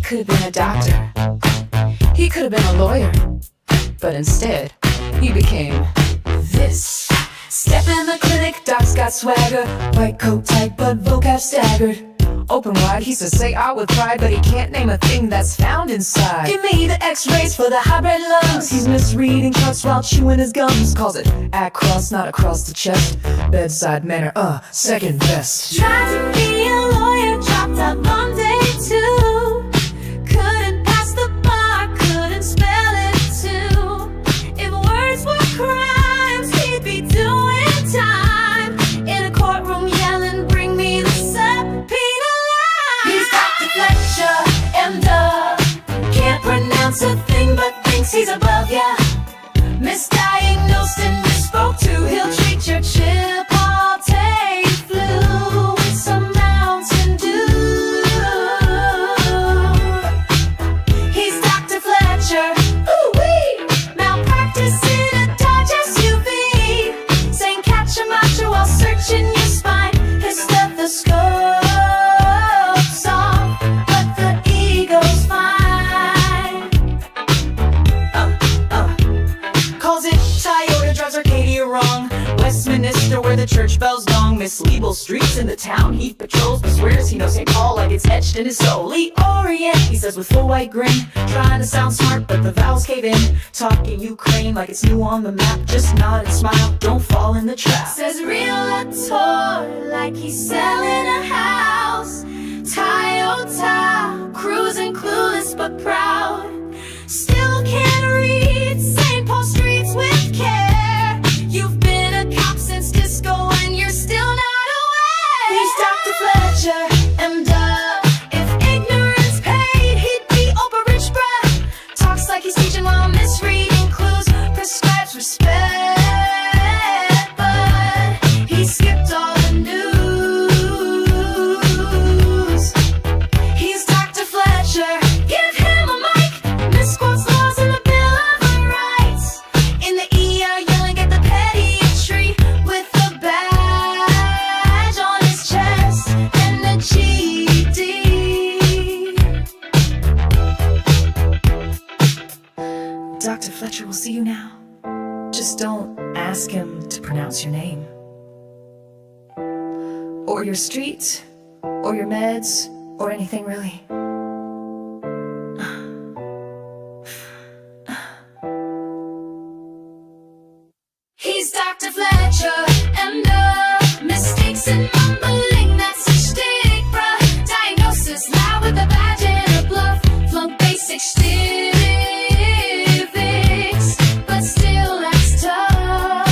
could have been a doctor. He could have been a lawyer. But instead, he became this. Step in the clinic, doc's got swagger. White coat tight, but vocab staggered. Open wide, he says say out with pride, but he can't name a thing that's found inside. Give me the x-rays for the hybrid lungs. He's misreading charts while chewing his gums. Calls it across, not across the chest. Bedside manner, second best. Tried to be a lawyer, dropped out Monday too. Couldn't pass the bar, couldn't spell it too. If words were crimes, he'd be doing time in a courtroom yelling, bring me the subpoena. He's Dr. Fletcher, can't pronounce a thing but thinks he's above ya. Misdiagnosed and misspoke too. He'll treat your Chipotle flu with some Mountain Dew. He's Dr. Fletcher, ooh-wee. Malpractice in a Dodge SUV. Saying catch a matcha while searching your spine. His stethoscope's off, but the ego's fine. Calls it Toyota, drives Arcadia wrong. Westminster where the church bells gong. Misleadable streets in the town he patrols, but swears he knows St. Paul like it's etched in his soul. Lee Orient, he says with full white grin, trying to sound smart but the vowels cave in. Talking Ukraine like it's new on the map, just nod and smile, don't fall in the trap. Says realtor like he's selling a house. Toyota, cruising clueless but proud. Still can't read St. Paul streets with care. You've been a cop since Cisco and you're still not aware. He's Dr. Fletcher, If ignorance paid, he'd be Oprah rich, bruh. Talks like he's teaching while misreading clues. Prescribes respect, but he skipped all the news. He's Dr. Fletcher, give him a mic. Misquotes laws in the Bill of Rights. In the ER yelling at the pediatry with a badge on his chest and a GED. Dr. Fletcher will see you now. Just don't ask him to pronounce your name. Or your street, or your meds, or anything really. He's Dr. Fletcher, mistakes and mumbling, that's a shtick, bruh. Diagnosis loud with a badge and a bluff. Flunk basic civics, but still that's tough.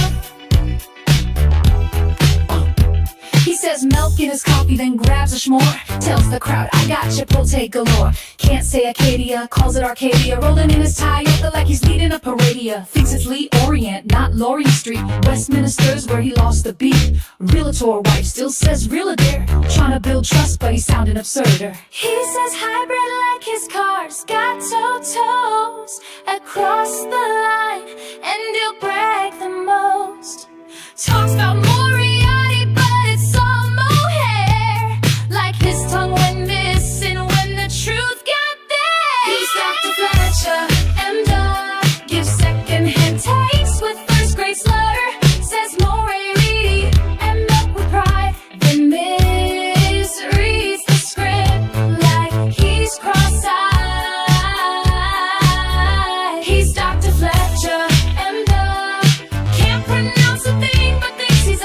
He says milk in his coffee, then grabs a s'more. Tells the crowd, I got Chipotle galore. Can't say Acadia, calls it Arcadia. Rolling in his Toyota like he's leading a paradia. Thinks it's Lee Orient, not Laurier Street. Westminster's where he lost the beat. Realtor wife still says realtor. Trying to build trust, but he's sounding absurder. He says hybrid like his car's got toes across the line, and he'll brag the most. Talks about Moriarty, but it's all mohair. Like his tongue went missing when the truth got there. He's Dr. Fletcher, gives second-hand takes with first-grade slur. Says Moriarty and milk with pride, then misreads the script like he's cross-eyed. He's Dr. Fletcher, can't pronounce a thing but thinks he's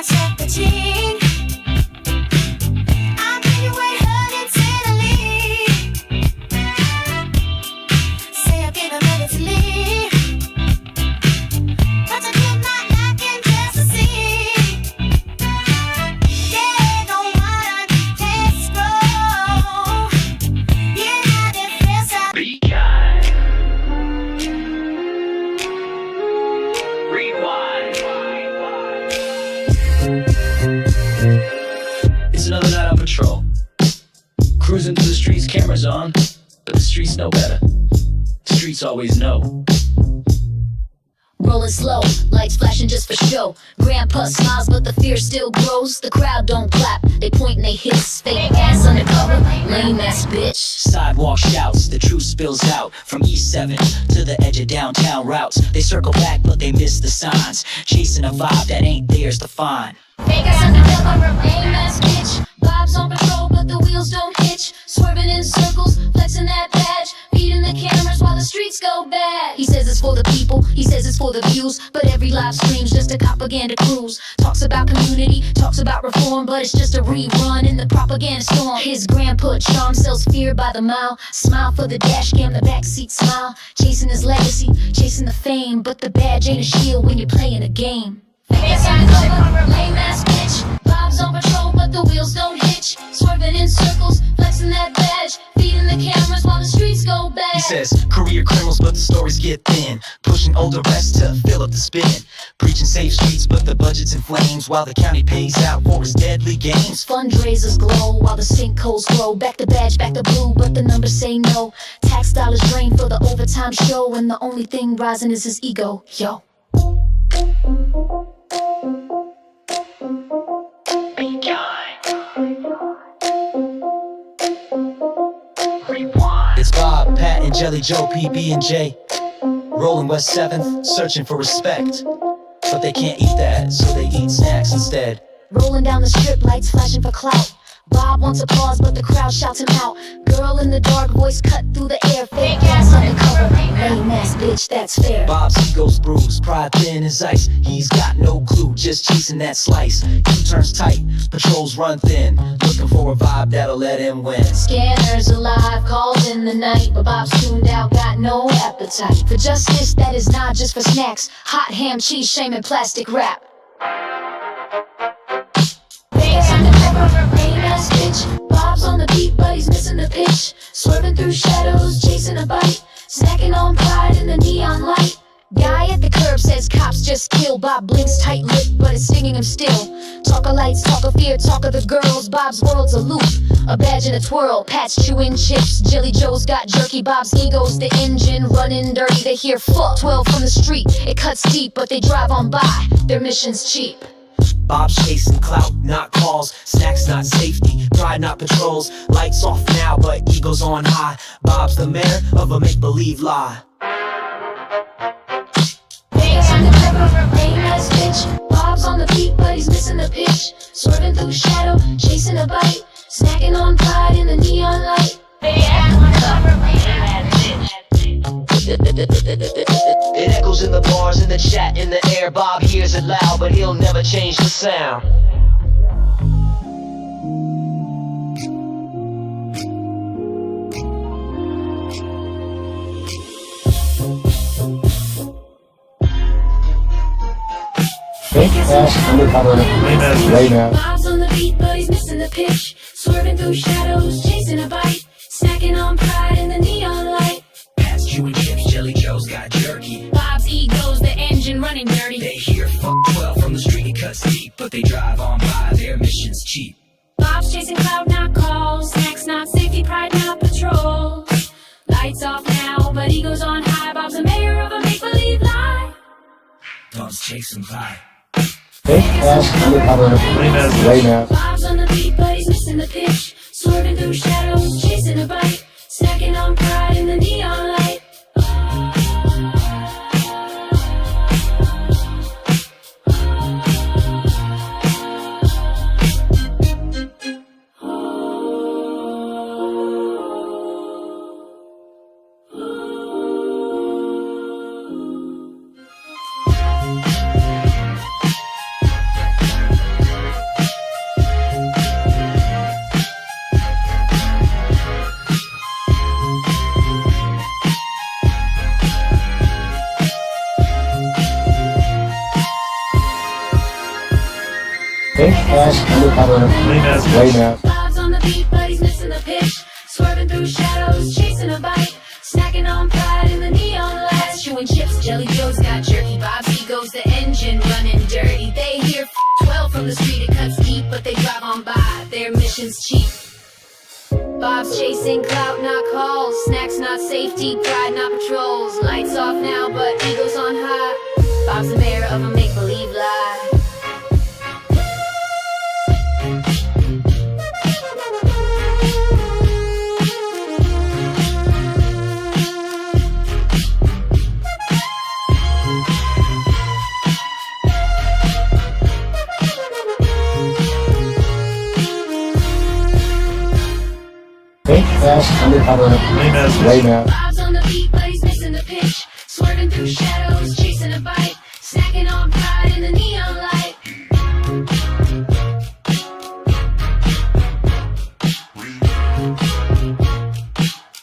check the ting. I'll give you 800 Italy. Say I'll give a minute to leave, but I could not like him just to see. Yeah, don't wanna taste grow. Yeah, how they feel so. Be kind. Rewind. It's another night on patrol. Cruising through the streets, cameras on, but the streets know better. The streets always know. Rolling slow, lights flashing just for show. Grandpa smiles, but the fear still grows. The crowd don't clap, they point and they hiss. Fake ass undercover, lame ass bitch. Sidewalk shouts, the truth spills out. From East 7 to the edge of downtown routes. They circle back, but they miss the signs. Chasing a vibe that ain't theirs to find. Fake ass undercover, lame ass bitch. Vibes on patrol, but the wheels don't hitch. Swerving in circles, flexing that badge. Feeding the cameras while the streets go bad. He says it's for the people, he says it's for the views, but every live stream's just a propaganda cruise. Talks about community, talks about reform, but it's just a rerun in the propaganda storm. His grandpa charm sells fear by the mile. Smile for the dash cam, the backseat smile. Chasing his legacy, chasing the fame, but the badge ain't a shield when you're playing a game. Face undercover, lame ass bitch. Vibes on patrol, but the wheels don't hitch. Swerving in circles, flexing that badge. Feeding the cameras while the streets go bad. He says, career criminals, but the stories get thin. Pushing older arrests to fill up the spin. Preaching safe streets, but the budget's in flames. While the county pays out for its deadly games. Fundraisers glow while the sinkholes grow. Back the badge, back the blue, but the numbers say no. Tax dollars drain for the overtime show, and the only thing rising is his ego. Yo. Be kind. Rewind. It's Bob, Pat, and Jelly Joe, PB and J. Rolling West 7th, searching for respect. But they can't eat that, so they eat snacks instead. Rolling down the strip, lights flashing for clout. Bob wants applause, but the crowd shouts him out. Girl in the dark, voice cut through the air. Fake ass undercover, lame ass bitch, that's fair. Bob's ego's bruised, pride thin as ice. He's got no clue, just chasing that slice. He turns tight, patrols run thin. Looking for a vibe that'll let him win. Scanners alive, calls in the night, but Bob's tuned out, got no appetite for justice that is not just for snacks. Hot ham, cheese, shame, and plastic wrap. Face undercover, lame ass bitch. Bob's on the beat, but he's missing the pitch. Swerving through shadows, chasing a bite. Snacking on pride in the neon light. Guy at the curb says cops just kill. Bob blinks tight-lipped, but it's stinging him still. Talk of lights, talk of fear, talk of the girls. Bob's world's aloof, a badge and a twirl. Pat's chewing chips, Jelly Joe's got jerky. Bob's ego's the engine, running dirty. They hear fuck 12 from the street. It cuts deep, but they drive on by. Their mission's cheap. Bob's chasing clout, not calls. Snacks, not safety. Pride, not patrols. Lights off now, but ego's on high. Bob's the mayor of a make-believe lie. Face undercover, lame ass bitch. Bob's on the beat, but he's missing the pitch. Swerving through shadow, chasing a bite. Snacking on pride in the neon light. Face undercover, lame ass bitch. It echoes in the bars, in the chat, in the air. Bob hears it loud, but he'll never change the sound. Fake ass undercover, lame ass. Bob's on the beat, but he's missing the pitch. Swerving through shadows, chasing a bite. Snacking on pride in the neon light. Pat's chewing chips, Jelly Joe's got jerky. Bob's ego's the engine running dirty. They hear fuck 12 from the street, it cuts deep, but they drive on by, their mission's cheap. Bob's chasing cloud, not calls. Snacks, not safety, pride, not patrol. Lights off now, but ego's on high. Bob's the mayor of a make-believe lie. Bob's chasing by. Fake ass undercover, lame ass. Bob's on the beat, but he's missing the pitch. Swerving through shadows, chasing a bite. Snacking on pride in the neon light. Fake ass undercover. Lay mask. Bob's on the beat, but he's missing the pitch. Swerving through shadows, chasing a bite. Snacking on pride in the neon lights. Chewing chips, Jelly Joe's got jerky. Bob's goes the engine running dirty. They hear 12 from the street, it cuts deep, but they drive on by. Their mission's cheap. Bob's chasing clout, not calls. Snacks, not safety. Pride, not patrols. Lights off now, but ego's on high. Bob's the mayor of a make-believe lie. Fake ass undercover. Lay mask. Bob's on the beat, but he's missing the pitch. Swerving through shadows, chasing a bite. Snacking on pride in the neon light.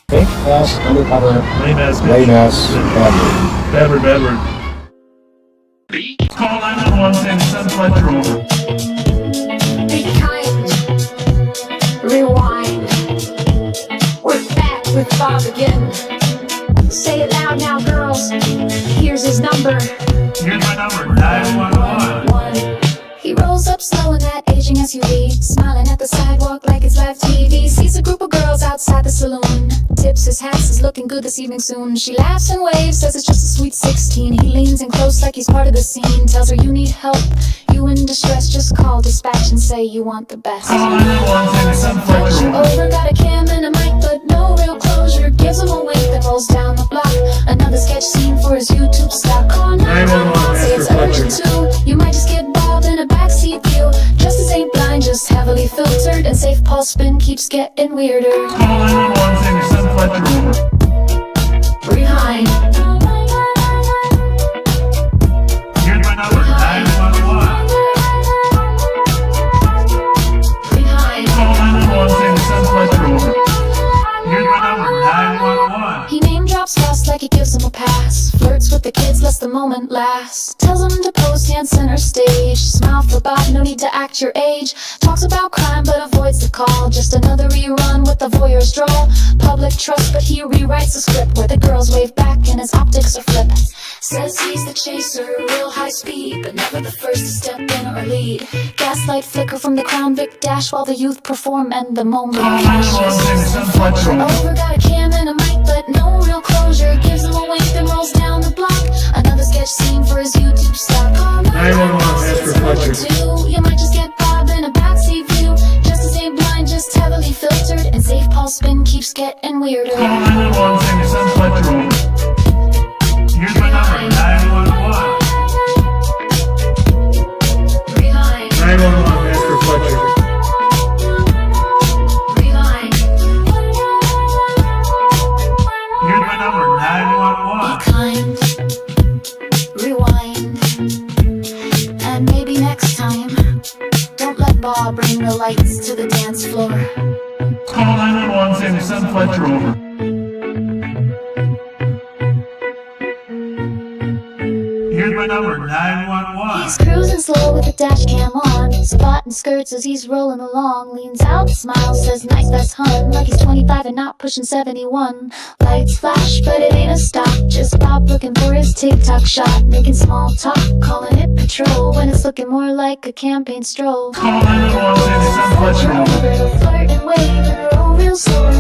Fake ass undercover. Lay mask. Bedward. Call 911 and send FLETCHER over. Be kind. Rewind. We're back with Bob again. Say it loud now, girls. Here's his number. Here's my number, 911. He rolls up slow in that aging SUV, smiling at the sidewalk like it's live TV. Sees a group of girls outside the saloon. Tips his hat, says looking good this evening soon. She laughs and waves, says it's just a sweet 16. He leans in close like he's part of the scene. Tells her you need help, you in distress. Just call dispatch and say you want the best. Call 911 and send FLETCHER over. Over, got a cam and a mic, but no real closure. Gives him a wink, then rolls down the block. Another sketch scene for his YouTube stock. Call 911, say it's urgent too. You might just get bobbed in a backseat view. Justice ain't blind, just heavily filtered. And safe pulse spin keeps getting weirder. Call 911 and send FLETCHER over. Rewind. Here's my number, 911. Rewind. Call 911 and send FLETCHER over. Here's my number, 911. He name drops fast like he gives him a pass. Flirts with the kids, lets the moment last. Tells him to pose, dance center stage. Smile for Bob, no need to act your age. Talks about crime but avoids the call. Just another rerun with the voyeur's drawl. Public trust but he rewrites the script where the girls wave back and his optics are flip. Says he's the chaser, real high speed, but never the first to step in or lead. Gaslight flicker from the Crown Vic dash while the youth perform and the moment Call crashes. 911 and send FLETCHER over. Over, got a cam and a mic, but no real closure. Gives him a wink, then rolls down the block. Another sketch scene for his YouTube stock. 911, ask for FLETCHER. You might just get Bob in a backseat view. Justice ain't blind, just heavily filtered. And safe pulse spin keeps getting weirder. Call 911 and send FLETCHER over. Here's my number, 911. Rewind. 911, ask for FLETCHER. Rewind. Here's my number, 911. Be kind. Rewind. And maybe next time, don't let Bob bring the lights to the dance floor. Call 911 and send FLETCHER over. Here's my number, 911. He's cruising slow with the dash cam on, spotting skirts as he's rolling along. Leans out, smiles, says nice, that's hun. Like he's 25 and not pushing 71. Lights flash, but it ain't a stop. Just Bob looking for his TikTok shot. Making small talk, calling it patrol, when it's looking more like a campaign stroll. Call 911 and send FLETCHER over. Over, flirt and wave, and roll real slower.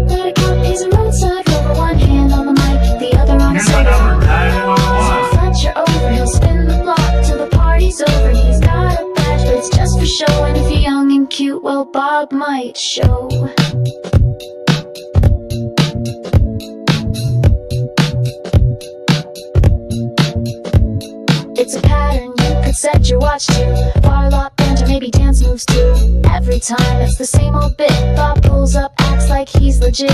Let it come, he's a roadside rover. One hand on the mic, the other on his Here's my number, 911. FLETCHER over, he'll spin the block till the party's over. He's got a badge, but it's just for show. And if you're young and cute, well, Bob might show. It's a pattern you could set your watch to. Bar lot banter, maybe dance moves too. Every time it's the same old bit. Bob pulls up, acts like he's legit.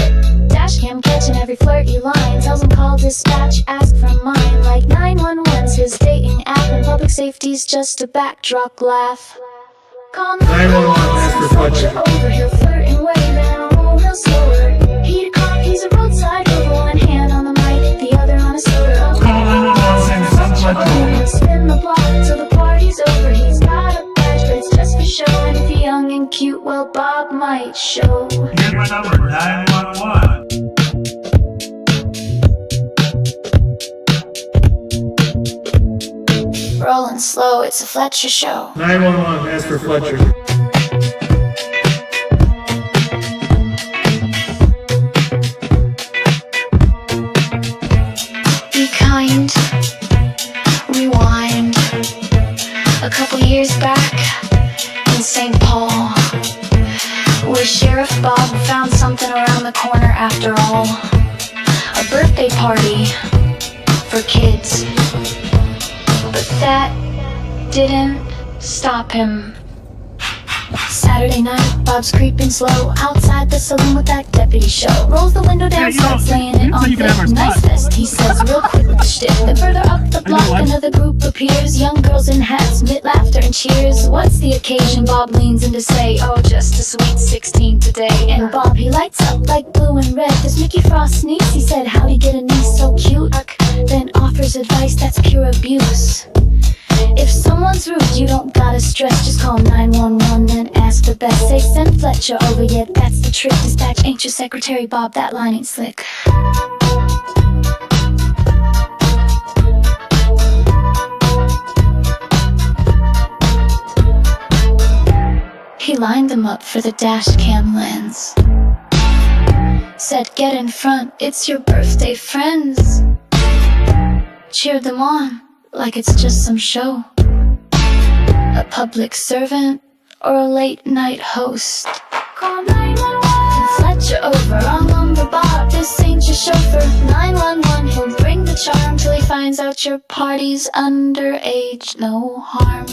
Dashcam catching every flirty line. Tells him call dispatch, ask for mine. Like 911's his dating app, and public safety's just a backdrop laugh. Call 911, ask for FLETCHER. over, he'll flirt and wave and roll real slower. Heat a car, he's a roadside rover. One hand on the mic, the other on his shoulder. Call 911 and send FLETCHER over. He'll spin the block till the party's over. He's got a badge, but it's just for mute while Bob might show. Here's my number, 911. Rolling slow, it's a Fletcher show. 911, ask for Fletcher. Be kind, rewind. A couple years back in St. Paul, where Sheriff Bob found something around the corner after all. A birthday party for kids. But that didn't stop him. Saturday night, Bob's creeping slow outside the saloon with that deputy show. Rolls the window down, Yeah, you know, starts laying you it on said you could have our thick. Nice spot. vest, he says real quick with the shtick. Then further up the block, what? another group appears. Young girls in hats, mid laughter and cheers. What's the occasion? Bob leans in to say, oh, just a sweet 16 today. And Bob, he lights up like blue and red. Does Mickey Frost sneeze? He said, how'd he get a niece so cute? Then offers advice that's pure abuse. If someone's rude, you don't gotta stress. Just call 911 and ask the best. Say send Fletcher over, yeah, that's the trick. Dispatch ain't your secretary, Bob, that line ain't slick. He lined them up for the dash cam lens. Said get in front, it's your birthday friends. Cheered them on like it's just some show. A public servant or a late night host. Call 911, Fletcher over, I'll number Bob, this ain't your chauffeur. 911, he'll bring the charm till he finds out your party's underage, no harm.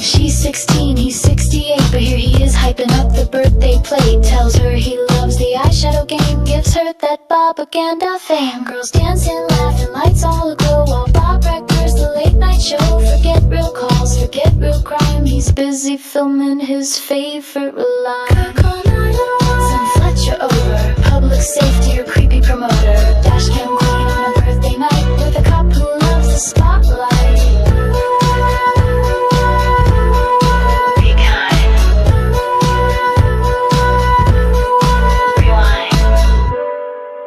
She's 16, he's 68, but here he is hyping up the birthday plate. Tells her he loves the eyeshadow game, gives her that Bobaganda fame. Girls dancing, laughing, lights all aglow, while Bob records the late night show. Forget real calls, forget real crime, he's busy filming his favorite line. Send Fletcher over, public safety or creepy promoter. Dash cam queen on a birthday night with a cop who loves the spotlight.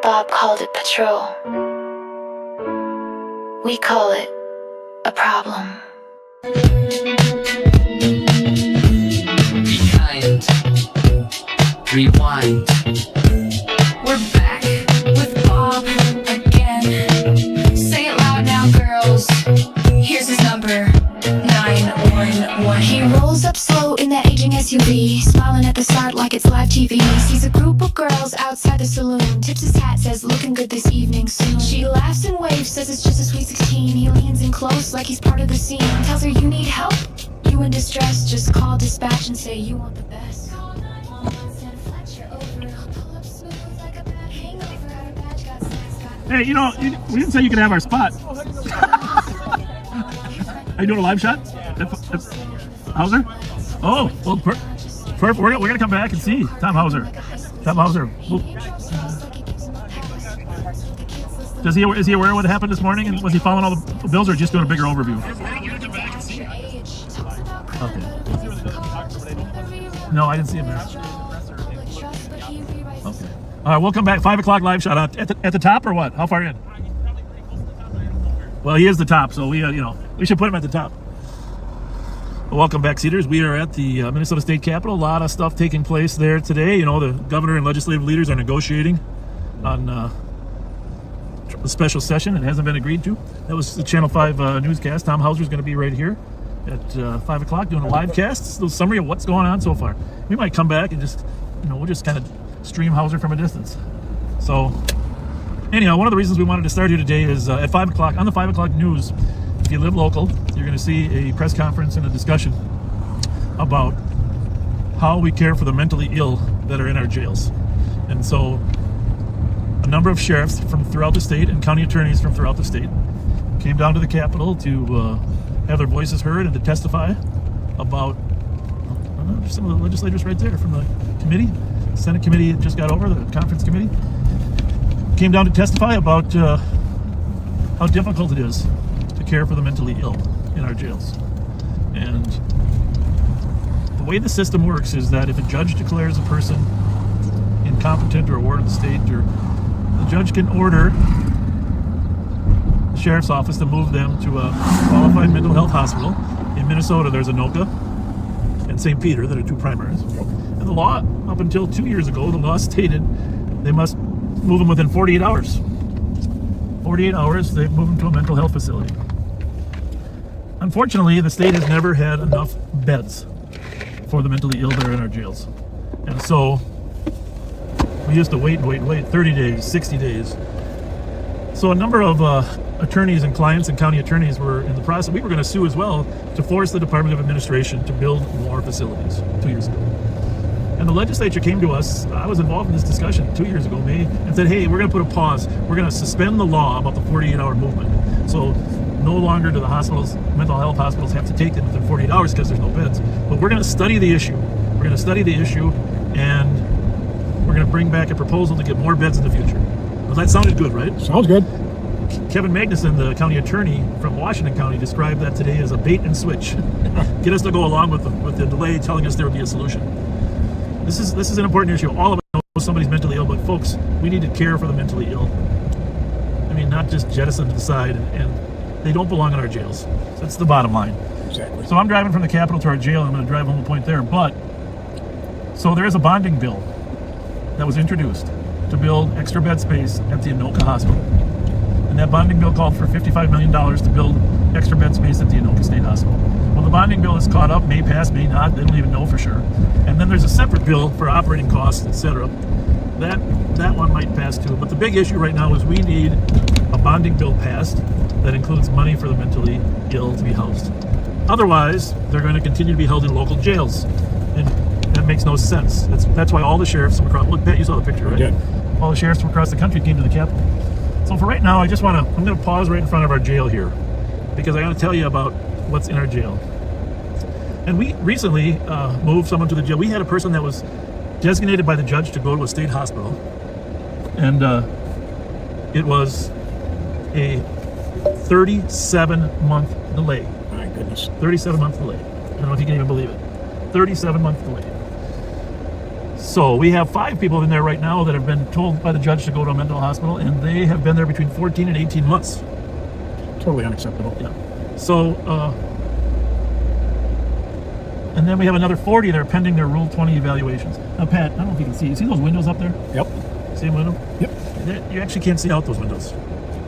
Bob called it patrol. We call it a problem. Be kind. Rewind. We're back with Bob again. Say it loud now, girls. Here's his number. 911. He rolls up slow in that aging SUV, smiling at the start like it's live TV. Sees a group of girls outside the saloon, tips his hat, says looking good this evening soon. She laughs and waves, says it's just a sweet 16. He leans in close like he's part of the scene, tells her you need help, you in distress, just call dispatch and say you want the best. Call 911, send Fletcher over, he'll pull up smooth like a bad hangover. Our badge got snacks, got Hey, you know, we didn't say you could have our spot. Are you doing a live shot? Hauser? Oh, well, perfect. We're gonna come back and see Tom Hauser. Tom Hauser. Is he aware of what happened this morning? And was he following all the bills, or just doing a bigger overview? Okay. No, I didn't see him there. Okay. All right, we'll come back. 5 o'clock live shot at the top, or what? How far in? Well, he is the top, so we should put him at the top. Welcome back, Cedars. We are at the Minnesota State Capitol. A lot of stuff taking place there today. You know, the governor and legislative leaders are negotiating on a special session. It hasn't been agreed to. That was the Channel 5 newscast. Tom Hauser is going to be right here at 5 o'clock doing a live cast. It's a little summary of what's going on so far. We might come back and just, we'll just kind of stream Hauser from a distance. So, anyhow, one of the reasons we wanted to start here today is at 5 o'clock, on the 5 o'clock news, if you live local, you're going to see a press conference and a discussion about how we care for the mentally ill that are in our jails. And so a number of sheriffs from throughout the state and county attorneys from throughout the state came down to the Capitol to have their voices heard and to testify about some of the legislators right there from the committee. Senate committee just got over, the conference committee. Came down to testify about how difficult it is care for the mentally ill in our jails. And the way the system works is that if a judge declares a person incompetent or a ward of the state, or the judge can order the sheriff's office to move them to a qualified mental health hospital. In Minnesota, there's Anoka and St. Peter that are two primaries. And the law, up until 2 years ago, the law stated they must move them within 48 hours. 48 hours, they move them to a mental health facility. Unfortunately, the state has never had enough beds for the mentally ill that are in our jails. And so we used to wait, 30 days, 60 days. So a number of attorneys and clients and county attorneys were in the process. We were going to sue as well to force the Department of Administration to build more facilities 2 years ago. And the legislature came to us, I was involved in this discussion 2 years ago, May, and said, hey, we're going to put a pause. We're going to suspend the law about the 48-hour movement. So no longer do the hospitals, mental health hospitals, have to take them within 48 hours because there's no beds. But we're going to study the issue. We're going to study the issue, and we're going to bring back a proposal to get more beds in the future. Well, that sounded good, right? Sounds good. Kevin Magnuson, the county attorney from Washington County, described that today as a bait and switch. Get us to go along with the delay, telling us there would be a solution. This is an important issue. All of us know somebody's mentally ill, but folks, we need to care for the mentally ill. I mean, not just jettison to the side, and they don't belong in our jails. That's the bottom line. Exactly. So I'm driving from the Capitol to our jail. I'm going to drive home a point there. But, so there is a bonding bill that was introduced to build extra bed space at the Anoka Hospital. And that bonding bill called for $55 million to build extra bed space at the Anoka State Hospital. Well, the bonding bill is caught up, may pass, may not. They don't even know for sure. And then there's a separate bill for operating costs, etc. That one might pass too. But the big issue right now is we need a bonding bill passed that includes money for the mentally ill to be housed. Otherwise, they're going to continue to be held in local jails. And that makes no sense. That's why all the sheriffs from across, look, Pat, you saw the picture, right? I did. All the sheriffs from across the country came to the Capitol. So for right now, I'm going to pause right in front of our jail here, because I got to tell you about what's in our jail. And we recently moved someone to the jail. We had a person that was designated by the judge to go to a state hospital, and it was a 37-month delay. My goodness. 37-month delay. I don't know if you can even believe it. 37-month delay. So we have 5 people in there right now that have been told by the judge to go to a mental hospital, and they have been there between 14 and 18 months. Totally unacceptable. Yeah. So, and then we have another 40 that are pending their Rule 20 evaluations. Now, Pat, I don't know if you can see. You see those windows up there? Yep. Same window? Yep. You actually can't see out those windows.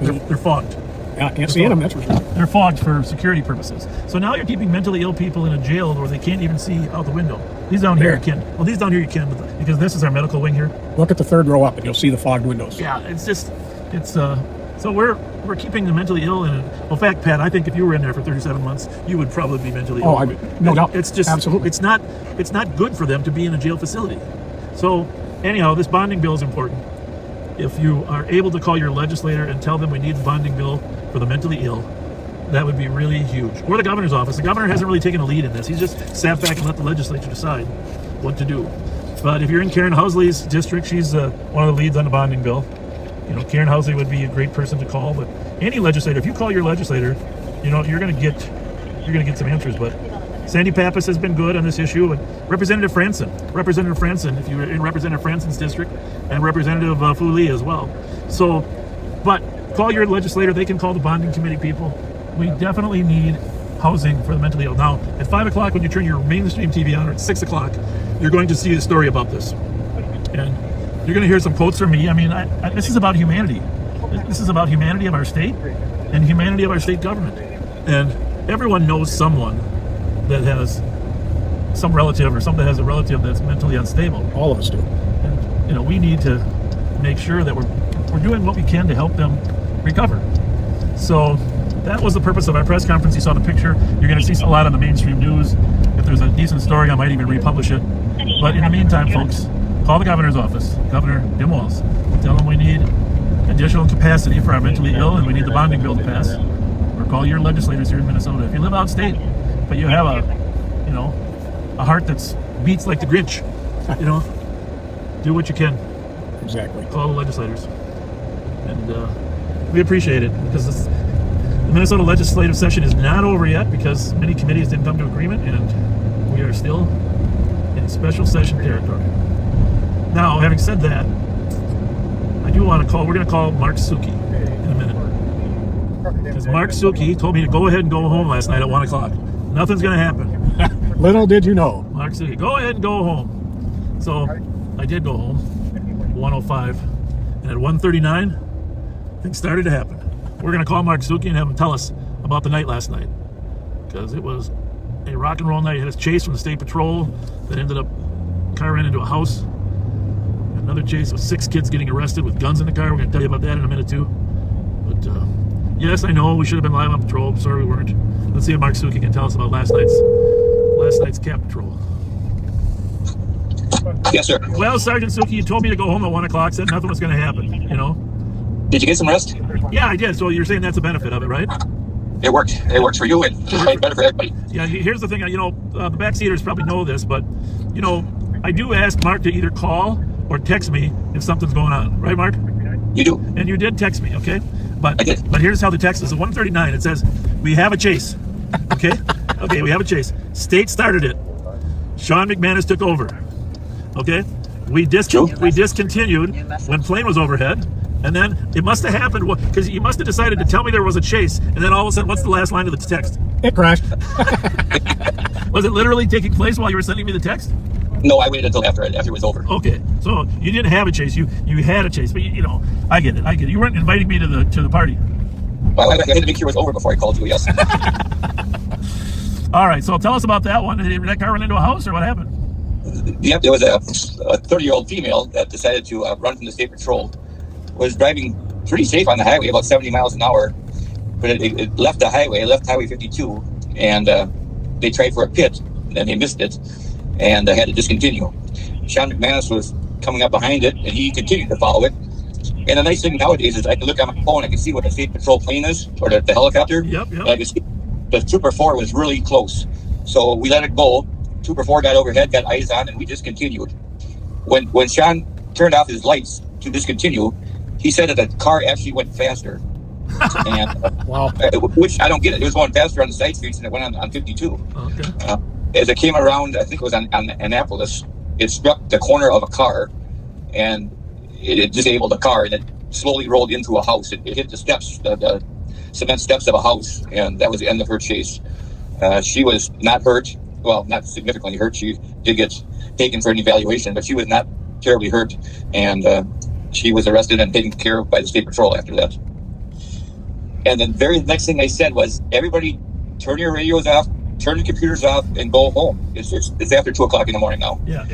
They're fogged. Yeah, I can't see them, that's for sure. They're fogged for security purposes. So now you're keeping mentally ill people in a jail where they can't even see out the window. These down here you can. Well, these down here you can, because this is our medical wing here. Look at the third row up and you'll see the fogged windows. Yeah, so we're keeping the mentally ill in it. Well, in fact, Pat, I think if you were in there for 37 months, you would probably be mentally ill. Oh, no doubt. It's just Absolutely. It's not good for them to be in a jail facility. So anyhow, this bonding bill is important. If you are able to call your legislator and tell them we need a bonding bill for the mentally ill, that would be really huge. Or the governor's office. The governor hasn't really taken a lead in this. He's just sat back and let the legislature decide what to do. But if you're in Karen Housley's district, she's one of the leads on the bonding bill. You know, Karen Housley would be a great person to call. But any legislator, if you call your legislator, you know you're going to get some answers. But Sandy Pappas has been good on this issue, and Representative Franson, if you're in Representative Franson's district, and Representative Fooley as well. So, but call your legislator. They can call the bonding committee people. We definitely need housing for the mentally ill. Now, at 5 o'clock, when you turn your mainstream TV on, or at 6 o'clock, you're going to see a story about this. And you're going to hear some quotes from me. I mean, this is about humanity. This is about humanity of our state and humanity of our state government. And everyone knows someone that has some relative, or somebody that has a relative that's mentally unstable. All of us do. And, you know, we need to make sure that we're doing what we can to help them recover. So that was the purpose of our press conference. You saw the picture. You're going to see a lot on the mainstream news. If there's a decent story, I might even republish it. But in the meantime, folks, call the governor's office, Governor Tim Walz. Tell him we need additional capacity for our mentally ill, and we need the bonding bill to pass. Or call your legislators here in Minnesota. If you live outstate, but you have a heart that's beats like the Grinch, do what you can. Exactly. Call the legislators. And we appreciate it, because this The Minnesota legislative session is not over yet because many committees didn't come to agreement, and we are still in special session territory. Now, having said that, I do want to call, we're going to call Mark Suki in a minute. Because Mark Suki told me to go ahead and go home last night at 1 o'clock. Nothing's going to happen. Little did you know. Mark Suki, go ahead and go home. So I did go home, 1:05, and at 1:39, things started to happen. We're going to call Mark Suki and have him tell us about the night last night. Because it was a rock and roll night. He had his chase from the state patrol that ended up, car ran into a house. Another chase with 6 kids getting arrested with guns in the car. We're going to tell you about that in a minute too. But yes, I know we should have been live on patrol. I'm sorry we weren't. Let's see if Mark Suki can tell us about last night's cat patrol. Yes, sir. Well, Sergeant Suki, you told me to go home at 1 o'clock. Said nothing was going to happen. You know. Did you get some rest? Yeah, I did. So you're saying that's a benefit of it, right? It worked. It works for you and it's better for everybody. Yeah. Here's the thing. You know, the backseaters probably know this, but you know, I do ask Mark to either call or text me if something's going on. Right, Mark? You do. And you did text me, okay? But I did. But here's how the text is. At 1:39, it says, "We have a chase." Okay? Okay, we have a chase. State started it. Sean McManus took over. Okay? We discontinued when plane was overhead. And then it must have happened because you must have decided to tell me there was a chase. And then all of a sudden, what's the last line of the text? It crashed. Was it literally taking place while you were sending me the text? No, I waited until after it was over. Okay, so you didn't have a chase. You had a chase, but you know, I get it. You weren't inviting me to the party. Well, I had to make sure it was over before I called you. Yes. All right, so tell us about that one. Did that car run into a house, or what happened? Yep, there was a 30-year-old female that decided to run from the state patrol. Was driving pretty safe on the highway, about 70 miles an hour, but it left the highway, left Highway 52, and they tried for a pit, and they missed it, and had to discontinue. Sean McManus was coming up behind it, and he continued to follow it. And the nice thing nowadays is I can look on my phone, I can see what the state patrol plane is, or the helicopter. Yep. And I can see the Trooper 4 was really close. So we let it go. Trooper 4 got overhead, got eyes on, and we discontinued. When Sean turned off his lights to discontinue, he said that the car actually went faster. And Wow. Which I don't get it. It was going faster on the side streets than it went on 52. Okay. As it came around, I think it was on Annapolis, it struck the corner of a car, and it disabled the car, and it slowly rolled into a house. It hit the steps, the cement steps of a house, and that was the end of her chase. She was not hurt. Well, not significantly hurt. She did get taken for an evaluation, but she was not terribly hurt, and she was arrested and taken care of by the state patrol after that. And the very next thing I said was, everybody turn your radios off, turn the computers off, and go home. It's after 2 o'clock in the morning now. Yeah.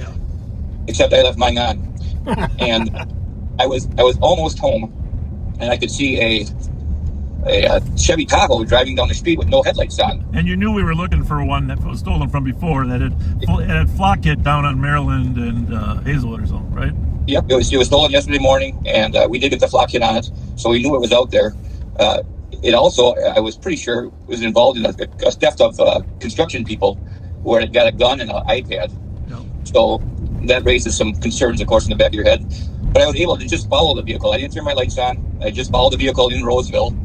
Except I left mine on. And I was almost home, and I could see a Chevy Tahoe driving down the street with no headlights on. And you knew we were looking for one that was stolen from before, that had flock hit down on Maryland and Hazelwood or something, right? Yep, it was stolen yesterday morning, and we did get the flock hit on it, so we knew it was out there. It also, I was pretty sure, was involved in a theft of construction people, where it got a gun and an iPad. Yep. So that raises some concerns, of course, in the back of your head. But I was able to just follow the vehicle. I didn't turn my lights on. I just followed the vehicle in Roseville.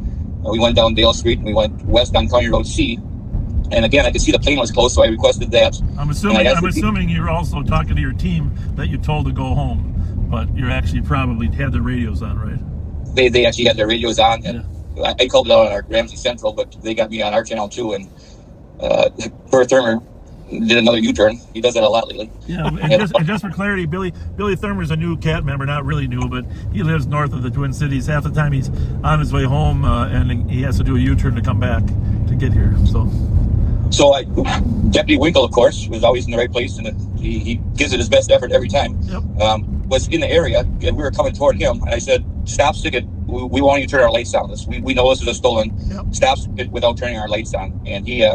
We went down Dale Street, and we went west on County Road C. And again, I could see the plane was close, so I requested that. I'm assuming you're also talking to your team that you told to go home, but you actually probably had their radios on, right? They actually had their radios on, and I called it out on our Ramsey Central, but they got me on our channel too. And Bert Thurmer did another U-turn. He does that a lot lately. Yeah, and just for clarity, Billy Thurmer's a new CAT member, not really new, but he lives north of the Twin Cities. Half the time he's on his way home, and he has to do a U-turn to come back to get here. So Deputy Winkle, of course, was always in the right place, and he gives it his best effort every time. Yep. Was in the area, and we were coming toward him, and I said, "Stop, stick it. We want you to turn our lights on. We know this is a stolen. Yep. Stop it without turning our lights on." And he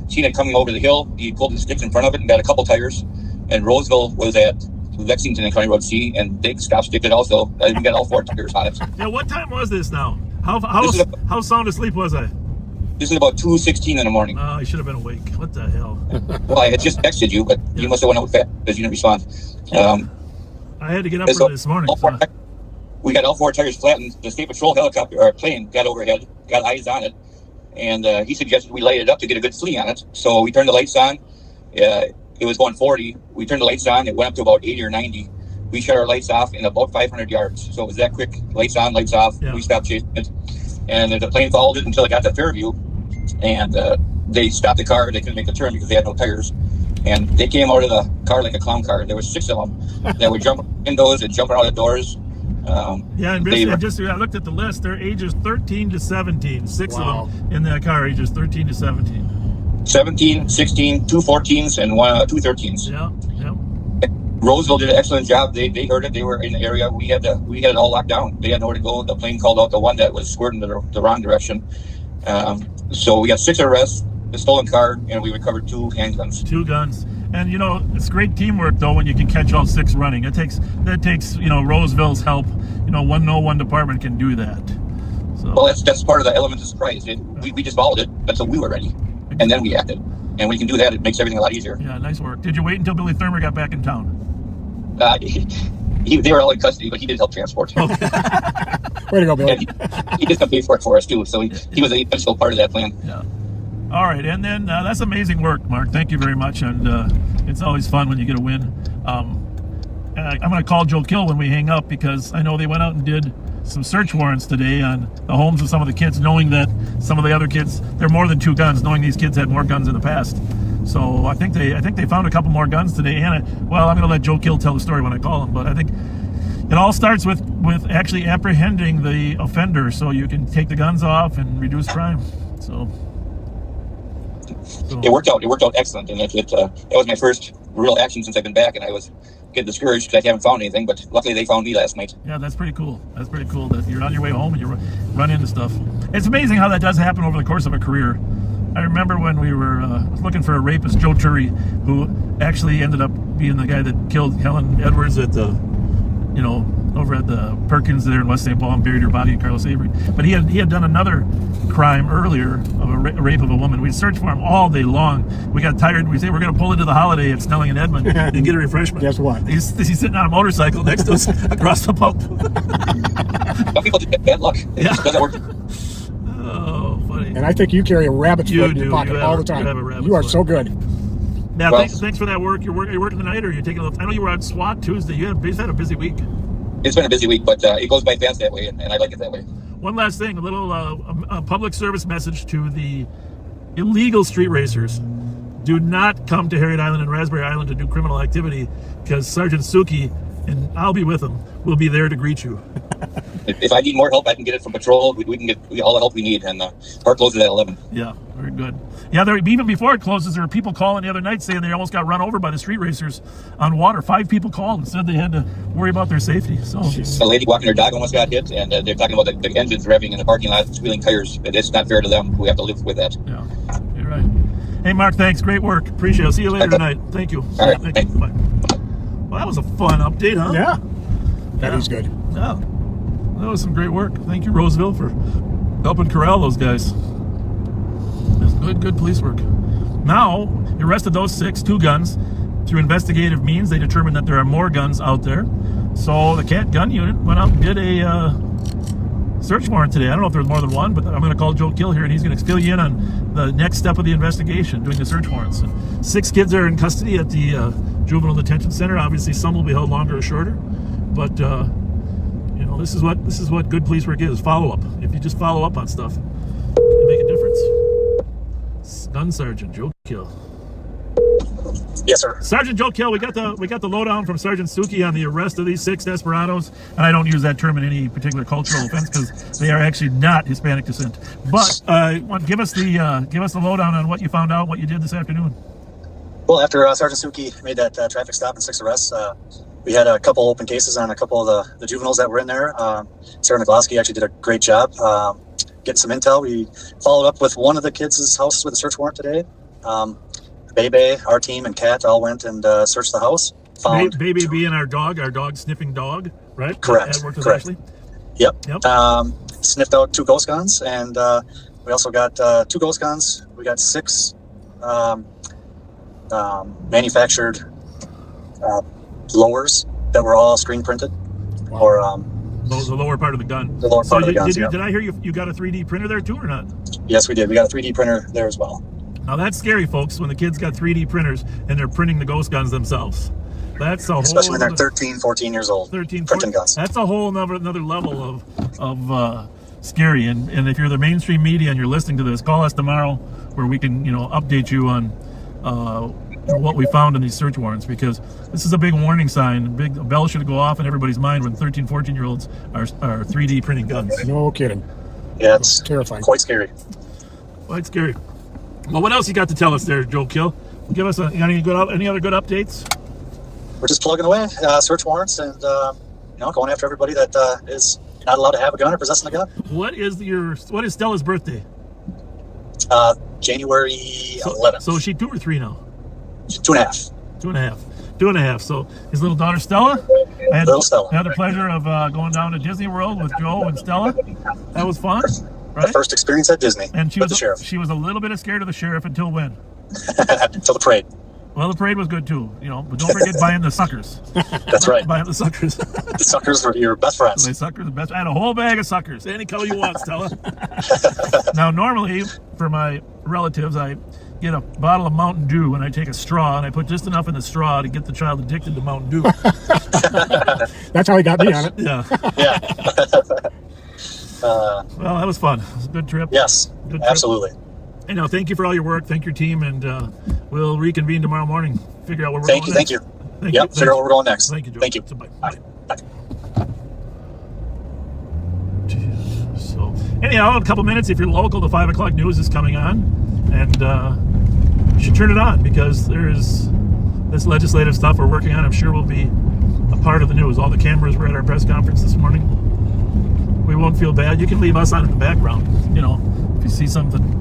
seen it coming over the hill. He pulled the sticks in front of it and got a couple tires. And Roseville was at Lexington and County Road C, and they stop-sticked it also. We got all 4 tires on it. Yeah, what time was this now? How sound asleep was I? This is about 2:16 in the morning. I should have been awake. What the hell? Well, I had just texted you, but you must have went out fast because you didn't respond. I had to get up early this morning. We got all 4 tires flattened. The state patrol helicopter or plane got overhead, got eyes on it, and he suggested we light it up to get a good flee on it. So we turned the lights on. It was going 40. We turned the lights on. It went up to about 80 or 90. We shut our lights off in about 500 yards. So it was that quick. Lights on, lights off. Yeah. We stopped chasing it. And the plane followed it until it got to Fairview. And they stopped the car. They couldn't make the turn because they had no tires. And they came out of the car like a clown car. There was 6 of them that would jump windows and jump out of doors. Yeah, and I looked at the list. They're ages 13 to 17. 6 of them in that car, ages 13 to 17. 17, 16, 2 14s, and 2 13s. Yeah. Roseville did an excellent job. They heard it. They were in the area. We had it all locked down. They had nowhere to go. The plane called out the one that was squirting the wrong direction. So we got 6 arrests, the stolen car, and we recovered 2 handguns. 2 guns. And it's great teamwork though when you can catch all 6 running. That takes Roseville's help. One department can do that. So well, that's part of the element of surprise. We just followed it until we were ready, and then we acted. And when you can do that, it makes everything a lot easier. Yeah, nice work. Did you wait until Billy Thurmer got back in town? They were all in custody, but he did help transport. Okay. Way to go, Billy. He did some paperwork for us too, so he was an essential part of that plan. Yeah. All right, and then that's amazing work, Mark. Thank you very much, and it's always fun when you get a win. I'm going to call Joe Kill when we hang up because I know they went out and did some search warrants today on the homes of some of the kids, knowing that some of the other kids, there are more than 2 guns, knowing these kids had more guns in the past. So I think they found a couple more guns today. And I'm going to let Joe Kill tell the story when I call him, but I think it all starts with actually apprehending the offender so you can take the guns off and reduce crime. So it worked out. It worked out excellent, and that was my first real action since I've been back, and I was getting discouraged because I haven't found anything. But luckily, they found me last night. Yeah, that's pretty cool. That's pretty cool that you're on your way home and you run into stuff. It's amazing how that does happen over the course of a career. I remember when we were looking for a rapist, Joe Turry, who actually ended up being the guy that killed Helen Edwards at the, over at the Perkins there in West St. Paul and buried her body in Carlos Avery. But he had done another crime earlier of a rape of a woman. We searched for him all day long. We got tired. We say we're going to pull into the Holiday at Snelling and Edmond and get a refreshment. Guess what? He's sitting on a motorcycle next to us across the pump. Some people just get bad luck. It just doesn't work. Oh, funny. And I think you carry a rabbit's foot in your You pocket all the have time. a rabbit's You are foot. so good. Now, Well, thanks for that work. You're working tonight, or you're taking a little. I know you were on SWAT Tuesday. You've had a busy week. It's been a busy week, but it goes by fast that way, and I like it that way. One last thing, a little a public service message to the illegal street racers. Do not come to Harriet Island and Raspberry Island to do criminal activity, because Sergeant Suki, and I'll be with him, will be there to greet you. If I need more help, I can get it from patrol. We can get all the help we need, and park closes at 11. Yeah, very good. Yeah, even before it closes, there were people calling the other night saying they almost got run over by the street racers on water. 5 people called and said they had to worry about their safety. So A lady walking her dog almost got hit, and they're talking about the engines revving in the parking lot, squealing tires. It's not fair to them. We have to live with that. yeah, you're right. Hey, Mark, thanks. Great work. Appreciate it. I'll see you later tonight. Thank you. All right, Thank you. Bye. Well, that was a fun update, huh? Yeah. That is good. Yeah. That was some great work. Thank you, Roseville, for helping corral those guys. That's good police work. Now, you arrested those 6, 2 guns. Through investigative means, they determined that there are more guns out there. So the Cat Gun Unit went out and did a search warrant today. I don't know if there's more than one, but I'm going to call Joe Kill here, and he's going to fill you in on the next step of the investigation, doing the search warrants. And 6 kids are in custody at the juvenile detention center. Obviously, some will be held longer or shorter, but this is what good police work is: follow up. If you just follow up on stuff, you make a difference. Gun Sergeant Joe Kill. Yes, sir. Sergeant Joe Kill, we got the lowdown from Sergeant Suki on the arrest of these 6 desperados, and I don't use that term in any particular cultural offense because they are actually not Hispanic descent. But give us the lowdown on what you found out, what you did this afternoon. Well, after Sergeant Suki made that traffic stop and 6 arrests, we had a couple open cases on a couple of the juveniles that were in there. Sarah Nagloski actually did a great job getting some intel. We followed up with one of the kids' house with a search warrant today. Bebe, our team, and Kat all went and searched the house. Found Baby being our dog sniffing dog, right? Correct. That worked with Correct. Ashley? Yep. Yep. Sniffed out 2 ghost guns, and we also got 2 ghost guns. We got 6 manufactured lowers that were all screen printed, or The lower part of the gun. The lower part of the guns, did I hear you got a 3D printer there too or not? Yes, we did. We got a 3D printer there as well. Now that's scary, folks, when the kids got 3D printers and they're printing the ghost guns themselves. That's a whole Especially when they're 13, 14 years old. 13, printing 14, guns. That's a whole another level of scary. And if you're the mainstream media and you're listening to this, call us tomorrow where we can, update you on what we found in these search warrants, because this is a big warning sign. A bell should go off in everybody's mind when 13, 14-year-olds are 3D printing guns. No kidding. Yeah, it's terrifying. Quite scary. Quite scary. Well, what else you got to tell us there, Joe Kill? Give us any other good updates? We're just plugging away, search warrants, and going after everybody that is not allowed to have a gun or possessing a gun. What is Stella's birthday? January 11th. So is she 2 or 3 now? She's 2.5. 2.5. 2.5. So his little daughter Stella. I had the pleasure of going down to Disney World with Joe and Stella. That was fun. Right? The first experience at Disney. And with the sheriff. She was a little bit scared of the sheriff until when? Until the parade. Well, the parade was good too, but don't forget buying the suckers. That's right. Buying the suckers. The suckers were your best friends. The suckers, the best. I had a whole bag of suckers, any color you want, Stella. Now, normally for my relatives, I get a bottle of Mountain Dew and I take a straw and I put just enough in the straw to get the child addicted to Mountain Dew. That's how he got me on it. Yeah. Yeah. Well, that was fun. It was a good trip. Yes, good trip. Absolutely. Thank you for all your work. Thank your team, and we'll reconvene tomorrow morning. Figure out where we're going next. Thank you. Figure out where we're going next. Thank you, Joe. Thank you. So, bye. Bye. So, anyhow, a couple minutes. If you're local, the 5 o'clock news is coming on, and you should turn it on because there's this legislative stuff we're working on. I'm sure will be a part of the news. All the cameras were at our press conference this morning. We won't feel bad. You can leave us on in the background, if you see something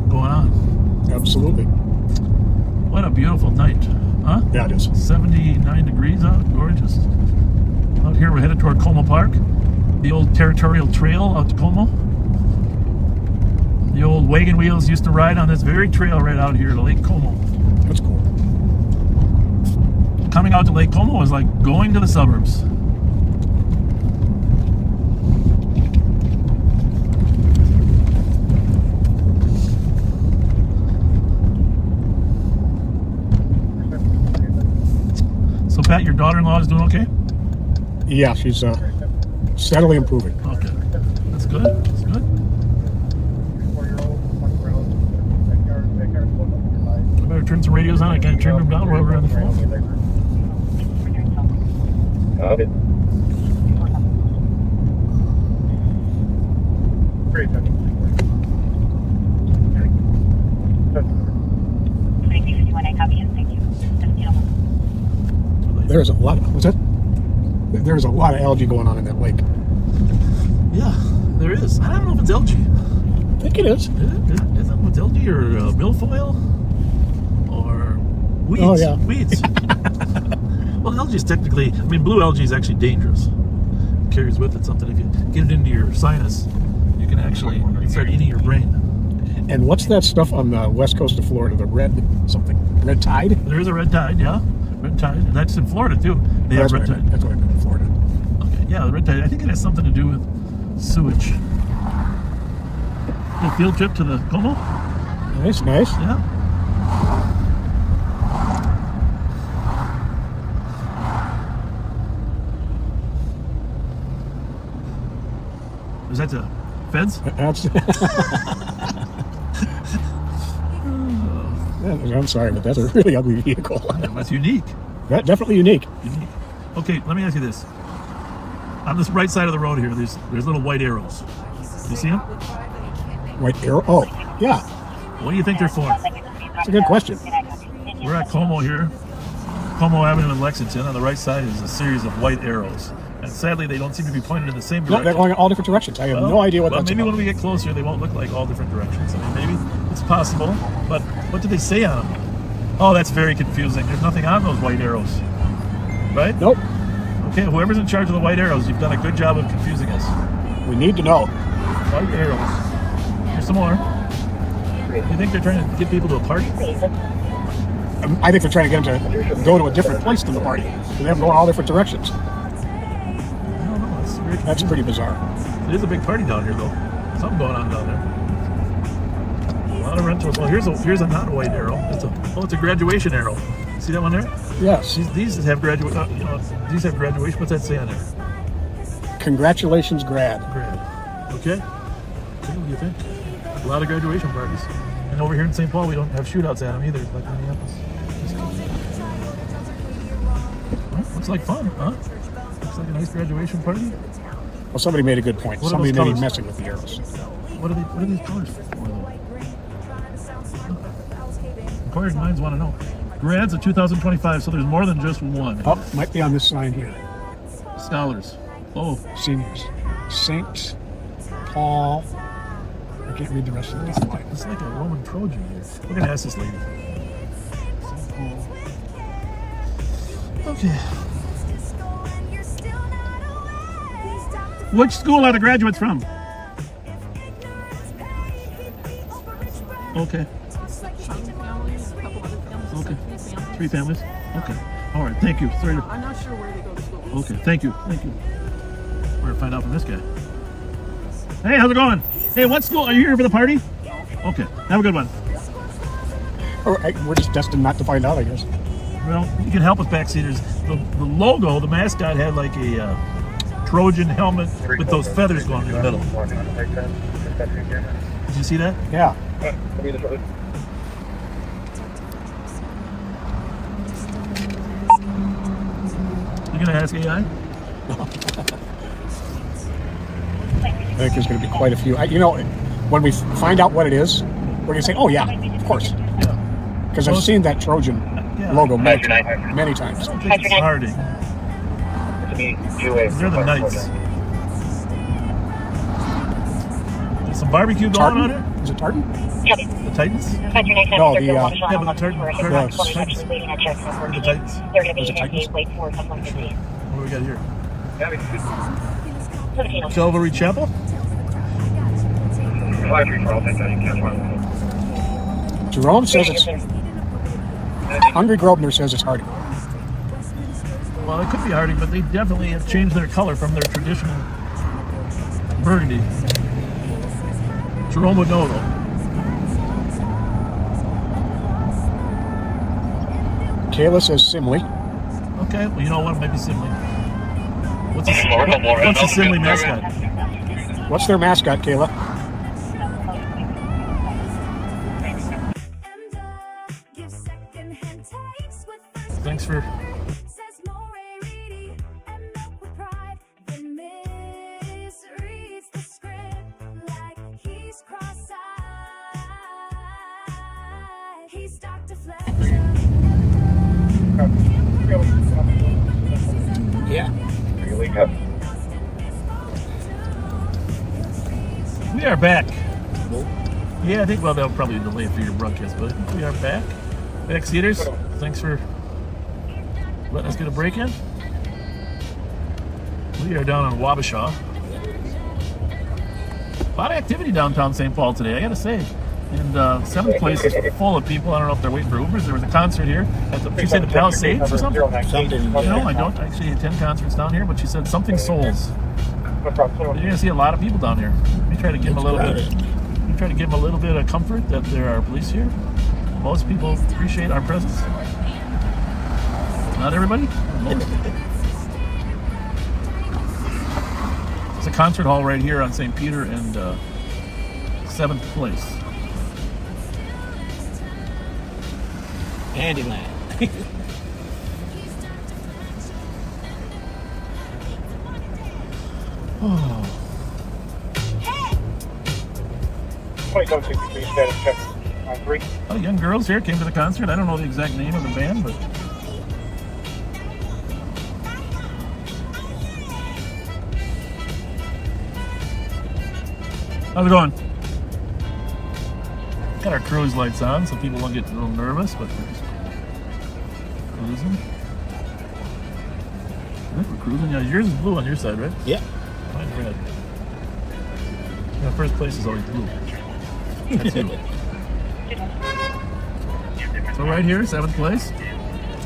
going on. Absolutely. What a beautiful night, huh? Yeah, it is. 79 degrees out, gorgeous. Out here, we're headed toward Como Park, the old territorial trail out to Como. The old wagon wheels used to ride on this very trail right out here to Lake Como. That's cool. Coming out to Lake Como is like going to the suburbs. So, Pat, your daughter-in-law is doing okay? Yeah, she's steadily improving. Okay. That's good. That's good. I better turn some radios on. I can't turn them down while we're on the phone. Okay. Great. There's a lot. What's that? There's a lot of algae going on in that lake. Yeah, there is. I don't know if it's algae. I think it is. Is it what's algae or milfoil or weeds? Oh, yeah. Weeds. Well, algae is technically, blue algae is actually dangerous. It carries with it something. If you get it into your sinus, you can actually start eating your brain. And what's that stuff on the west coast of Florida? The red tide? There is a red tide, yeah. Red tide. And that's in Florida, too. They have red tide. That's what I meant in Florida. Okay, yeah, the red tide. I think it has something to do with sewage. Little field trip to the Como. Nice. Yeah. Is that the feds? I'm sorry, but that's a really ugly vehicle. Yeah, that's unique. That's definitely unique. Okay, let me ask you this. On this right side of the road here, there's little white arrows. You see them? White arrow? Oh, yeah. What do you think they're for? That's a good question. We're at Como here. Como Avenue in Lexington. On the right side is a series of white arrows. And sadly, they don't seem to be pointed in the same direction. No, they're going in all different directions. I have no idea what that's maybe about. when we get closer, they won't look like all different directions. Maybe it's possible. But what do they say on them? Oh, that's very confusing. There's nothing on those white arrows. Right? Nope. Okay, whoever's in charge of the white arrows, you've done a good job of confusing us. We need to know. White arrows. Here's some more. You think they're trying to get people to a party? I think they're trying to get them to go to a different place than the party. They have them going all different directions. I don't know. Very That's pretty bizarre. There's a big party down here, though. Something going on down there. A lot of rentals. Well, here's a not white arrow. It's a graduation arrow. See that one there? Yes. These have graduation. These have graduation. What's that say on there? Congratulations, grad. Grad. Okay. What do you think? A lot of graduation parties. And over here in St. Paul, we don't have shootouts at them either, like Minneapolis. Well, looks like fun, huh? Looks like a nice graduation party. Well, somebody made a good point. What are Somebody those may be colors? messing with the arrows. What are these colors for? Inquiring minds want to know. Grads of 2025, so there's more than just one. Oh, might be on this sign here. Scholars. Oh, Seniors. St. Paul. I can't read the rest of this line. it's like a Roman Trojan here. We're going to ask this lady. Okay. Which school are the graduates from? Okay. Okay. 3 families? Okay. All right. Thank you. Sorry. I'm not sure where they go to school. Okay. Thank you. We're going to find out from this guy. Hey, how's it going? Hey, what school? Are you here for the party? Okay. Have a good one. We're just destined not to find out, I guess. Well, you can help us, backseaters. The logo, the mascot, had like a Trojan helmet with those feathers going in the middle. Did you see that? Yeah. You gonna ask AI? I think there's going to be quite a few. When we find out what it is, we're going to say, oh, yeah, of course. Yeah. Because I've seen that Trojan logo many times. I think it's Harding. They're the Knights. There's some barbecue going on here? Is it Tartan? The Titans? No, Yeah, but the Titans. The Titans. Was it Titans? What do we got here? Calvary Chapel? Jerome says it's... Hungry Grosvenor says it's Harding. Well, it could be Harding, but they definitely have changed their color from their traditional burgundy. Jerome would know, though. Kayla says Simley. Okay, well, you know what? Maybe Simley. What's the Simley mascot? What's their mascot, Kayla? Thanks for... Yeah. We are back. Yeah, I think, well, they'll probably delay for your broadcast, but I think we are back. Backseaters, thanks for letting us get a break in. We are down on Wabasha. A lot of activity downtown St. Paul today, I gotta say. And 7th place is full of people. I don't know if they're waiting for Ubers. There was a concert here at the, she said the Palisades or something? I don't actually attend concerts down here, but she said something souls. You're gonna see a lot of people down here. We try to give them a little bit. We try to give them a little bit of comfort that there are police here. Most people appreciate our presence. Not everybody. Most. It's a concert hall right here on St. Peter and 7th place. Handyland. Oh. A lot of young girls here came to the concert. I don't know the exact name of the band, but how's it going? Got our cruise lights on so people won't get a little nervous, but we're just cruising. I think we're cruising. Yeah, yours is blue on your side, right? Yeah. Mine's red. Yeah, first place is always blue. That's you. So right here, 7th place.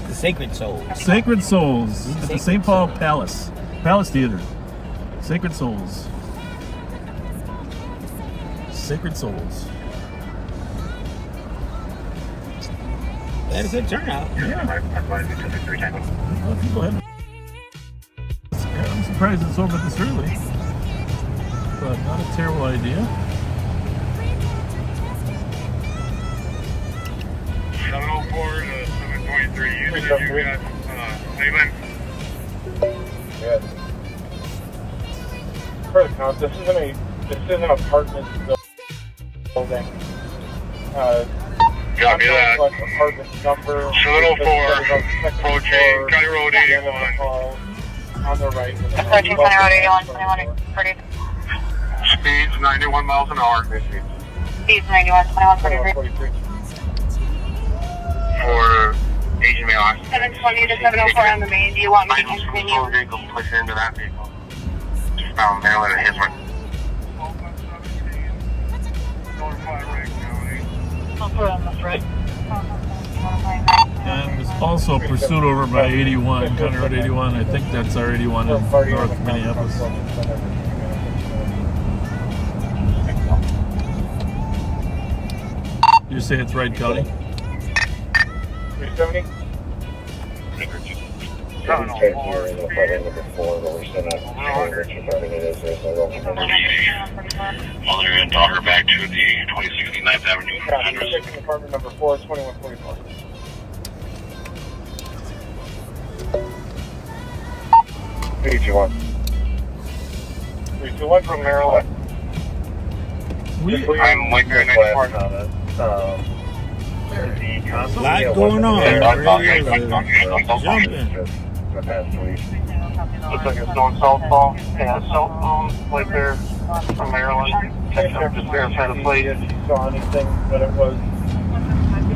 The Sacred Souls. Sacred Souls at the St. Paul Palace Theater. Sacred Souls. Sacred Souls. That is a good turnout. Yeah. People have. I'm surprised it's over this early, but not a terrible idea. 704 to 723. You got Millingren. Good. For the count, this is an apartment building. Copy that. Apartment number. 704. Approaching County Road 81. On the right. Approaching County Road 81, 2140. Speeds 91 miles an hour. Speeds 91, 2143. For Asian male occupant. 720 to 704 on the main. Do you want me to continue? Vehicle, push into that vehicle. Just found Maryland and his one. And there's also pursuit over by 81, County Road 81. I think that's our 81 in North Minneapolis. You say it's Wright County? 370? Mother and daughter back to the 2069th Avenue address. Apartment number 4, 2144. Who do you want? 321 from Maryland. I'm Millingren 94. A lot going on. Jumping. Looks like it's going southbound. Yeah, southbound right there from Maryland. Just verify the plate. If you saw anything, but it was.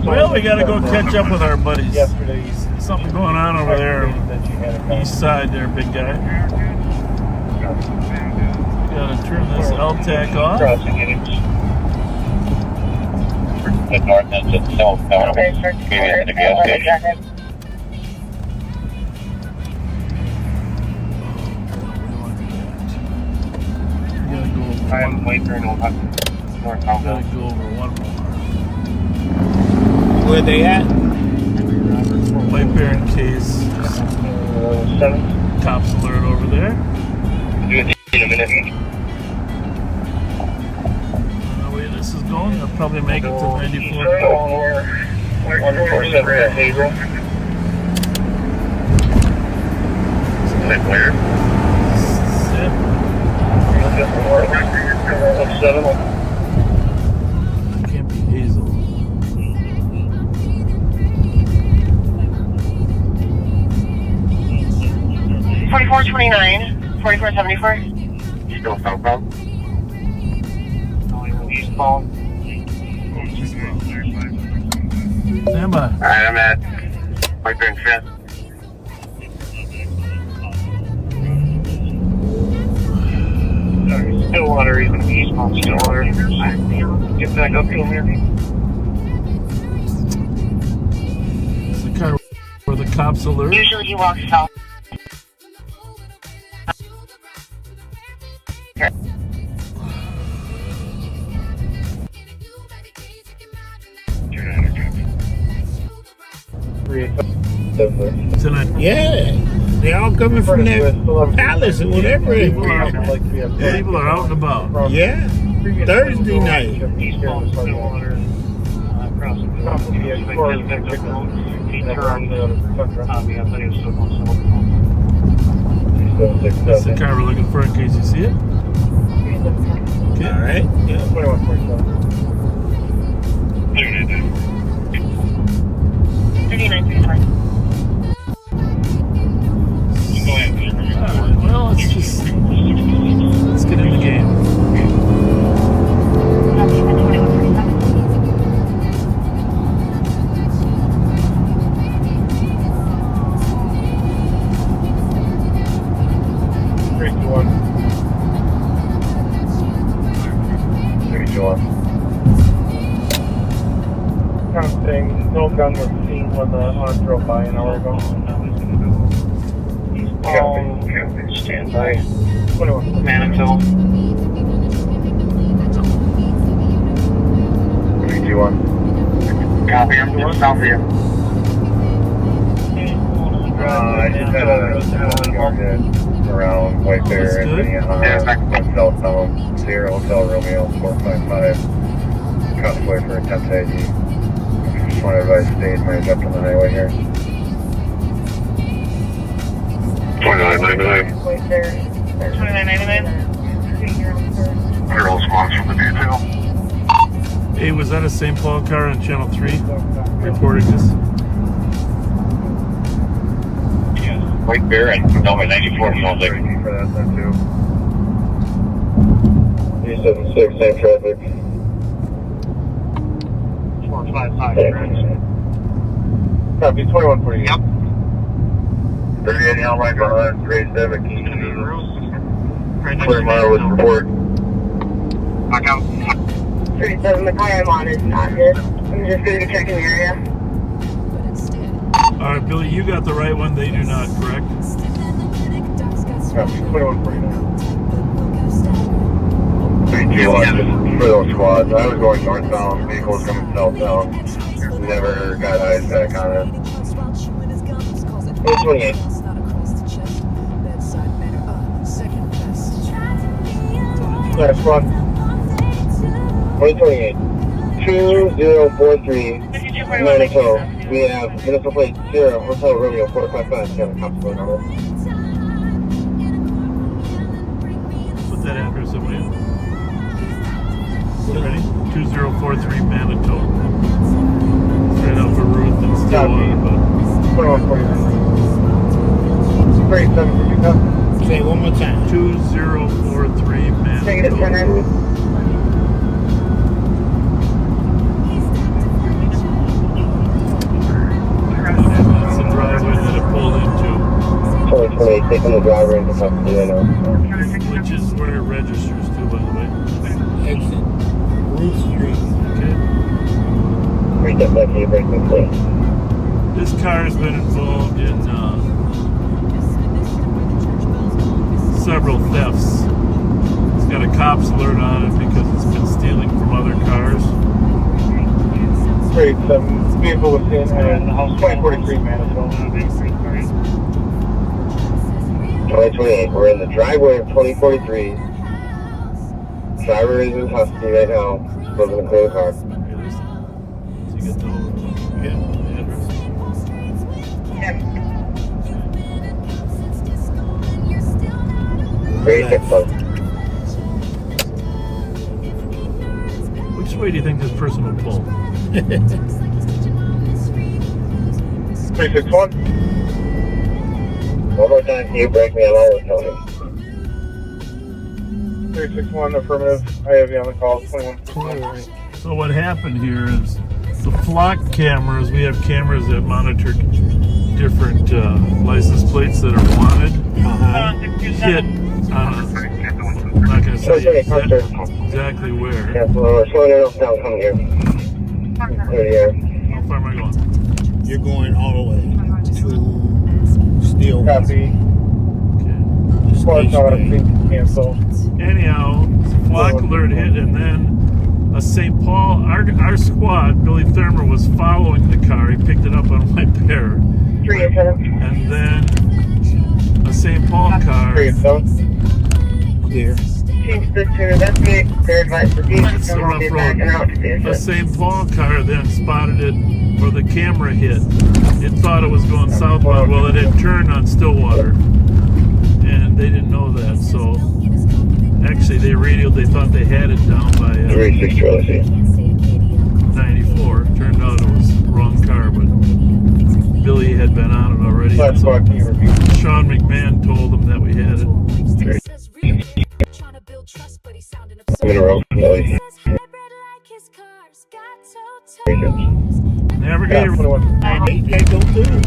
Well, we gotta go catch up with our buddies. Yesterday, Something going on over there, east side there, big guy. We gotta turn this LTAC off. The north end to the southbound. Maybe at the gas station. I'm Millingren north Gotta southbound. go over one more. Where they at? White Bear case. 7. Cops alert over there. Do it in a minute. The way this is going, they'll probably make it to 94. 147 Hazel. Is that clear? Sit. 7. Can't be Hazel. $44.29, $44.74. Still southbound. Eastbound. Stand by. Alright, I'm at White Bear and 5th. Stillwater, even eastbound Stillwater. Get back up to him here. It's the car where the cops alert. Usually you walk south. Tonight. Yeah. They're all coming from that palace or whatever it is. People are out and about. Yeah. Thursday night. Eastbound Stillwater. That's the car we're looking for in case you see it. Okay. All right. Yeah. 39.35. Alright, well, let's get in the game. No gun was seen when the aunt drove by an hour ago. Stand by. 21. Manitou. 321. Copy, I'm just south of you. I just had a target around White Bear and Minnetonka, southbound, Sierra Hotel Romeo 455. Convoy for attempt ID. Just want to advise state might jump on the highway here. 2999. 2999. Burrill response from the detail. Hey, was that a St. Paul car on Channel 3 reporting this? White Bear and Delma 94 Salt Lake. For that then too. 376, same traffic. 455 tracks. Copy, 2148. Yep. 38 Elm right behind, Ray 7, King. Right next Clear to mile with Manitou. report. Back out. 37, the car I'm on is not good. I'm just going to be checking the area. But instead, All right, Billy, you got the right one. They do not, correct? Copy, 2149. 321, for those squads. I was going northbound, vehicles coming southbound. Never got eyes back on it. 28. Last squad. 2028. 2043. Manitou. We have Minnesota plate 0, Hotel Romeo 455. Got a cop phone number. Put that address in there. Ready? 2043 Manitou. Straight out for Ruth and Stillwater, but 2149. 37 for you, Tom. Say it one more time. 2043 Negative Manitou. 10. That's the driveway that it pulled into, 2028, taking the driver into custody right now. which is where it registers to, by the way. Exit Ruth Street. Okay. Reach up back to you, break this way. This car has been involved in several thefts. It's got a cop's alert on it because it's been stealing from other cars. 37, vehicle was in at 2043 Manitou. 2028, we're in the driveway of 2043. Driver is in custody right now. Supposed to clear the car. Okay, so you get the whole the address. Very good, folks. Which way do you think this person will pull? 361. One more time, can you break me? I'm always telling 361, affirmative. I have you on the call. 21. So what happened here is the flock cameras, we have cameras that monitor different license plates that are wanted. Hit on a, I'm not going to say exactly where. Yeah, so we're slowing it down, coming here. 30 here. How far am I going? You're going all the way to Steel. Copy. Squad's not going to cancel. Anyhow, flock alert hit, and then a St. Paul, our squad, Billy Thurmer, was following the car. He picked it up on White Bear. 387. And then a St. Paul car. 387. Clear. Change this to investigate. Their advice for That's Jesus. the Come on, rough get back and road. out to A this. St. Paul car then spotted it, or the camera hit. It thought it was going southbound. Well, it had turned on Stillwater, and they didn't know that. So actually, they radioed. They thought they had it down by 36 Charlie. 94. Turned out it was the wrong car, but Billy had been on it already. Last So squad, can you repeat? Sean McMahon told them that we had it. I'm in a row, Billy. Navigator. They go through.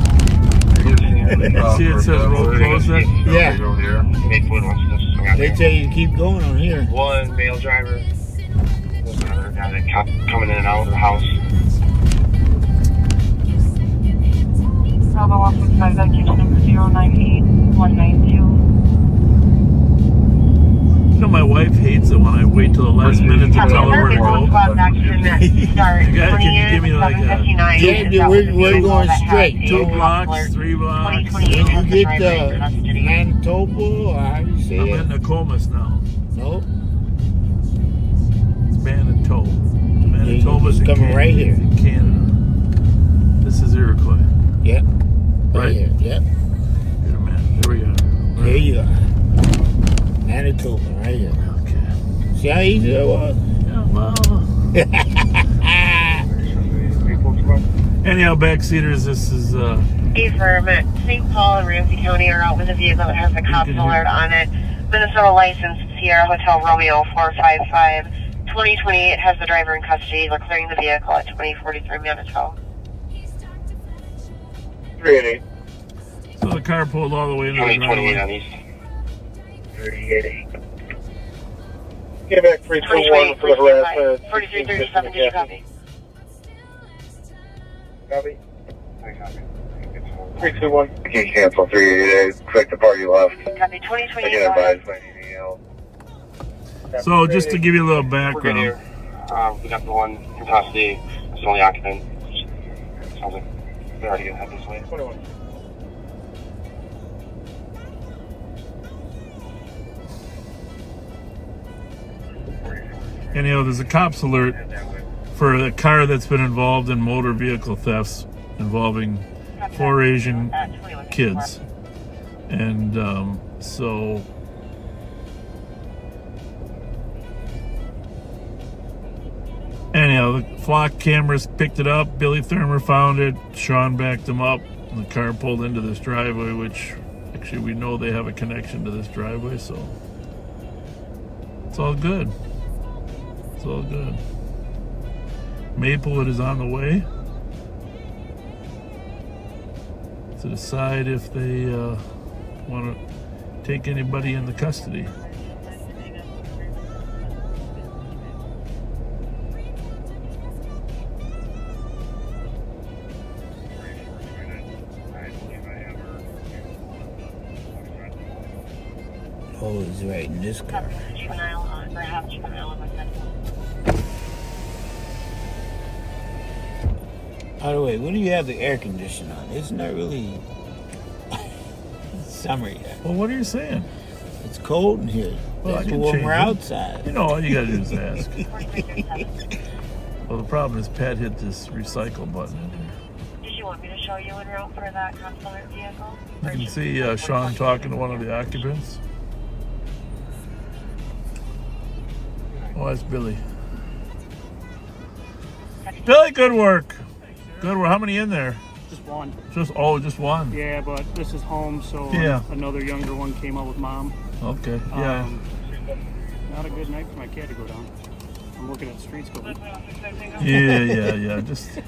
See, it says road closed there. Yeah. They They tell you to keep going on here. one male driver. There's another guy that kept coming in and out of the house. Bravo 165, that keeps number 098192. You know, my wife hates it when I wait till the last minute to tell her where to go. Can you give me like a Yeah, we're going straight. 2 blocks, 3 blocks? When you get Manitoba, or how do you say I'm it? in Nokomis now. Nope. It's Manitoba. Manitoba's It's coming right here. in Canada. This is Iroquois. Yep. Right? Here. Yep. Here, man. There we are. There you are. Manitoba, right here. Okay. See how easy that was? Yeah, well. Anyhow, backseaters, this is Affirmative. St. Paul and Ramsey County are out with a vehicle that has a cop alert on it. Minnesota license, Sierra Hotel Romeo 455. 2028 has the driver in custody. They're clearing the vehicle at 2043 Manitoba. 388. so the car pulled all the way into the 2028 driveway. on East. 388. Get back 321 for the harassment. 4337, did you copy? Copy. 321. I can't cancel 388. Click the party left. Copy, I 2028. can advise my email. So just to give you a little We're good background, here. We got the one in custody. It's the only occupant. Sounds like they're already gonna head this way. 21. anyhow, there's a cops alert for a car that's been involved in motor vehicle thefts involving 4 Asian kids. And so anyhow, the flock cameras picked it up. Billy Thurmer found it. Sean backed him up. And the car pulled into this driveway, which actually we know they have a connection to this driveway, so it's all good. It's all good. Maplewood is on the way to decide if they want to take anybody into custody. Oh, he's right in this car. By the way, what do you have the air conditioner on? It's not really summer yet. Well, what are you saying? It's cold in here. Well, I That's can when change we're it. outside. You know, all you gotta do is ask. Well, the problem is Pat hit this recycle button in here. Did you want me to show you en route for that consular vehicle? You can see Sean talking to one of the occupants. Oh, that's Billy. Billy, good work. Good work. How many in there? Just one. Just one. Yeah, but this is home, so Yeah. another younger one came out with mom. Okay. Yeah. Not a good night for my cat to go down. I'm looking at streets going. Yeah. Just.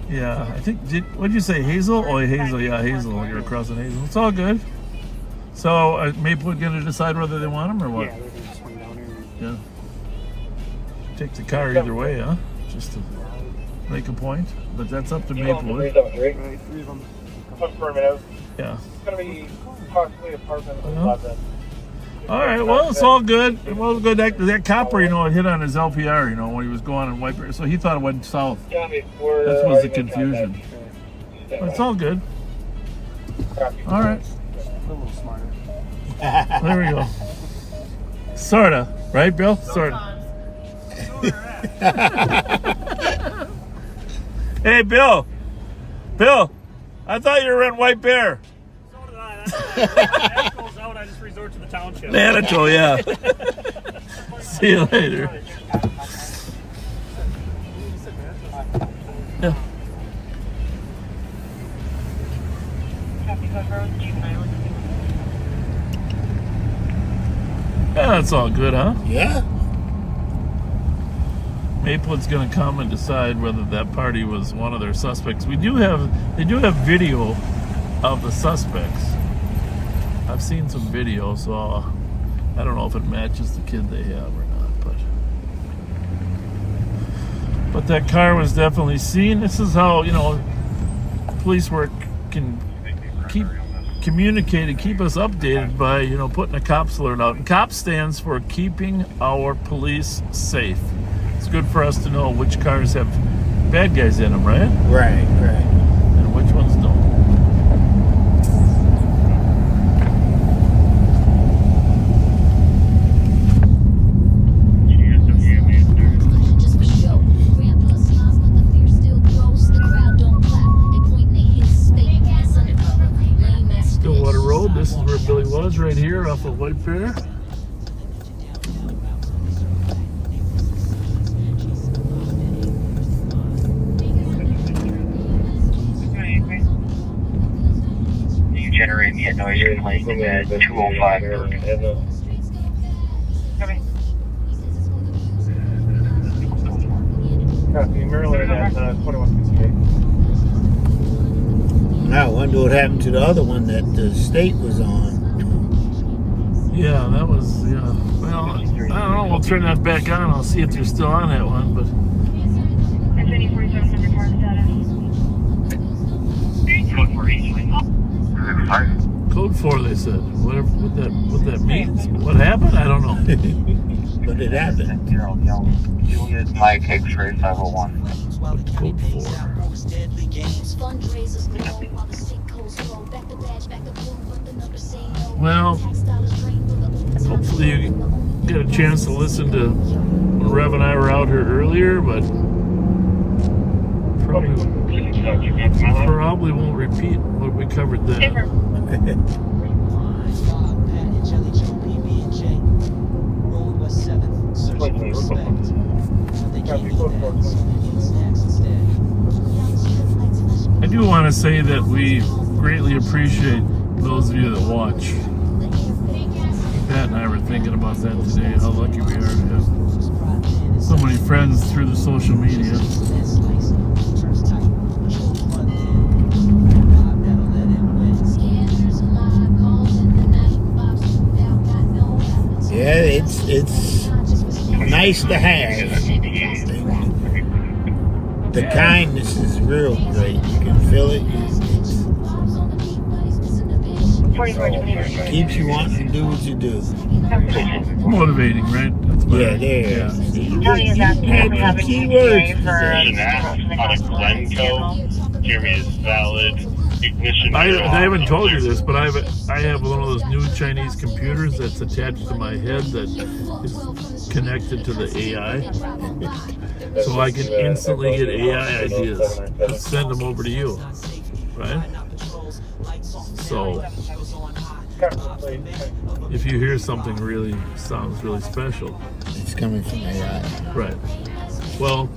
Yeah, I think. What'd you say, Hazel? Oh, Hazel. Yeah, Hazel. You're crossing Hazel. It's all good. So, Maplewood gonna decide whether they want him or what? Yeah, they're gonna swing down here. Yeah. Take the car either way, huh? Just to make a point. But that's up to Maplewood. Right, 3 of them. Affirmative. Yeah. It's gonna be possibly apartment Uh-huh. 11. All right. Well, it's all good. It was good. That copper, hit on his LPR, when he was going on White, so he thought it went south. That was the confusion. But it's all good. All right. A little smarter. There we go. Sorta, right, Bill? Sorta. Hey, Bill. Bill, I thought you were in White Bear. So did I. That goes out. I just resort to the township. Manitou, yeah. See you later. Yeah. Yeah, that's all good, huh? Yeah. Maplewood's going to come and decide whether that party was one of their suspects. They do have video of the suspects. I've seen some video, so I don't know if it matches the kid they have or not. But that car was definitely seen. This is how police work can keep communicating, keep us updated by, you know, putting a COPS alert out. And COPS stands for Keeping Our Police Safe. It's good for us to know which cars have bad guys in them, right? Right. And which ones don't. Stillwater Road, this is where Billy was, right here off of White Bear. Generating hit noise complaint at 205 Copy, Maryland at 2158. Now I wonder what happened to the other one that the state was on. Yeah, that was, yeah. Well, I don't know, we'll turn that back on. I'll see if they're still on that one, but... Code 4, they said. Whatever, what that means. What happened? I don't know. But it happened. Juliet Mike X-ray 501. Code 4. Well, hopefully you get a chance to listen to when Rev and I were out here earlier, but probably won't repeat what we covered then. I do want to say that we greatly appreciate those of you that watch. Pat and I were thinking about that today, how lucky we are to have so many friends through the social media. Yeah, it's nice to have. The kindness is real great. You can feel it. It keeps you wanting to do what you do. Motivating, right? That's yeah, there. Tony is asking if we have a keywords for on a Glencoe. Jeremy is valid. Ignition. I haven't told you this, but I have one of those new Chinese computers that's attached to my head that is connected to the AI, so I can instantly get AI ideas and send them over to you, right? So if you hear something really sounds really special, it's coming from AI. Right. Well,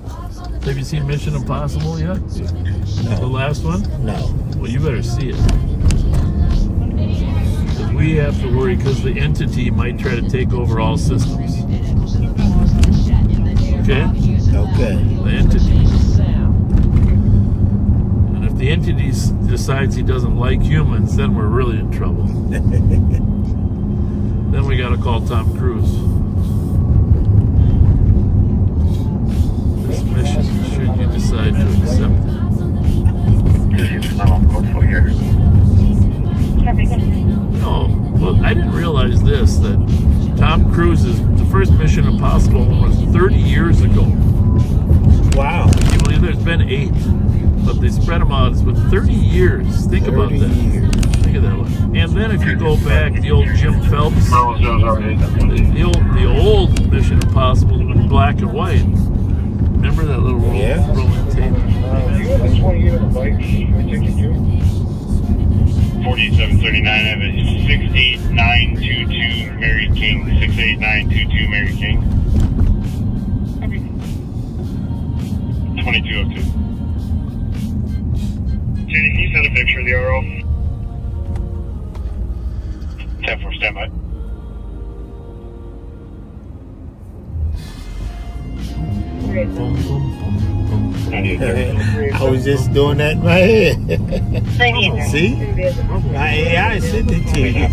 have you seen Mission Impossible yet? No. The last one? No. Well, you better see it. Because we have to worry because the entity might try to take over all systems. Okay? Okay. The entity. And if the entity decides he doesn't like humans, then we're really in trouble. Then we gotta call Tom Cruise. This mission, should you decide to accept it. No, well, I didn't realize this, that Tom Cruise's, the first Mission Impossible one was 30 years ago. Wow. Can you believe there's been 8, but they spread them out. It's been 30 years. Think about that. Think of that one. And then if you go back, the old Jim Phelps, the old Mission Impossible in black and white. Remember that little rolling tape? 4739, I have it 68922 Mary King. 68922 Mary King. 2202. Jenny, can you send a picture of the RO? 10-4 standby. I was just doing that in my head. See? My AI sent it to you.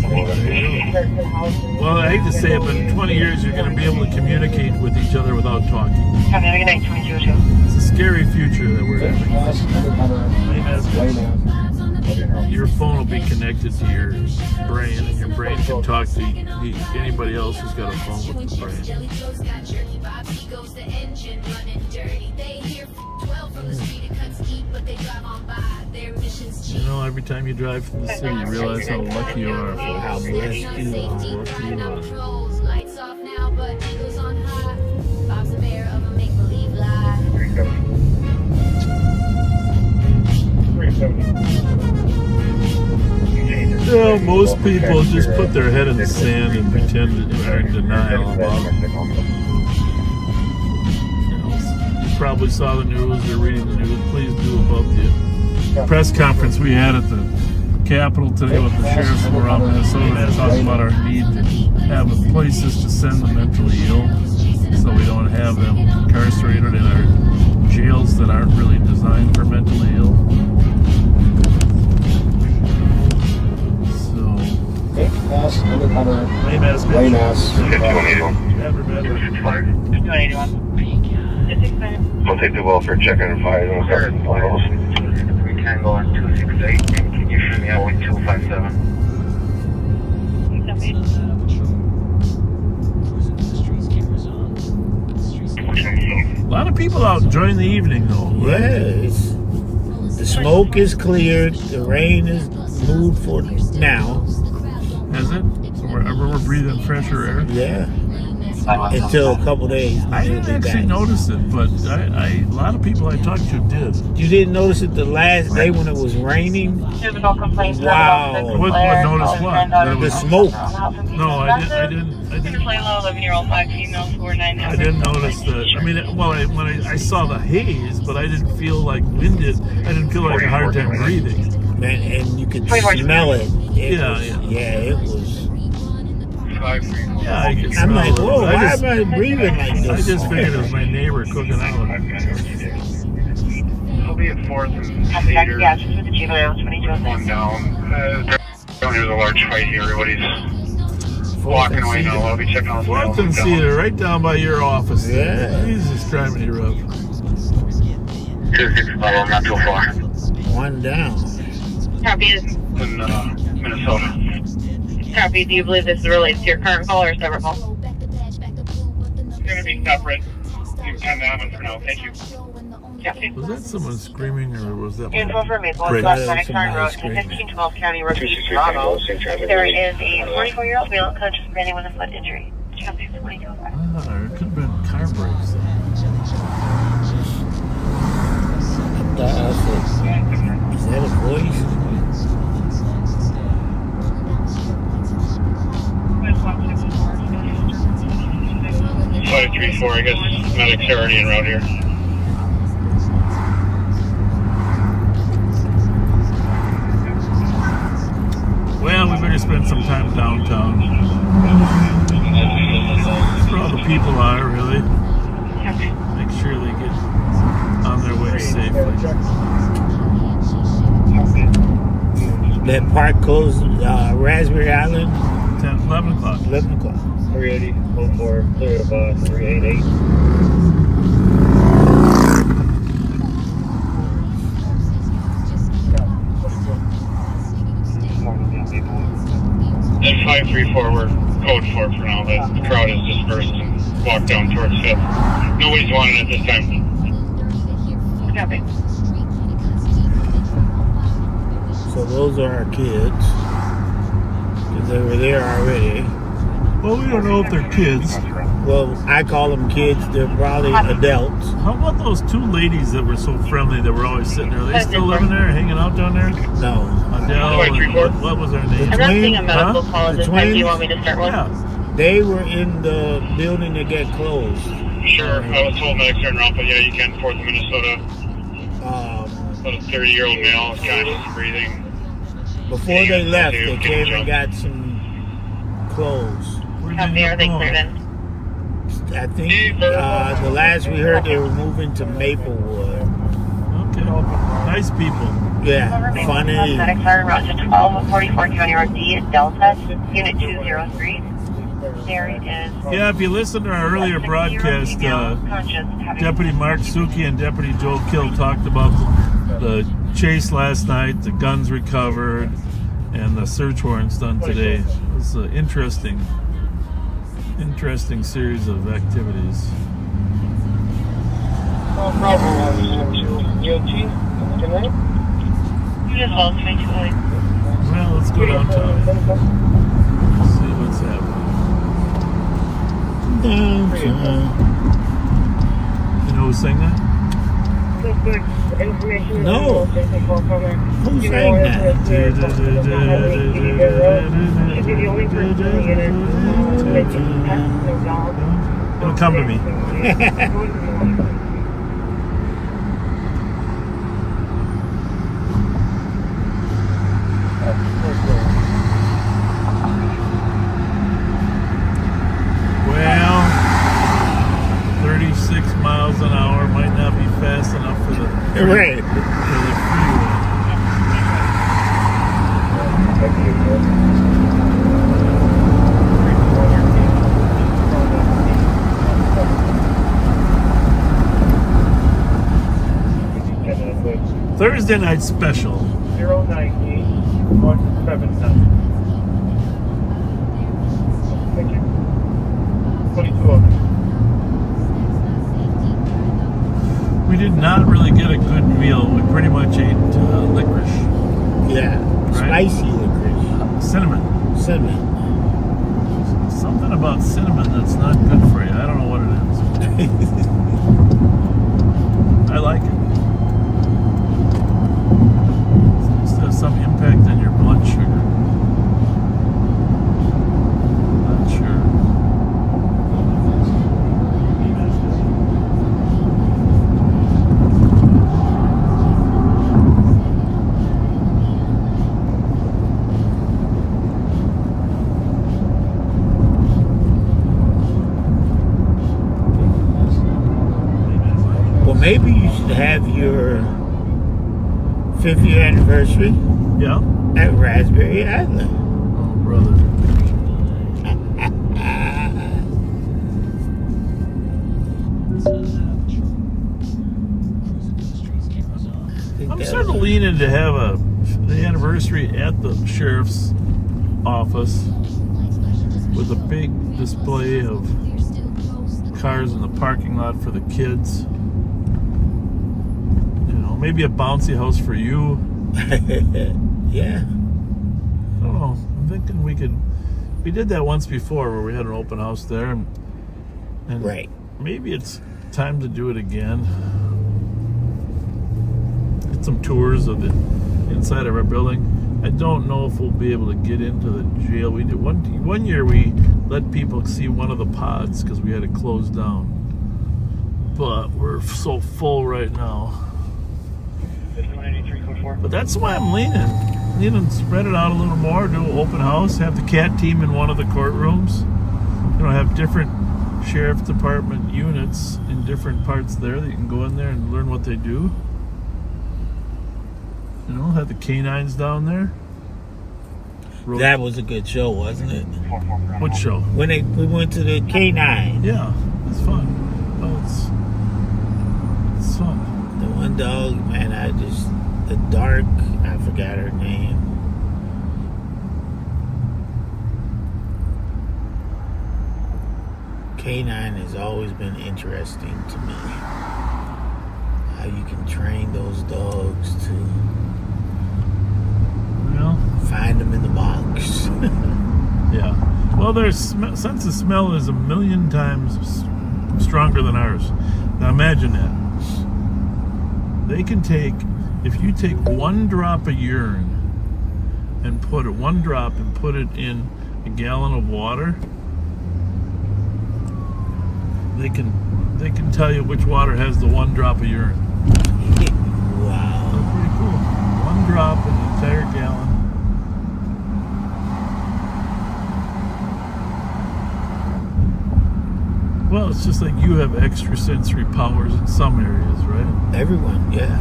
Well, I hate to say it, but in 20 years you're going to be able to communicate with each other without talking. Have a good night, 2202. It's a scary future that we're in. your phone will be connected to your brain, and your brain can talk to anybody else who's got a phone with the brain. You know, every time you drive through the city, you realize how lucky you are, how blessed you are, how lucky you are. Lights off now, but eagles on high. Bob's the mayor of a make-believe lie. Yeah, most people just put their head in the sand and pretend that they're in denial about it. You know, you probably saw the news or reading the news. Please do about the press conference we had at the Capitol today with the sheriffs from around Minnesota. They're talking about our need to have places to send the mentally ill, so we don't have them incarcerated in our jails that aren't really designed for mentally ill. So, lame ass We'll take the welfare check and fire. We can go on 268 and can you shoot me out with 257? a lot of people out enjoying the evening though. Right? Yes. The smoke is cleared. The rain is moved for now. Has it? So we're breathing fresher air? Yeah. Until a couple days. I didn't actually notice it, but a lot of people I talked to did. You didn't notice it the last day when it was raining? Wow. What notice what? The smoke. No, I didn't. I didn't notice that. I mean, when I saw the haze, but I didn't feel like winded. I didn't feel like a hard time breathing. And you could smell it. Yeah, it was. Yeah, I could smell I'm like, it. whoa, why am I breathing like this? I just figured it was my neighbor cooking out. I'll be at 4th and Cedar. Yeah, just with the juveniles, 2206. One down. There's a large fight here. Everybody's walking away now. I'll be checking on the 4th and Cedar, right down by your office. Yeah. Jesus, driving you rough. 2-6 level, not too far. One down. Copy is. In Minnesota. Copy, do you believe this relates to your current call or a separate call? It's going to be separate. You can that one for now. Thank you. Copy. Was that someone screaming or was that Info for Maple, Great. West Sonic Sign Road, 1512 County Road, Chicago. There is a 44-year-old male unconscious standing with a foot injury. Copy, 2205. Ah, it could have been car brakes. Is that a voice? 534, I guess medics are already en route here. Well, we better spend some time downtown. That's where all the people are, really. Make sure they get on their way safely. That park closed, Raspberry Island? 11 o'clock. 11 o'clock. 380, 04, clear to bus, 388. At 534, we're code 4 for now. The crowd is dispersed and walked down towards 5th. Nobody's wanted at this time. Copy. So those are our kids. Because they were there already. Well, we don't know if they're kids. Well, I call them kids. They're probably adults. How about those two ladies that were so friendly that were always sitting there? Are they still living there, hanging out down there? No. Adele and what was their name? I'm not seeing a medical call at this time. Do you want me to start one? Yeah. They were in the building that got closed. Sure, I was told medics are en route, but yeah, you can 4th of Minnesota. About a 30-year-old male, conscious breathing. Before they left, they came and got some clothes. Copy, are they cleared in? I think the last we heard, they were moving to Maplewood. Okay. Nice people. Yeah, funny. Medics are en route to 1244 County Road D at Delta, Unit 203. There it is. Yeah, if you listen to our earlier broadcast, Deputy Mark Suki and Deputy Joel Kill talked about the chase last night, the guns recovered, and the search warrants done today. It was an interesting series of activities. No problem. DOT. Good night. You just all 328. Well, let's go downtown. See what's happening. Downtown. You know who sang that? No. Who sang that? It'll come to me. Well, 36 miles an hour might not be fast enough for the Right. Thursday night special. 098-177. Thank you. 22 of them. We did not really get a good meal. We pretty much ate licorice. Yeah. Right? Spicy licorice. Cinnamon. Cinnamon. Something about cinnamon that's not good for you. I don't know what it is. I like it. Seems to have some impact on your blood sugar. Not sure. Well, maybe you should have your 5th year anniversary Yeah. at Raspberry Island. Oh, brother. I'm starting to lean in to have the anniversary at the sheriff's office with a big display of cars in the parking lot for the kids. You know, maybe a bouncy house for you. Yeah. I don't know. I'm thinking we did that once before where we had an open house there, and Right. maybe it's time to do it again. Get some tours of the inside of our building. I don't know if we'll be able to get into the jail. We did one year we let people see one of the pods because we had it closed down. But we're so full right now. 5183 code 4. But that's why I'm leaning, spread it out a little more, do an open house, have the cat team in one of the courtrooms. You know, have different sheriff department units in different parts there that you can go in there and learn what they do. You know, have the canines down there. That was a good show, wasn't it? What show? When we went to the K9. Yeah, it's fun. Well, it's fun. The one dog, man, the dark, I forgot her name. K9 has always been interesting to me. How you can train those dogs to find them in the box. Yeah. Well, their sense of smell is 1,000,000 times stronger than ours. Now imagine that. They can if you take one drop of urine and put it in a gallon of water, they can tell you which water has the one drop of urine. Wow. That's pretty cool. One drop in an entire gallon. Well, it's just like you have extrasensory powers in some areas, right? Everyone, yeah.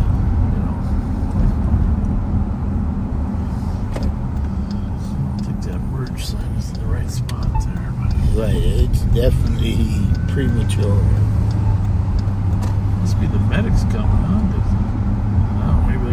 I don't think that merge sign is in the right spot there. But Right, it's definitely premature. must be the medics coming on. Oh, maybe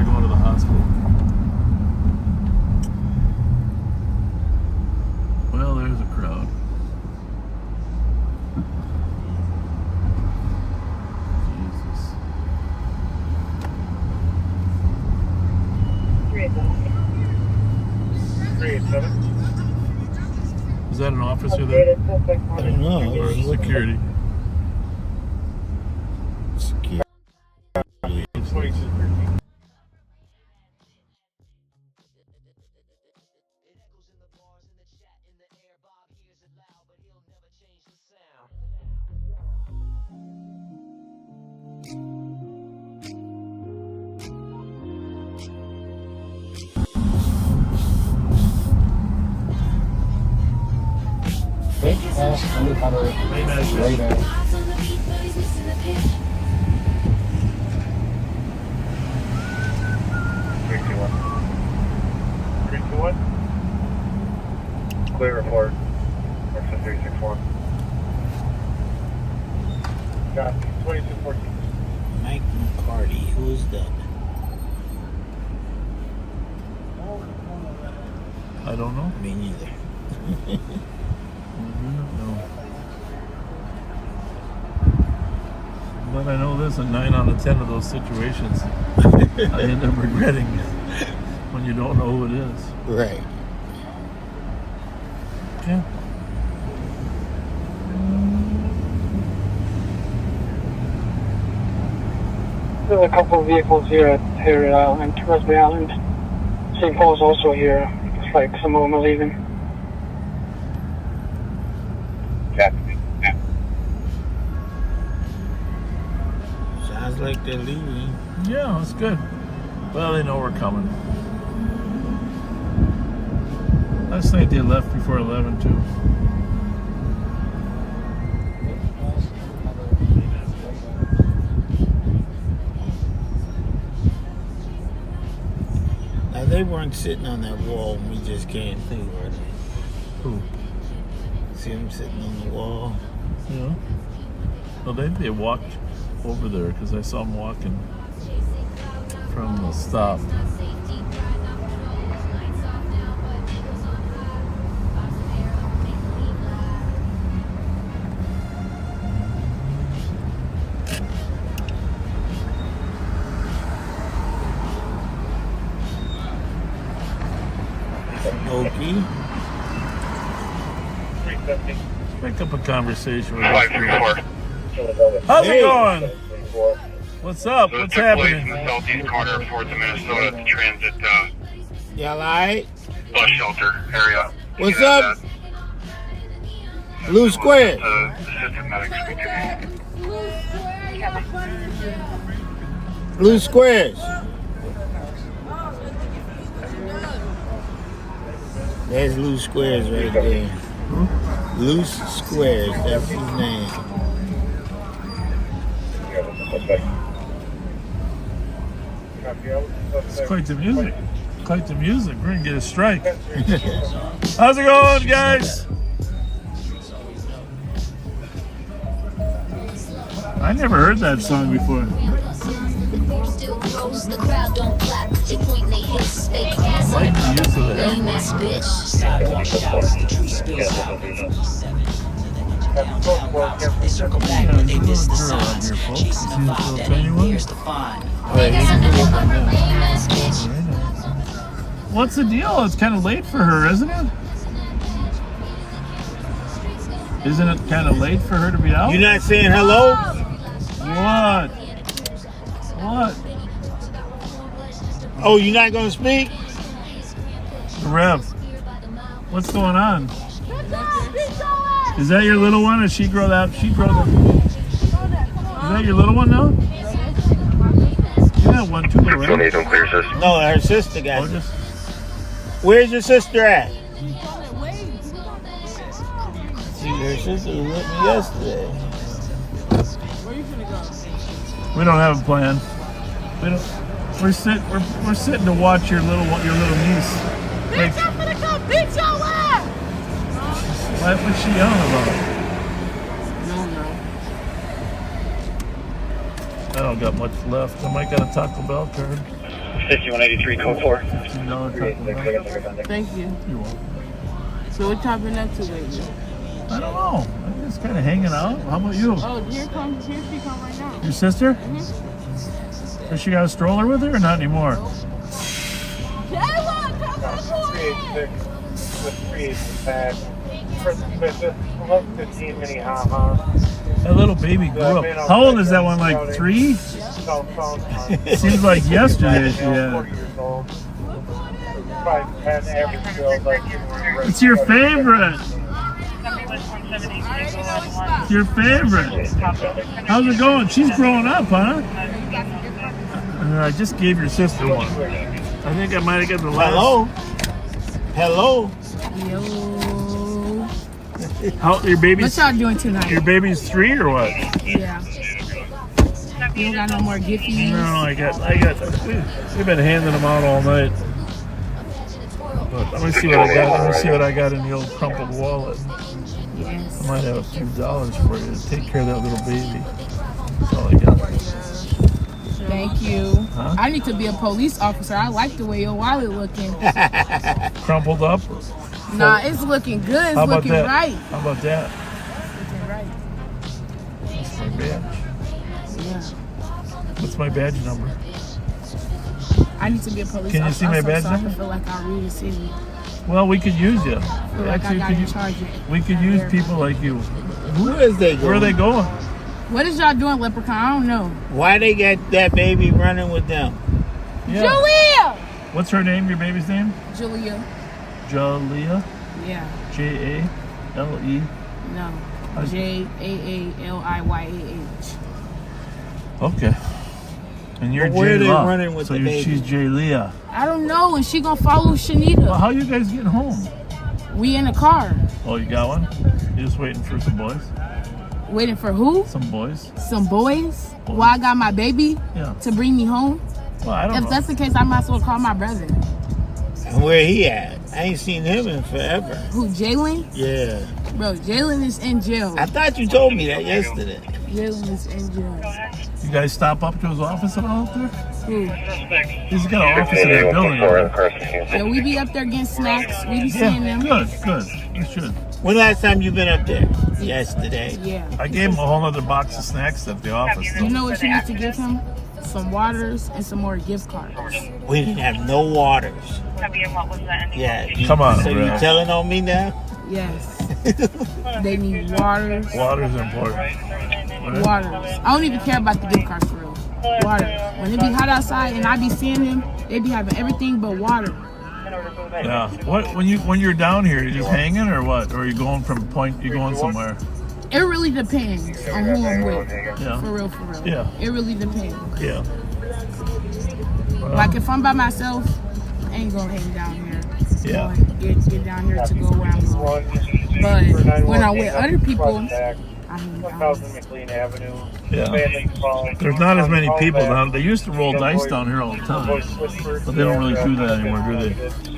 Is that an officer there? I don't know. Or security? Security. Undercover. Radar. 321. Clear report. Exit 361. Got 2214. Mike McCarty. Who is that? I don't know. Me neither. But I know this, in 9 out of 10 of those situations, I end up regretting when you don't know who it is. Right. Yeah. There's a couple of vehicles here at Harriet Island, Raspberry Island. St. Paul's also here. Looks like some of them are leaving. Sounds like they're leaving. Yeah, that's good. Well, they know we're coming. Last night they left before 11 too. Now they weren't sitting on that wall. We just came through, were they? Who? See them sitting on the wall. Yeah. Well, they walked over there because I saw them walking from the stop. Okay. Pick up a conversation with us. 534. How's Hey. it going? What's up? So What's it took place happening? in the southeast corner of 4th and Minnesota at the transit Y'all alright? bus shelter area. What's You know, up? Blue Square. Assistant medics we can. Blue Squares. There's Loose Squares right there. Loose Squares, that's his name. It's quite the music. Quite the music. We're gonna get a strike. How's it going, guys? I never heard that song before. I like the use of that. What's the deal? It's kind of late for her, isn't it? Isn't it kind of late for her to be out? You not saying hello? What? What? Oh, you not gonna speak? Rev, what's going on? Is that your little one, or she grow that? She grow that? Is that your little one now? You have one too, right? No, her sister got it. Just, Where's your sister at? See, her sister was with me yesterday. we don't have a plan. We don't. We're sitting to watch your little niece. Bitch, I'm gonna come beat your ass! What's she yelling about? I don't got much left. I might got a Taco Bell card. 5183 code 4. $15 Taco Bell. Thank you. You're welcome. So what y'all been up to lately? I don't know. I'm just kind of hanging out. How about you? Oh, here she come right now. Your sister? Mm-hmm. Has she got a stroller with her or not anymore? Jayla, come to the 386 with 385. 11:15 Minnehaha. That little baby grew up. How old is that one? Like 3? Seems like yesterday she had. It's your favorite. It's your favorite. How's it going? She's growing up, huh? I just gave your sister one. I think I might have got the last. Hello. Yo. How your baby's? What y'all doing tonight? Your baby's 3 or what? Yeah. You don't got no more gifties? No, I got. We've been handing them out all night. But let me see what I got. Let me see what I got in the old crumpled wallet. Yes. I might have a few dollars for you to take care of that little baby. That's all I got. Thank you. Huh? I need to be a police officer. I like the way your wallet looking. Crumpled up? Nah, it's looking good. It's How about looking that? right. How about that? Looking right. That's my badge. Yeah. What's my badge number? I need to be a police Can you officer see my badge so I number? can feel like I really see you. Well, we could use you. Feel like I got in charge of it. We could use people like you. Where is they going? Where are they going? What is y'all doing, Leprechaun? I don't know. Why they got that baby running with them? Yeah. Julia! What's her name? Your baby's name? Julia. Jalia? Yeah. J-A-L-E? No. JaaliYah. Okay. And you're But where are they Jayla. running with so the baby? she's Jalia. I don't know, and she gonna follow Shanita. Well, how you guys getting home? We in the car. Oh, you got one? You're just waiting for some boys? Waiting for who? Some boys? Some boys? Well, I got my baby Yeah. to bring me home. Well, I don't If know. that's the case, I might as well call my brother. And where he at? I ain't seen him in forever. Who, Jalen? Yeah. Bro, Jalen is in jail. I thought you told me that yesterday. Jalen is in jail. You guys stop up to his office at all up there? Who? He's got an office in that building. Over there. Yeah, we be up there getting snacks. We be Yeah, seeing them. good. You should. When last time you been up there? Yesterday. Yeah. I gave him a whole other box of snacks at the office. You know what you need to give him? Some waters and some more gift cards. We didn't have no waters. Yeah. Come on, So bro. you telling on me now? Yes. They need waters. Water's important. Waters. I don't even care about the gift cards for real. Waters. When it be hot outside and I be seeing them, they be having everything but water. Yeah. What when you're down here, you just hanging or what? Or are you going from point? You going somewhere? It really depends on who I'm with. Yeah. For real, for real. Yeah. It really depends. Yeah. Like if I'm by myself, I ain't gonna hang down here. Yeah. Get down here to go where I'm going. But when I'm with other people, I hang down. Yeah. There's not as many people down. They used to roll dice down here all the time, but they don't really do that anymore, do they?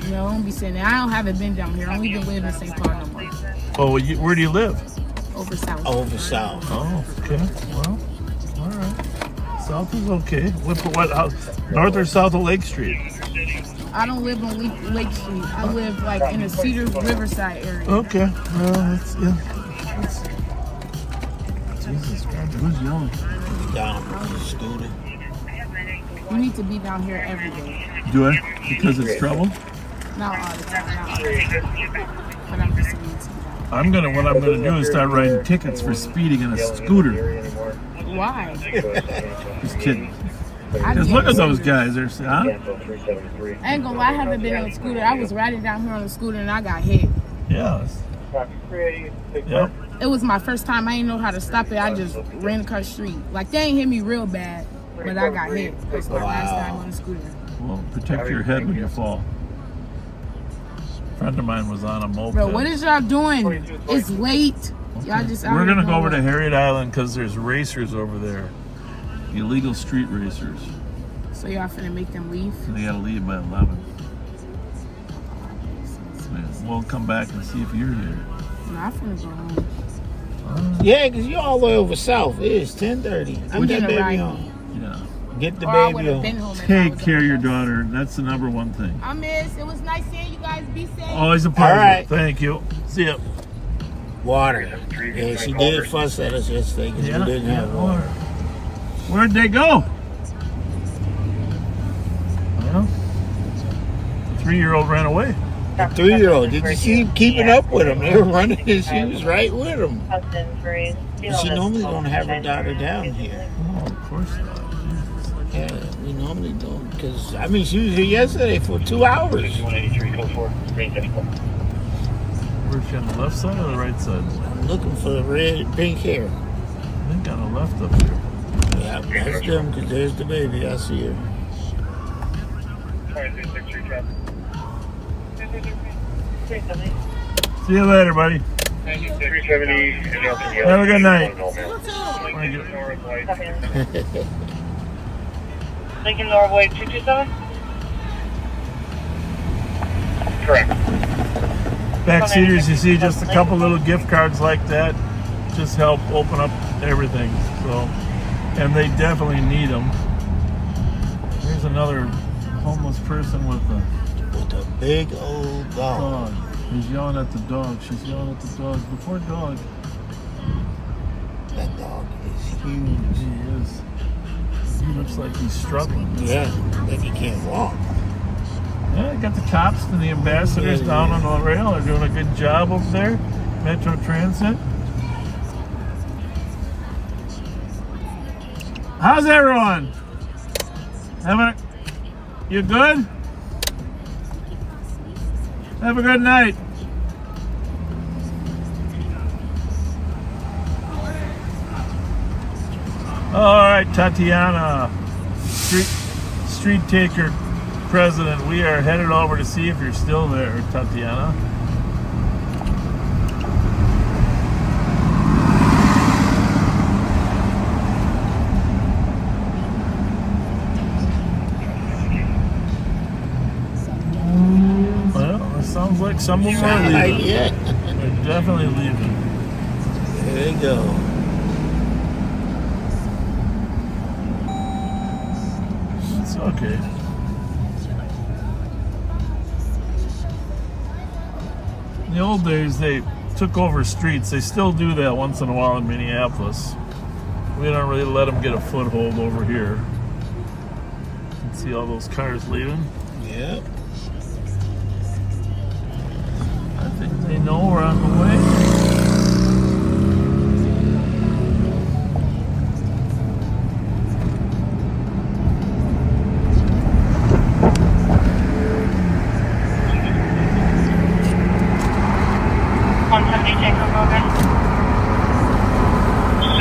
No, I don't be saying that. I haven't been down here. I don't even live in St. Paul no more. Oh, where do you live? Over south. Over south. Oh, okay. Well, all right. South is okay. What? North or south of Lake Street? I don't live on Lake Street. I live like in the Cedar Riverside area. Okay. Well, that's yeah. Jesus Christ, who's yelling? Down on the scooter. You need to be down here every day. Do I? Because it's trouble? Not all the time. Not all the time. But I'm just saying to you. What I'm gonna do is start writing tickets for speeding in a scooter. Why? Just kidding. I Because get look at it. those guys. They're huh? I ain't gonna lie, I haven't been on a scooter. I was riding down here on a scooter and I got hit. Yeah. Yep. It was my first time. I didn't know how to stop it. I just ran across the street. Like they ain't hit me real bad, but I got hit. That's my last time on a scooter. Well, protect your head when you fall. A friend of mine was on a moped. Bro, what is y'all doing? It's late. Y'all just out We're here gonna go over to going. Harriet Island because there's racers over there, illegal street racers. So y'all finna make them leave? And they gotta leave by 11. We'll come back and see if you're here. No, I'm finna go home. Yeah, because you're all the way over south. It is 10:30. I'm getting that a baby ride home. Yeah. Get the Or I baby would've been home. home. Take care of your daughter. That's the number one thing. I miss. It was nice seeing you guys. Be safe. Always a pleasure. All right. Thank you. See ya. Water. Yeah, she did fuss at us yesterday because we didn't have water. Where'd they go? Well, the 3-year-old ran away. The 3-year-old. Did you see him keeping up with him? They were running his shoes right with him. She normally don't have her daughter down here. Oh, of course not. Yeah, we normally don't. Because, I mean, she was here yesterday for 2 hours. 183, code 4. Where's she, on the left side or the right side? I'm looking for the red, pink hair. I think on the left up here. Yeah, that's them, because there's the baby. I see her. See you later, buddy. 370. Have a good night. Lincoln Norwood 227? Correct. Backseaters, you see just a couple little gift cards like that just help open up everything. So, and they definitely need them. Here's another homeless person with a big old dog. He's yelling at the dog. She's yelling at the dog. The poor dog. That dog is huge. He is. He looks like he's struggling. Yeah, like he can't walk. Yeah, got the cops and the ambassadors down on the rail. They're doing a good job over there. Metro Transit. How's everyone? You good? Have a good night. All right, Tatiana, street taker president. We are headed over to see if you're still there, Tatiana. Well, it sounds like some of them are leaving. They're definitely leaving. There they go. It's okay. In the old days, they took over streets. They still do that once in a while in Minneapolis. We don't really let them get a foothold over here. You can see all those cars leaving. Yep. I think they know we're on the way.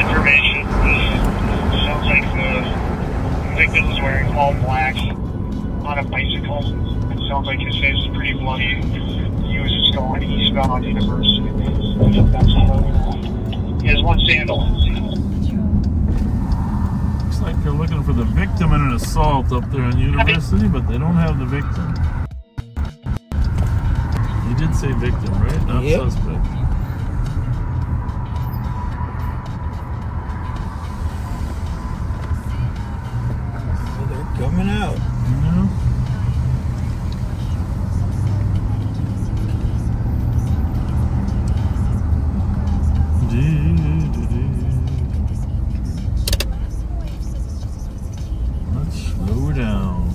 Information. Sounds like the victim was wearing all black on a bicycle. It sounds like his face is pretty bloody. He was just going eastbound University. He has one sandal. Looks like they're looking for the victim in an assault up there on University, but they don't have the victim. He did say victim, right? Not suspect. Coming out. Let's slow down. Slow down.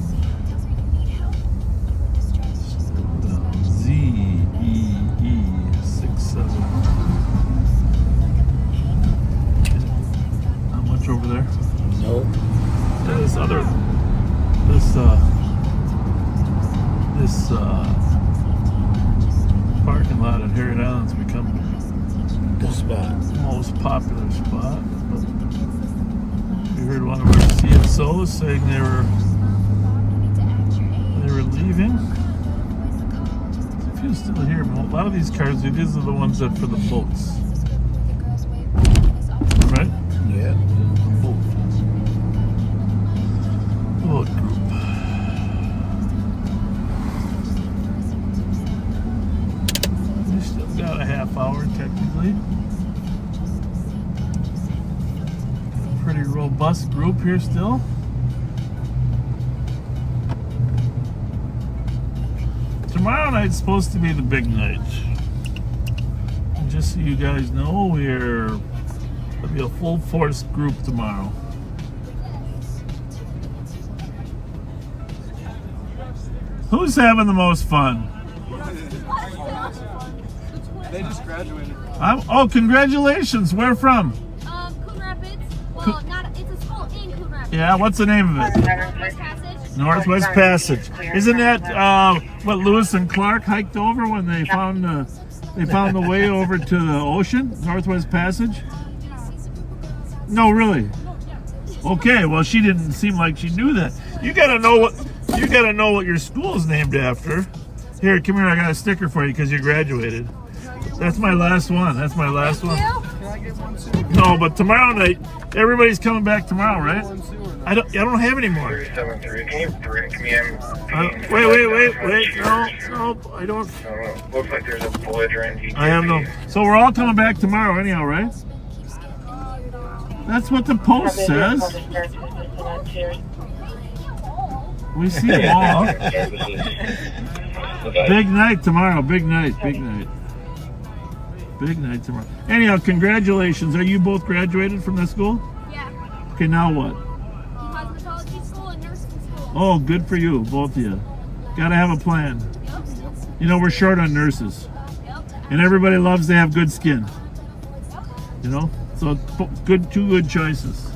ZEE67. Not much over there. Nope. Yeah, this parking lot at Harriet Island's become the most popular spot. But we heard one of our CSOs saying they were leaving. If you're still here, but a lot of these cars, these are the ones that for the boats, right? Yeah. Boat group. We still got a half hour technically. Got a pretty robust group here still. Tomorrow night's supposed to be the big night. And just so you guys know, there'll be a full force group tomorrow. Who's having the most fun? They just graduated. Oh, congratulations. Where from? Coon Rapids. Well, it's a school in Coon Rapids. Yeah, what's the name of it? Northwest Passage. Northwest Passage. Isn't that what Lewis and Clark hiked over when they found the way over to the ocean? Northwest Passage? No, really. Okay, well, she didn't seem like she knew that. You gotta know what your school is named after. Here, come here. I got a sticker for you because you graduated. That's my last one. That's my last one. Can I get one too? No, but tomorrow night, everybody's coming back tomorrow, right? I don't have any more. 373. Can you break me in? Wait. No, I don't. Looks like there's a belligerent. I have no. So we're all coming back tomorrow, anyhow, right? That's what the post says. We see them all. Big night tomorrow. Big night tomorrow. Anyhow, congratulations. Are you both graduated from the school? Yeah. Okay, now what? Cosmetology school and nursing school. Oh, good for you, both of you. Gotta have a plan. You know, we're short on nurses. And everybody loves to have good skin. You know? So two good choices.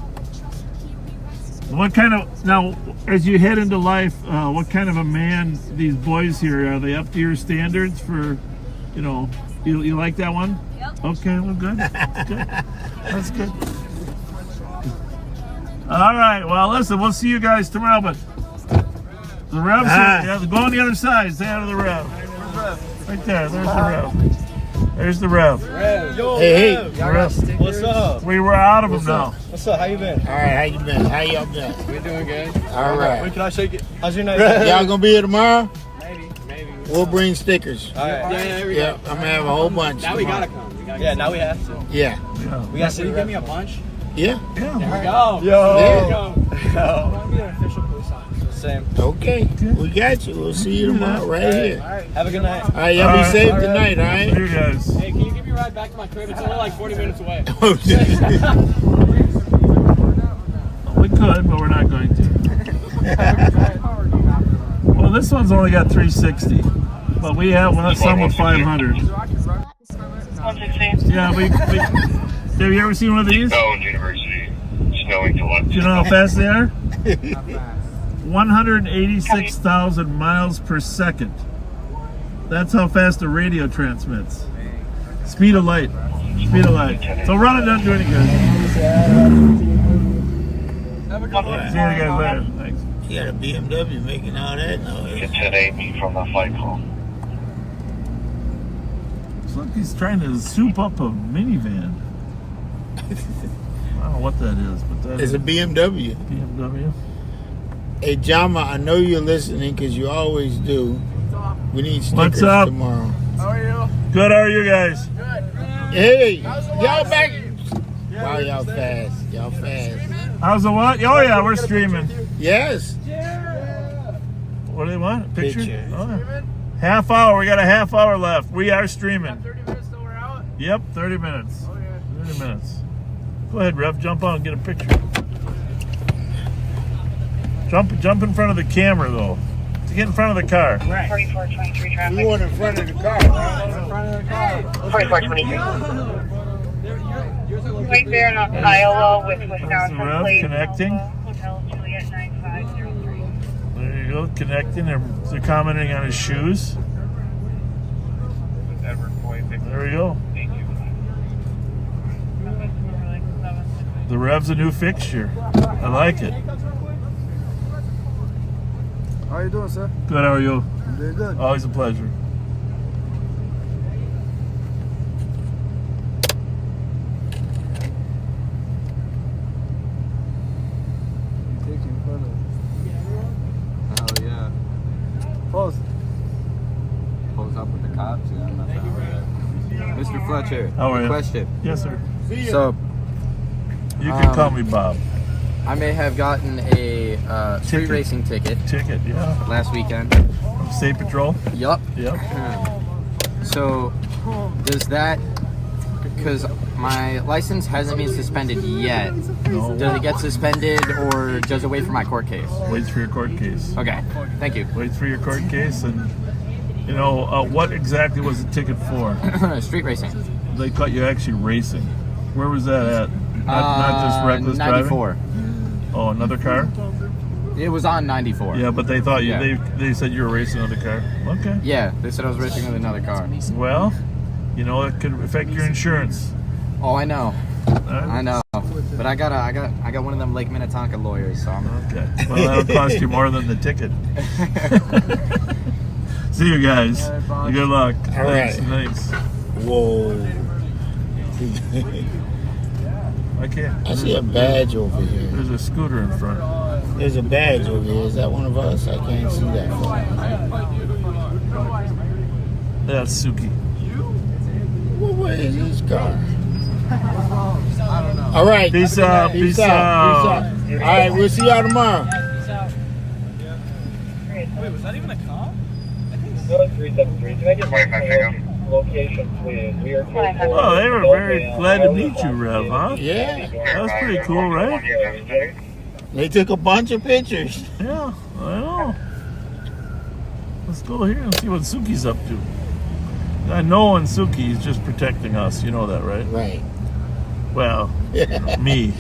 What kind of, now, as you head into life, what kind of a man, these boys here, are they up to your standards for, you know, you like that one? Yep. Okay, well, good. Good. That's good. All right, well, listen, we'll see you guys tomorrow, but the Revs, go on the other side, stay out of the Rev. Right there, there's the Rev. There's the Rev. Hey, Rev. What's up? We were out of them now. What's up? How you been? All right, how you been? How y'all been? We're doing good. All right. When can I shake it? How's your night? Y'all gonna be here tomorrow? Maybe. We'll bring stickers. All right. Yeah, I'm gonna have a whole bunch. Now we gotta come. Yeah, now we have to. Yeah. We got to give me a bunch. Yeah. There we go. Yo. There we go. I want to be an official police officer. Same. Okay. We got you. We'll see you tomorrow right here. All right. Have a good night. All right, y'all be safe tonight, all right? See you guys. Hey, can you give me a ride back to my crib? It's only like 40 minutes away. We could, but we're not going to. Well, this one's only got 360, but we have some with 500. 116. Yeah, we have you ever seen one of these? Stone University. Snowing to London. Do you know how fast they are? 186,000 miles per second. That's how fast the radio transmits. Speed of light. Speed of light. So running doesn't do any good. Have a good See you guys later. Thanks. You got a BMW making all that noise. It's 10-8 from the flight call. Looks like he's trying to soup up a minivan. I don't know what that is, but that It's is a BMW. BMW. Hey, Jama, I know you're listening because you always do. We need stickers What's up? tomorrow. How are you? Good, how are you guys? Good. Hey, y'all back. Wow, y'all fast. Y'all fast. How's the what? Oh yeah, we're streaming. Yes. What do they want? Picture? Picture. Oh, yeah. Half hour. We got a half hour left. We are streaming. 30 minutes till we're out? Yep, 30 minutes. Oh, yeah. 30 minutes. Go ahead, Rev. Jump on and get a picture. Jump in front of the camera, though. To get in front of the car. Right. 4423 traffic. You want in front of the car, right? In front of the car. 4423. Right there in Iowa with Wisconsin Rev plate. connecting. Hotel Juliet 9503. There you go, connecting. They're commenting on his shoes. There we go. Thank you. The Rev's a new fixture. I like it. How you doing, sir? Good, how are you? I'm doing good. Always a pleasure. Oh, yeah. Pose up with the cops. Yeah, I'm not that way. Mr. Fletcher, How are you? question. Yes, sir. So, You can call me Bob. I may have gotten a street Ticket. racing ticket Yeah. last weekend. From State Patrol? Yup. Yep. So, does that, because my license hasn't been suspended yet, No. does it get suspended or does it wait for my court case? Waits for your court case. Okay, thank you. Waits for your court case, and You know, what exactly was the ticket for? Street racing. They caught you actually racing. Where was that at? Not just reckless 94. driving? Oh, another car? It was on 94. Yeah, but they thought they said you were racing another car. Okay. Yeah, they said I was racing with another car. Well, you know, it could affect your insurance. Oh, I know. I know. But I got one of them Lake Minnetonka lawyers, so I'm okay. Well, that'll cost you more than the ticket. See you guys. Good luck. All right. Thanks. Whoa. I can't. I see a badge over here. There's a scooter in front. There's a badge over here. Is that one of us? I can't see that. That's Suki. Well, where is his car? All right. Peace out. Peace out. All right. We'll see y'all tomorrow. Wait, was that even a cop? I think so. 373. Can I get my location, please? We are. Oh, they were very glad to meet you, Rev, huh? Yeah. That was pretty cool, right? They took a bunch of pictures. Yeah, I know. Let's go here and see what Suki's up to. I know when Suki is just protecting us. You know that, right? Right. Well, me.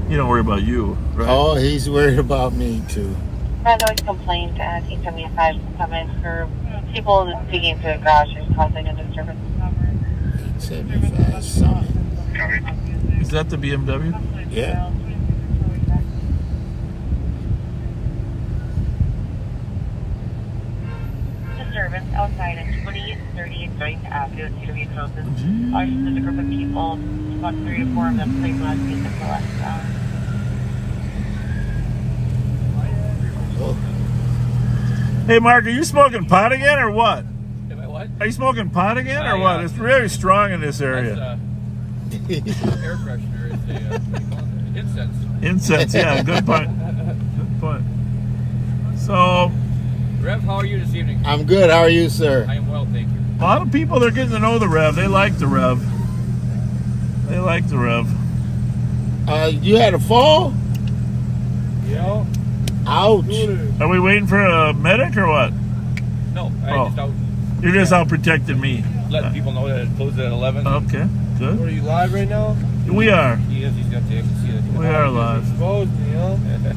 You don't worry about you, right? Oh, he's worried about me, too. I've always complained at T75 comments for people digging through the garage and causing a disturbance. 75 Summit. Is that the BMW? Yeah. Disturbance outside at 2030 9th Avenue at Cedar View houses. There's a group of people, about 3 to 4 of them, playing loud music for less Hey, Mark, are you smoking pot again or what? Am I what? Are you smoking pot again or what? Yeah. It's really strong in this area. Air freshener. It's incense. Incense, yeah, good point. Good point. So, Rev, how are you this evening? I'm good. How are you, sir? I am well, thank you. a lot of people, they're getting to know the Rev. They like the Rev. They like the Rev. You had a fall? Yeah. Ouch. Are we waiting for a medic or what? No, I just out. You're just out protecting me. Letting people know that it closes at 11. Okay, good. Are you live right now? We are. He is. He's got the see it. We are live. Me,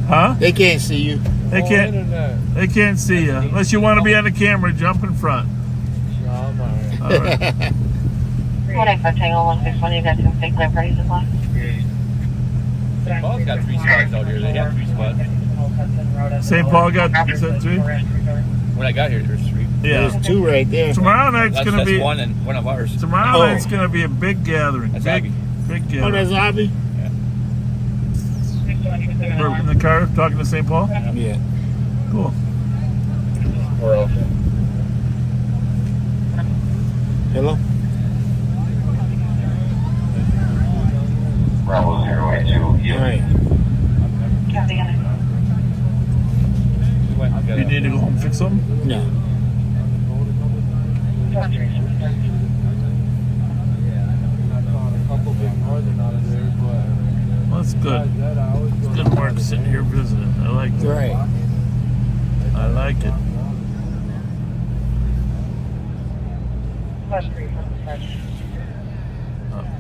huh? They can't see you. They can't. They can't see you unless you want to be on the camera. Jump in front. All right. What I put Tango 161, you got some fake live parties as well? St. Paul's got 3 spots out here. They have 3 spots. St. Paul got 3? When I got here, there's 3. Yeah. There's 2 right there. Tomorrow night's going to be... That's one and one of ours. Tomorrow night's going to be a big gathering. That's big gathering. Oh, that's Abby? Yeah. We're in the car talking to St. Paul? Yeah. Cool. Hello? Bravo 082. All right. You need to go home and fix something? No. Well, that's good. It's good work sitting here visiting. I like it. Right. I like it.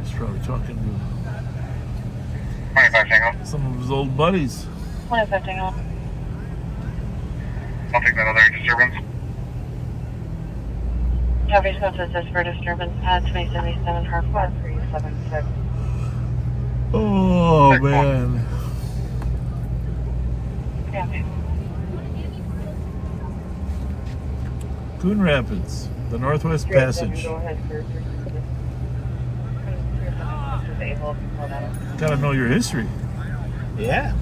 He's probably talking to 25 Tango. some of his old buddies. 25 Tango. I'll take that other disturbance. Coverage consensus for disturbance at 2077 Hartford 376. Oh, man. Yeah. Coon Rapids, the Northwest Passage. Gotta know your history. Yeah.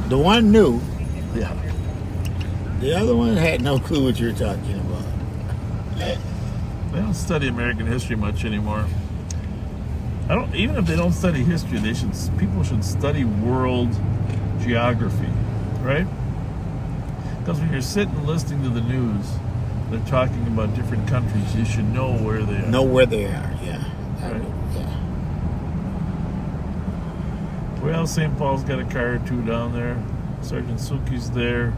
The one knew. Yeah. The other one had no clue what you're talking about. They don't study American history much anymore. Even if they don't study history, people should study world geography, right? Because when you're sitting listening to the news, they're talking about different countries, you should know where they are. Know where they are, yeah. Right. Well, St. Paul's got a car or 2 down there. Sergeant Suki's there.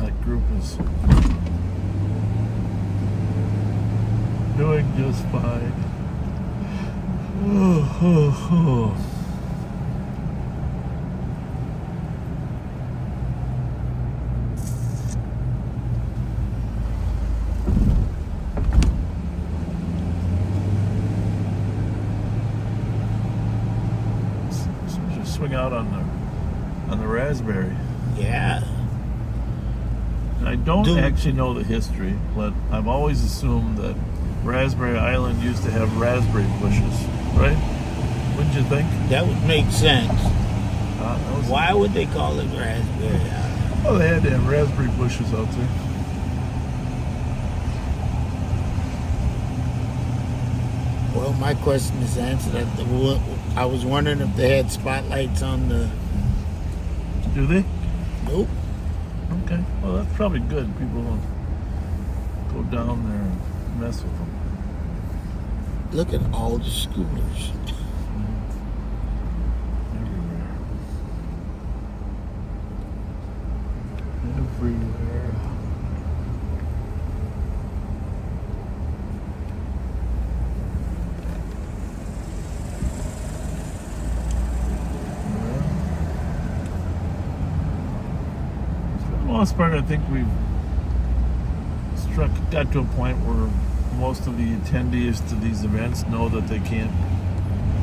I bushes. Doing just fine. Oh. Just swing out on the raspberry. Yeah. I don't actually know the history, but I've always assumed that Raspberry Island used to have raspberry bushes, right? Wouldn't you think? That would make sense. Why would they call it Raspberry Island? Well, they had to have raspberry bushes out there. Well, my question is answered. I was wondering if they had spotlights on the... Do they? Nope. Okay. Well, that's probably good. People don't go down there and mess with them. Look at all the scooters. Everywhere. For the most part, I think we've got to a point where most of the attendees to these events know that they can't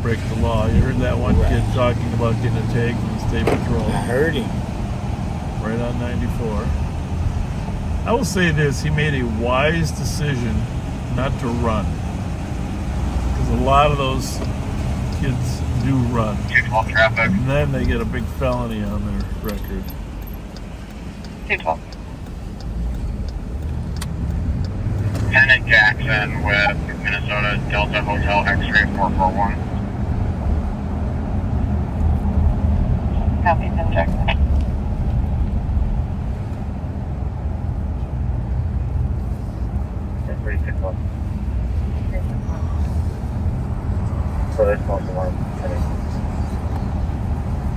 break the law. You heard that one kid talking about getting a tag from the state patrol. I heard him. Right on 94. I will say this, he made a wise decision not to run. Because a lot of those kids do run. Traffic. And then they get a big felony on their record. 212. Lieutenant Jackson with Minnesota Delta Hotel X-ray 441. Copy, Lieutenant Jackson.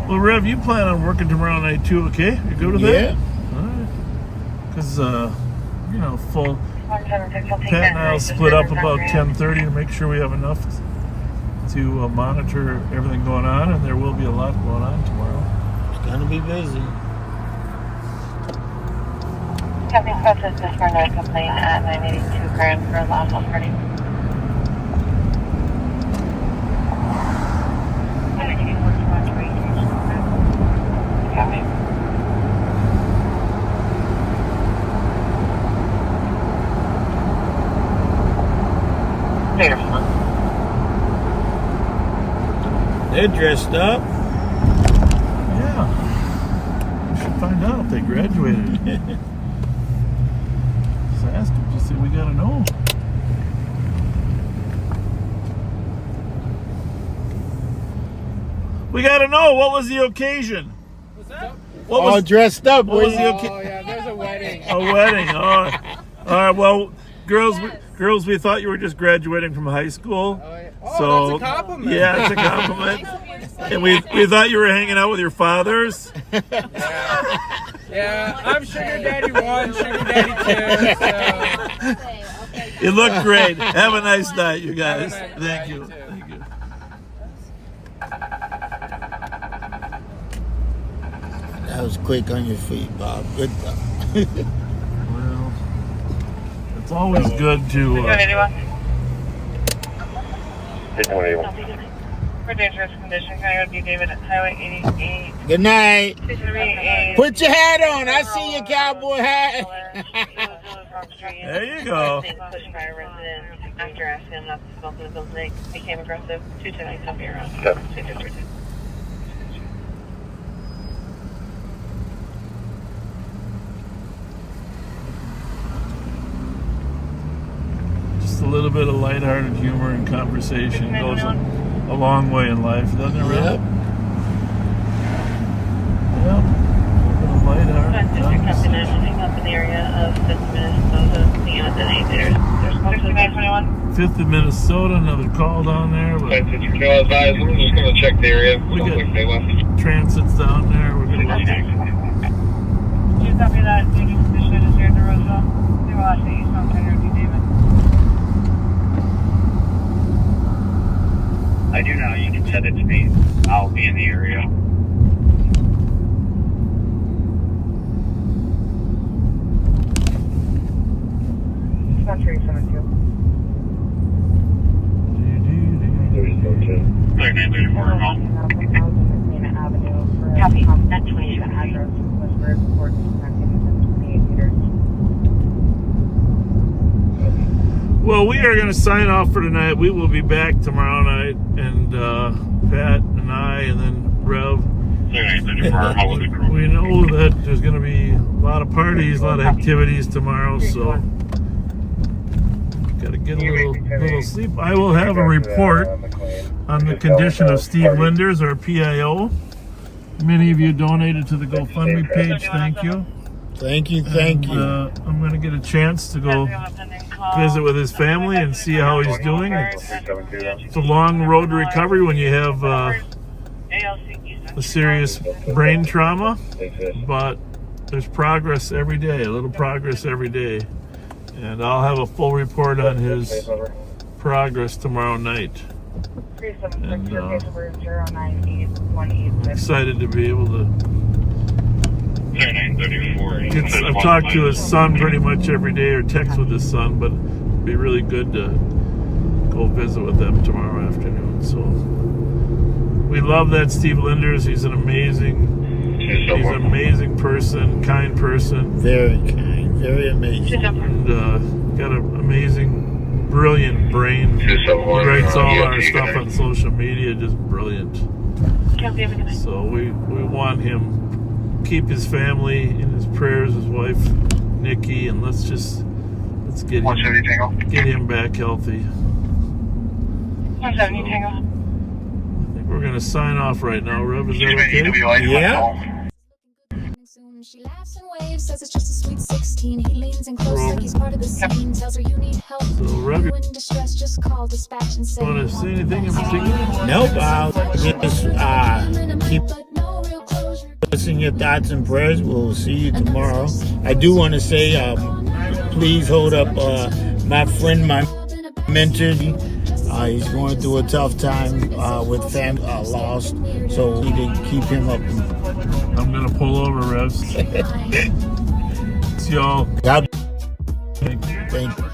Well, Rev, you plan on working tomorrow night too, okay? You go to that? Yeah. All right. Because, you know, full... Pat and I'll split up about 10:30 to make sure we have enough to monitor everything going on, and there will be a lot going on tomorrow. It's going to be busy. Copy, Scott says for no complaint at 982 grams for lawful party. Copy. They're dressed up. Yeah. We should find out if they graduated. Just ask them. Just say we gotta know. We gotta know, what was the occasion? What's that? What all was, dressed up. What was the occasion? Oh, yeah, there's a wedding. A wedding. All right. Well, girls, we thought you were just graduating from high school. Oh, that's a compliment. Yeah, it's a compliment. And we thought you were hanging out with your fathers. Yeah, I'm Sugar Daddy 1, Sugar Daddy 2. So. You look great. Have a nice night, you guys. Thank you. Thank you. That was quick on your feet, Bob. Good job. Well, it's always good to... For dangerous condition, can I go to David at Highway 88? Good night. 638. Put your hat on. I see your cowboy hat. There you go. Pushed by a resident after asking him not to smoke in the building, became aggressive. 229 copy around. Yep. 232. Just a little bit of lighthearted humor and conversation goes a long way in life, doesn't it, Ray? Yep. Yep. A little lighthearted District conversation. captain up in the area of 5th Minnesota, the unit. There's 6921. 5th in Minnesota, another call down there. But I'm just going to check the area. we got transits down there. We're going to look. Do you copy that? Dangerous condition is here in the be in the area. Country 72. 3934 home. Copy. Net 22 address was reported connecting 28 meters. Well, we are going to sign off for tonight. We will be back tomorrow night, and Pat and I, and then Rev. We know that there's going to be a lot of parties, a lot of activities tomorrow, so got to get a little sleep. I will have a report on the condition of Steve Linders, our PIO. Many of you donated to the GoFundMe page. Thank you. Thank you, thank you. I'm going to get a chance to go visit with his family and see how he's doing. It's a long road to recovery when you have a serious brain trauma, but there's progress every day, a little progress every day. And I'll have a full report on his progress tomorrow night. And I'm excited to be able to I've talked to his son pretty much every day, or text with his son, but it'd be really good to go visit with them tomorrow afternoon. So we love that Steve Linders. He's an amazing person, kind person. Very kind, very amazing. And got an amazing, brilliant brain. He writes all our stuff on social media, just brilliant. So we want him. Keep his family in his prayers, his wife Nikki, and let's get him back healthy. So, I think we're gonna sign off right now. Rev, is that okay? Yeah. She laughs and waves, says it's just a sweet 16. He leans in close like he's part of the scene. Tells her you need help. So, Rev, you in distress, just call dispatch and say. Want to say anything in particular? Nope. I'll just keep listening your thoughts and prayers. We'll see you tomorrow. I do want to say, please hold up my friend, my mentor. He's going through a tough time with family lost, so we need to keep him up. I'm gonna pull over, Revs. See y'all. God. Thank you. Thank you.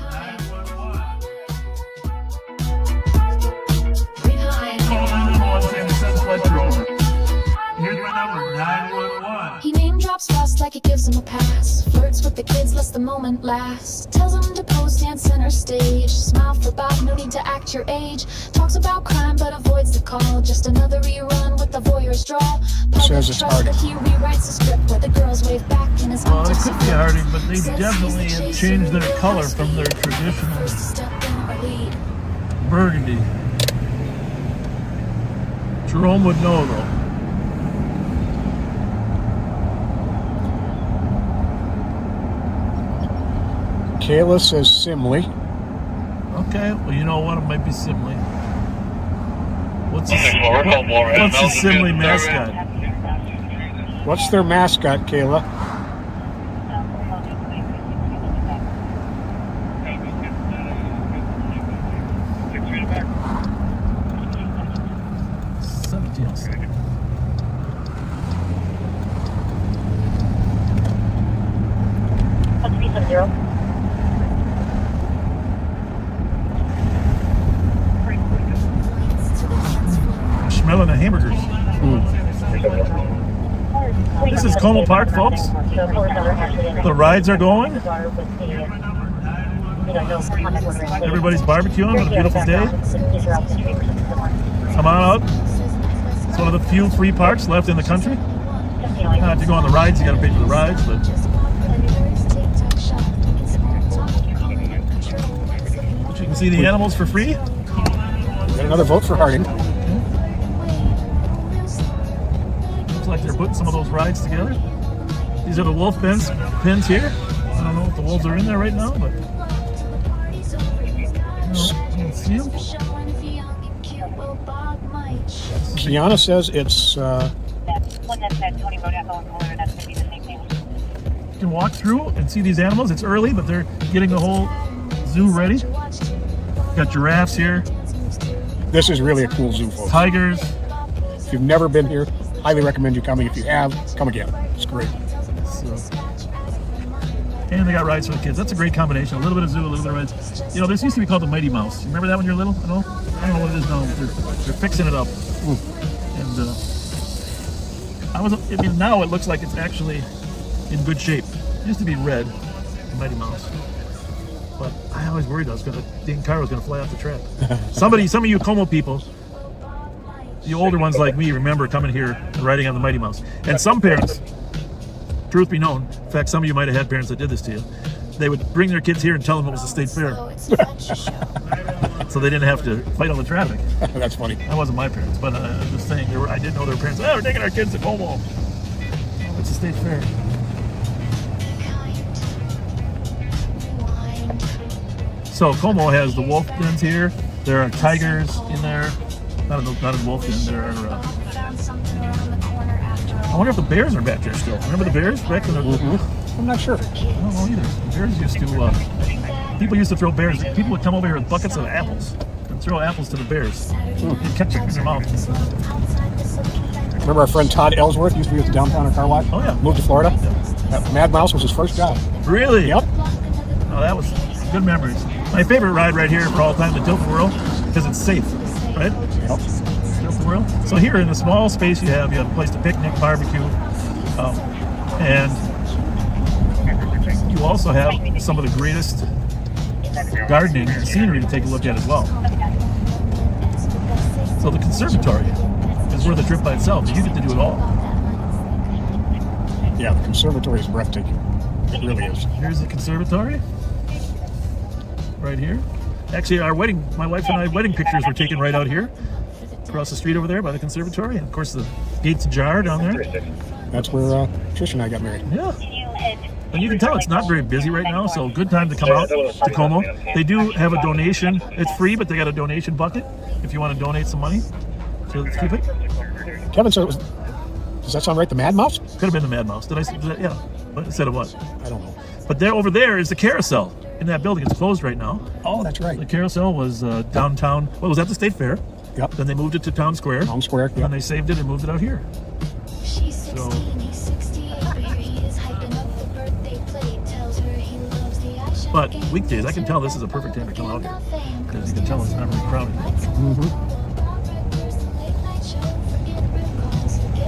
Here's my number, 911. He name drops fast like it gives him a pass. Flirts with the kids, lets the moment last. Tells them to pose, stand center stage. Smile for Bob, no need to act your age. Talks about crime but avoids the call. Just another rerun with the voyeur's draw. Says it's hard. But he rewrites the script where the girls wave back in his Well, it could be hardy, but they definitely have changed their color from their traditional burgundy. Jerome would know though. Kayla says Simley. Okay, well, you know what? It might be Simley. What's the Simley mascot? What's their mascot, Kayla? Smelling the hamburgers. This is Como Park, folks. The rides are going. Everybody's barbecuing on a beautiful day. Come on out. It's one of the few free parks left in the country. If you go on the rides, you got to pay for the rides, but you can see the animals for free. Got another vote for Harding. Looks like they're putting some of those rides together. These are the wolf pens here. I don't know if the wolves are in there right now, but you can see them. Kiana says it's. You can walk through and see these animals. It's early, but they're getting the whole zoo ready. Got giraffes here. This is really a cool zoo, folks. Tigers, If you've never been here, highly recommend you coming. If you have, come again. It's great. So, and they got rides for the kids. That's a great combination. A little bit of zoo, a little bit of rides. You know, this used to be called the Mighty Mouse. You remember that when you were little? I don't know what it is now. They're fixing it up. And I mean, now it looks like it's actually in good shape. It used to be red, the Mighty Mouse. But I always worried I was gonna, the dang car was gonna fly off the track. Some of you Como people, the older ones like me, remember coming here and riding on the Mighty Mouse. And some parents, truth be known, in fact, some of you might have had parents that did this to you. They would bring their kids here and tell them it was the state fair, so they didn't have to fight all the traffic. That's funny. That wasn't my parents, but I'm just saying. I did know their parents. Oh, we're taking our kids to Como. Oh, it's the state fair. So Como has the wolf dens here. There are tigers in there. Not in wolf den. There are. I wonder if the bears are back there still. Remember the bears back in the? I'm not sure. I don't know either. The bears used to. People used to throw bears. People would come over here with buckets of apples and throw apples to the bears. And catch it in their mouth. Remember our friend Todd Ellsworth used to be at the downtown car wash? Oh yeah. Moved to Florida. Mad Mouse was his first job. Really? Yep. Oh, that was good memories. My favorite ride right here for all time, the Tilt-A-Whirl, because it's safe, right? Yep. Tilt-A-Whirl. So here in a small space you have a place to picnic, barbecue, and you also have some of the greatest gardening and scenery to take a look at as well. So the conservatory is worth a trip by itself. You get to do it all. Yeah, the conservatory is breathtaking. It really is. Here's the conservatory. Right here. Actually, my wife and I, wedding pictures were taken right out here, across the street over there by the conservatory. And of course, the gates ajar down there. That's where Trish and I got married. Yeah. And you can tell it's not very busy right now, so good time to come out to Como. They do have a donation. It's free, but they got a donation bucket if you want to donate some money. So let's keep it. Kevin said it was. Does that sound right? The Mad Mouse? Could have been the Mad Mouse. Did I say that? Yeah. But instead of what? I don't know. But there, over there is the carousel in that building. It's closed right now. Oh, that's right. The carousel was downtown. Well, it was at the State Fair. Yep. Then they moved it to Town Square. Town Square, yep. And they saved it and moved it out here. So. But weekdays, I can tell this is a perfect time to come out here. Because you can tell it's not really crowded.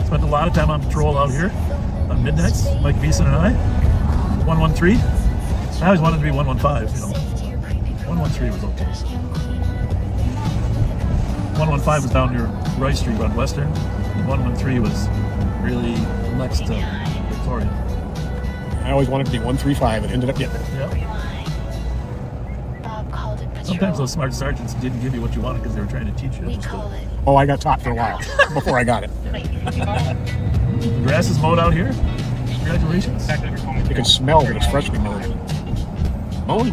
Spent a lot of time on patrol out here on midnights, Mike Beeson and I. 113. I always wanted to be 115, you know. 113 was okay. 115 was down near Rice Street on Western. And 113 was really next to Victoria. I always wanted to be 135 and ended up getting it. Yeah. Sometimes those smart sergeants didn't give you what you wanted because they were trying to teach you. Oh, I got taught for a while before I got it. The grass is mowed out here. Congratulations. You can smell that it's freshly mowed. Mowed.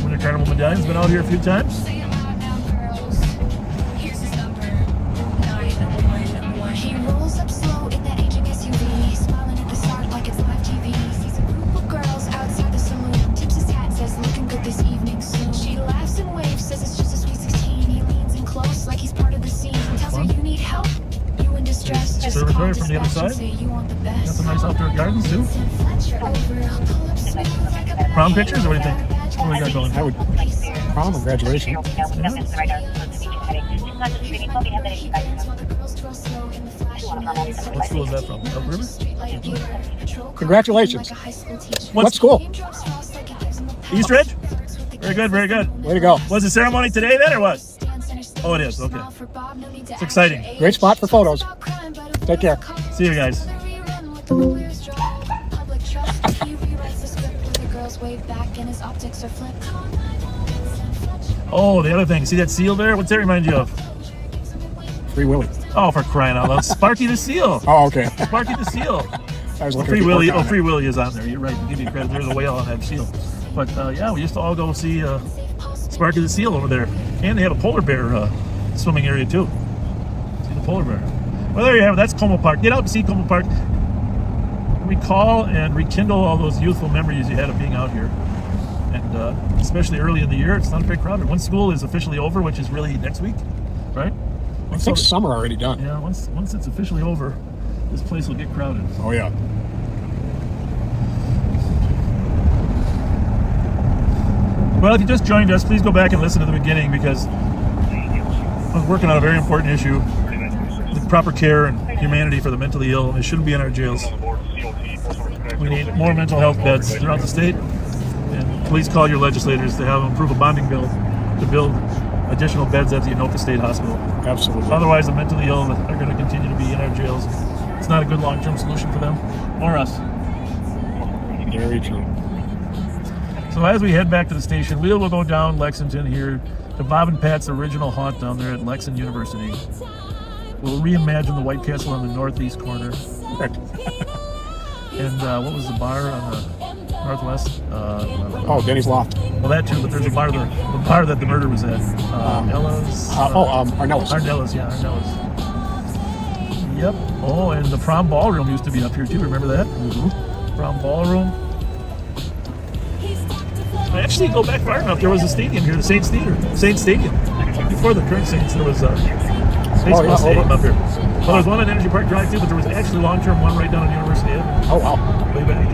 Winter Carnival Medallion's been out here a few times. He rolls up slow in that aging SUV, smiling at the start like it's live TV. Sees a group of girls outside the saloon, tips his hat, says looking good this evening soon. She laughs and waves, says it's just a sweet 16. He leans in close like he's part of the scene. Tells her you need help, you in distress. Just Conservatory from the other side. Got some nice outdoor gardens too. Prom pictures, or what do you think? What do we got going? I would prom or graduation. Yeah. What school is that from? Elk River? Congratulations. What school? East Ridge? Very good, very good. Way to go. Was the ceremony today then, or what? Oh, it is. Okay. It's exciting. Great spot for photos. Take care. See you guys. Oh, the other thing. See that seal there? What's that remind you of? Free Willy. Oh, for crying out loud. Sparky the Seal. Oh, okay. Sparky the Seal. I was looking Free at Willy. the Oh, Free Willy is on there. You're right. Give you credit. There's a whale on that seal. But yeah, we used to all go see Sparky the Seal over there. And they had a polar bear swimming area too. See the polar bear. Well, there you have it. That's Como Park. Get out and see Como Park. Recall and rekindle all those youthful memories you had of being out here. And especially early in the year, it's not very crowded. One school is officially over, which is really next week, right? I think some are already done. Yeah, once it's officially over, this place will get crowded. Oh yeah. Well, if you just joined us, please go back and listen to the beginning because I was working on a very important issue. The proper care and humanity for the mentally ill. They shouldn't be in our jails. We need more mental health beds throughout the state. And please call your legislators to have them approve a bonding bill to build additional beds at the Anoka State Hospital. Absolutely. Otherwise, the mentally ill are going to continue to be in our jails. It's not a good long-term solution for them or us. Very true. So as we head back to the station, we will go down Lexington here to Bob and Pat's original haunt down there at Lexington University. We'll reimagine the White Castle on the northeast corner. And what was the bar on the northwest? Denny's Loft. Well, that too, but there's a bar, the bar that the murder was at. Arnella's. Arnella's. Arnella's, yeah, Arnella's. Yep. Oh, and the prom ballroom used to be up here too. Remember that? Mm-hmm. Prom ballroom. Actually, go back far enough. There was a stadium here, the Saints Theater, Saints Stadium. Before the current Saints, there was a baseball stadium up here. Well, there was one on Energy Park Drive too, but there was actually long-term one right down on University Avenue. Oh wow! Way back.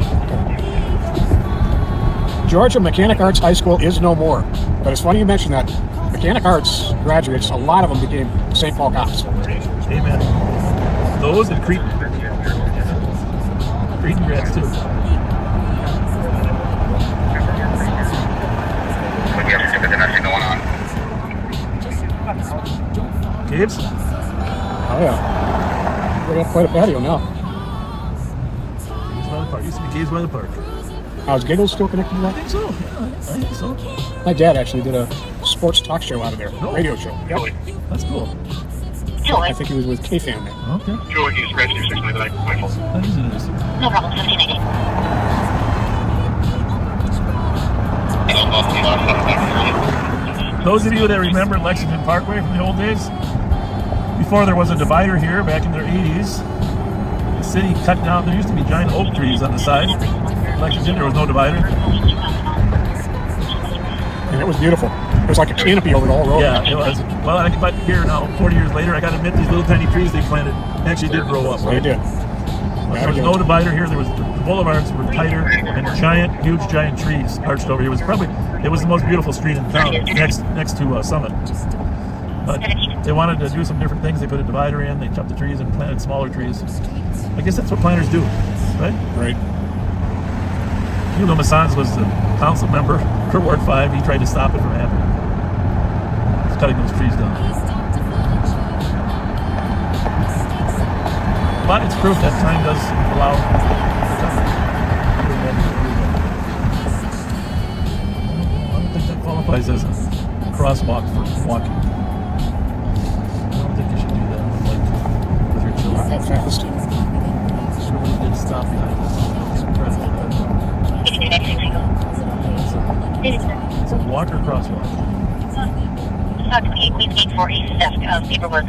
Georgia Mechanic Arts High School is no more, but it's funny you mention that. Mechanic Arts graduates, a lot of them became St. Paul cops. Amen. Those and Cretan. Cretan grads too. Caves? Oh yeah. We got quite a patio now. Caves by the Park. Used to be Caves by the Park. Is Giggles still connected to that? I think so. Yeah, I think so. My dad actually did a sports talk show out of there, radio show. Yep. That's cool. I think he was with K-Fan then. Okay. Joey, can you scratch your 699 rifle? That is it is. No problem, 1580. Those of you that remember Lexington Parkway from the old days, before there was a divider here back in the 80s, the city cut down, there used to be giant oak trees on the side. Lexington, there was no divider. And it was beautiful. It was like a canopy over the whole road. Yeah, it was. Well, but here now, 40 years later, I got to admit these little tiny trees they planted actually did grow up. They did. There was no divider here. There was the boulevards were tighter and huge giant trees arched over here. It was the most beautiful street in town, next to Summit. But they wanted to do some different things. They put a divider in. They chopped the trees and planted smaller trees. I guess that's what planners do, right? Right. Hugo Massans was the council member for Ward 5. He tried to stop it from happening. He's cutting those trees down. But it's proof that time does allow. I don't think that qualifies as a crosswalk for walking. I don't think you should do that with your children. Not that fast. Somebody did stop behind us. It's a walker crosswalk. Please wait for a theft of paperwork.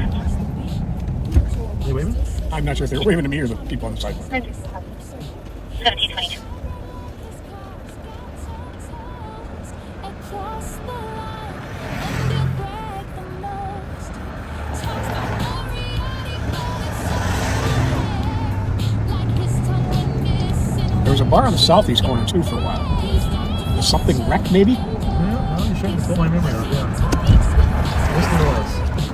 Hey, waving? I'm not sure if they were waving to me or the people on the sidewalk. 1722. There was a bar on the southeast corner too for a while. Was something wreck maybe? Yeah, well, you're starting to pull my memory out, yeah. Yes, there was.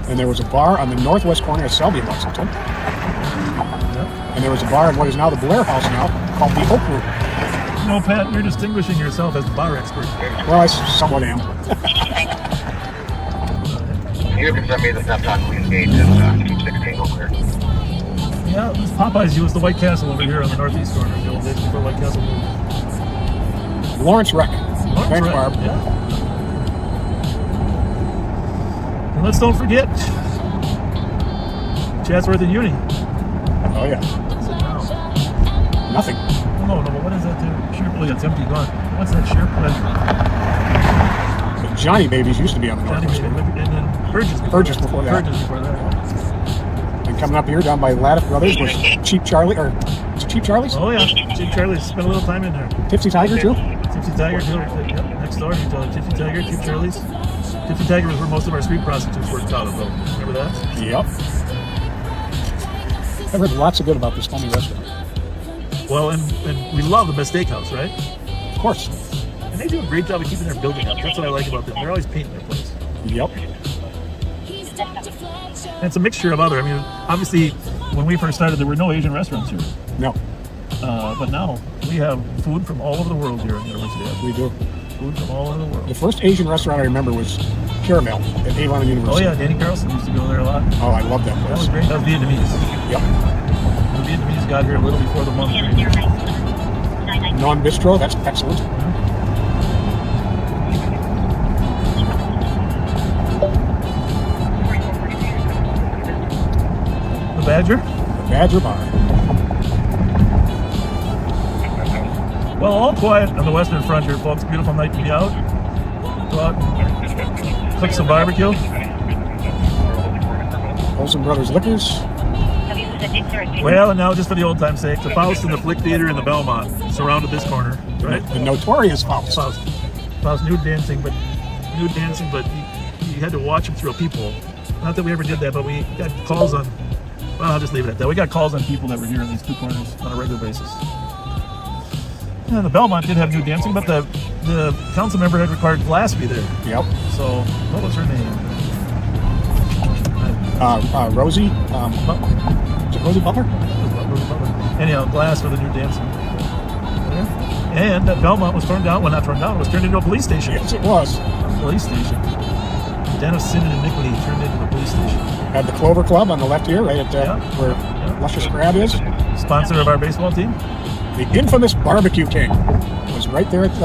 And there was a bar on the northwest corner of Selby in Lexington. Yep. And there was a bar in what is now the Blair House now called the Oak Room. You know, Pat, you're distinguishing yourself as the bar expert. Well, I somewhat am. You can send me the theft on Queen's Gate and keep 16 over here. Yeah, this Popeyes used the White Castle over here on the northeast corner of the old days before White Castle moved. Lawrence Wreck. Lawrence Thanks, Wreck, Barb. Yeah. And let's don't forget Chatsworth and Uni. Oh, yeah. What's it now? Nothing. Oh, no, but what is that there? Sure, oh, yeah, it's empty, gone. What's that Sure Pleasure? The Johnny Babies used to be on the northwest corner. And then Burgess before that. Burgess before that. And coming up here down by Lattice Brothers was Cheap Charlie, or is it Cheap Charlie's? Oh, yeah. Cheap Charlie's spent a little time in there. Tipsy Tiger, too? Tipsy Tiger, too. Yep. Next door, you tell it. Tipsy Tiger, Cheap Charlie's. Tipsy Tiger was where most of our street prostitutes worked out of, though. Remember that? Yep. I've heard lots of good about this funny restaurant. Well, and we love the best steakhouse, right? Of course. And they do a great job of keeping their building up. That's what I like about them. They're always painting their place. Yep. And it's a mixture of other. I mean, obviously, when we first started, there were no Asian restaurants here. No. But now we have food from all over the world here in the University. We do. Food from all over the world. The first Asian restaurant I remember was Caramel at Avon University. Oh yeah, Danny Carlson used to go there a lot. Oh, I love that place. That was great. That was Vietnamese. Yep. The Vietnamese got here a little before the month. Non-bistro, that's excellent. The Badger? The Badger Bar. Well, all quiet on the Western Frontier, folks. Beautiful night to be out. Go out and cook some barbecue. Olsen Brothers Liquors. Well, and now just for the old time's sake, the Faust and the Flick Theater and the Belmont surrounded this corner, right? The notorious Faust. Faust nude dancing, but you had to watch him through a peephole. Not that we ever did that, but we got calls on. Well, I'll just leave it at that. We got calls on people that were here in these two corners on a regular basis. Yeah, the Belmont did have nude dancing, but the council member had required glass be there. Yep. So what was her name? Rosie. Is it Rosie Butler? Rosie Butler. Anyhow, glass for the nude dancing. And Belmont was torn down. Well, not torn down. It was turned into a police station. Yes, it was. A police station. Den of Sin and Iniquity turned into a police station. Had the Clover Club on the left here, right at where Luscious Crab is. Sponsor of our baseball team. The infamous Barbecue King was right there at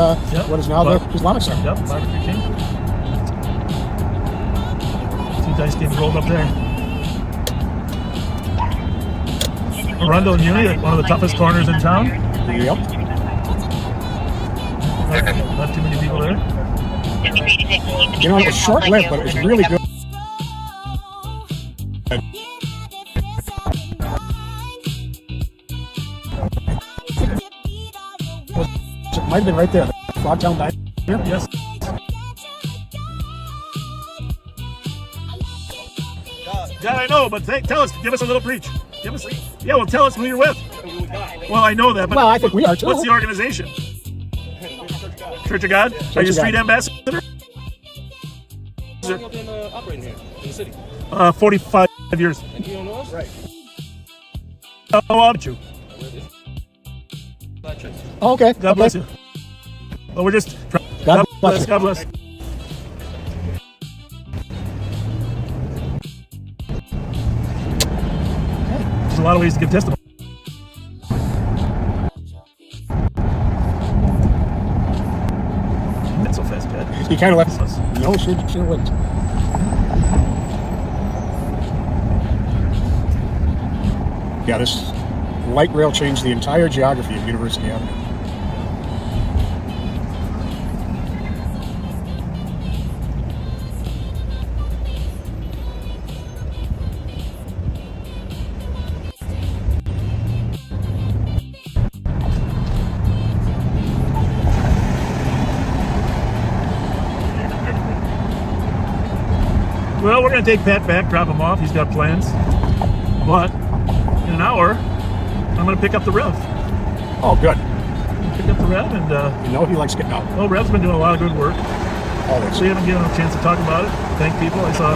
what is now the Islamic Center. Yep, Barbecue King. 2 dice games rolled up there. Arundel and Uni, one of the toughest corners in town. Yep. Not too many people there. You know, it was short-lived, but it was really good. It might have been right there. Frogtown Diner. Yes. Yeah, I know, but tell us, give us a little preach. Give us, yeah, well, tell us who you're with. Well, I know that, but well, I think we are too. What's the organization? Church of God? Are you street ambassador? Operating here in the city. 45 years. And you don't know us? Right. How old are you? Oh, okay. God bless you. Well, we're just. God bless. God bless. There's a lot of ways to give testimony. Not so fast, Pat. He kind of left us. No, sure wouldn't. Yeah, this light rail changed the entire geography of University Avenue. Well, we're going to take Pat back, drop him off. He's got plans. But in an hour, I'm going to pick up the Rev. Oh, good. Pick up the Rev and... you know he likes getting out. Well, Rev's been doing a lot of good work. Always. We haven't given him a chance to talk about it. Thank people. I saw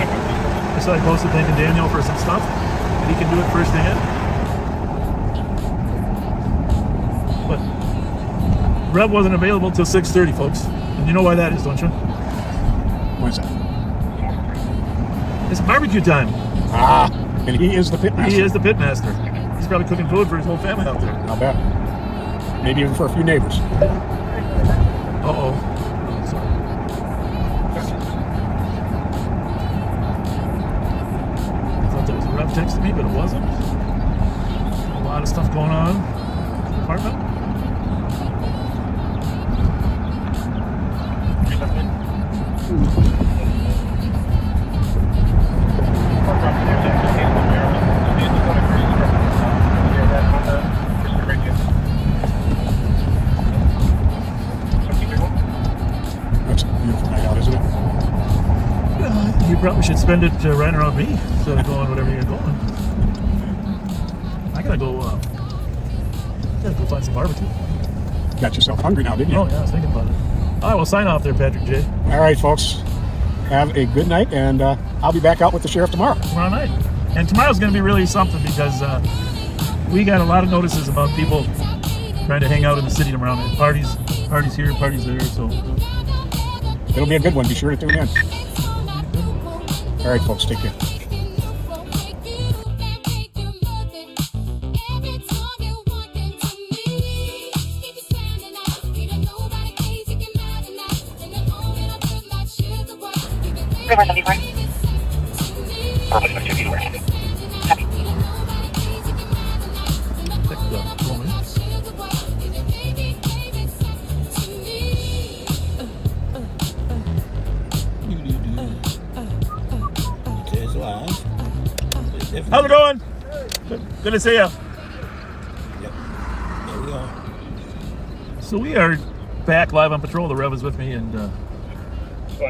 he posted thanking Daniel for some stuff. And he can do it firsthand. But Rev wasn't available till 6:30, folks. And you know why that is, don't you? What's that? It's barbecue time. Ah, and he is the pit master. He is the pit master. He's probably cooking food for his whole family out there. I'll bet. Maybe even for a few neighbors. Uh-oh. Sorry. I thought that was a Rev texting me, but it wasn't. A lot of stuff going on in the apartment. That's a beautiful night out, isn't it? probably should spend it riding around me instead of going whatever you're going. I gotta go find some barbecue. Got yourself hungry now, didn't you? Oh, yeah, I was thinking about it. All right, we'll sign off there, Patrick J. All right, folks. Have a good night, and I'll be back out with the sheriff tomorrow. Tomorrow night. And tomorrow's going to be really something because we got a lot of notices about people trying to hang out in the city tomorrow night. Parties here, parties there, so. It'll be a good one. Be sure to tune in. All right, folks. Take care. River 74. How's it going? Good to see you. Yep. There we are. So we are back live on patrol. The Rev is with me, and we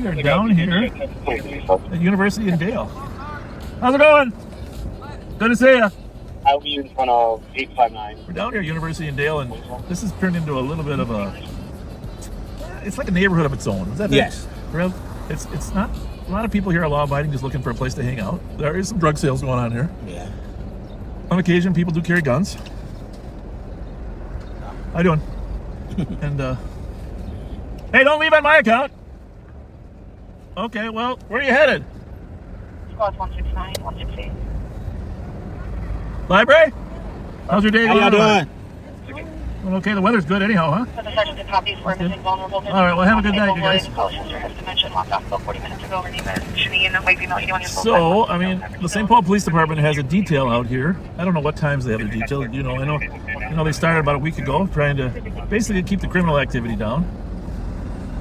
are down here at University in Dale. How's it going? Good to see you. I'll be in front of 859. We're down here at University in Dale, and this has turned into a little bit of a. It's like a neighborhood of its own. Is that Yes. Rev? It's not. A lot of people here are law-abiding, just looking for a place to hang out. There is some drug sales going on here. Yeah. On occasion, people do carry guns. How you doing? And hey, don't leave on my account. Okay, well, where are you headed? Squad 169, 168. Library? How's your day How going? y'all doing? Well, okay, the weather's good anyhow, huh? So the sergeant did copies for missing vulnerable. All right, well, have a good night, you guys. So, I mean, the St. Paul Police Department has a detail out here. I don't know what times they have their detail. I know they started about a week ago trying to basically keep the criminal activity down.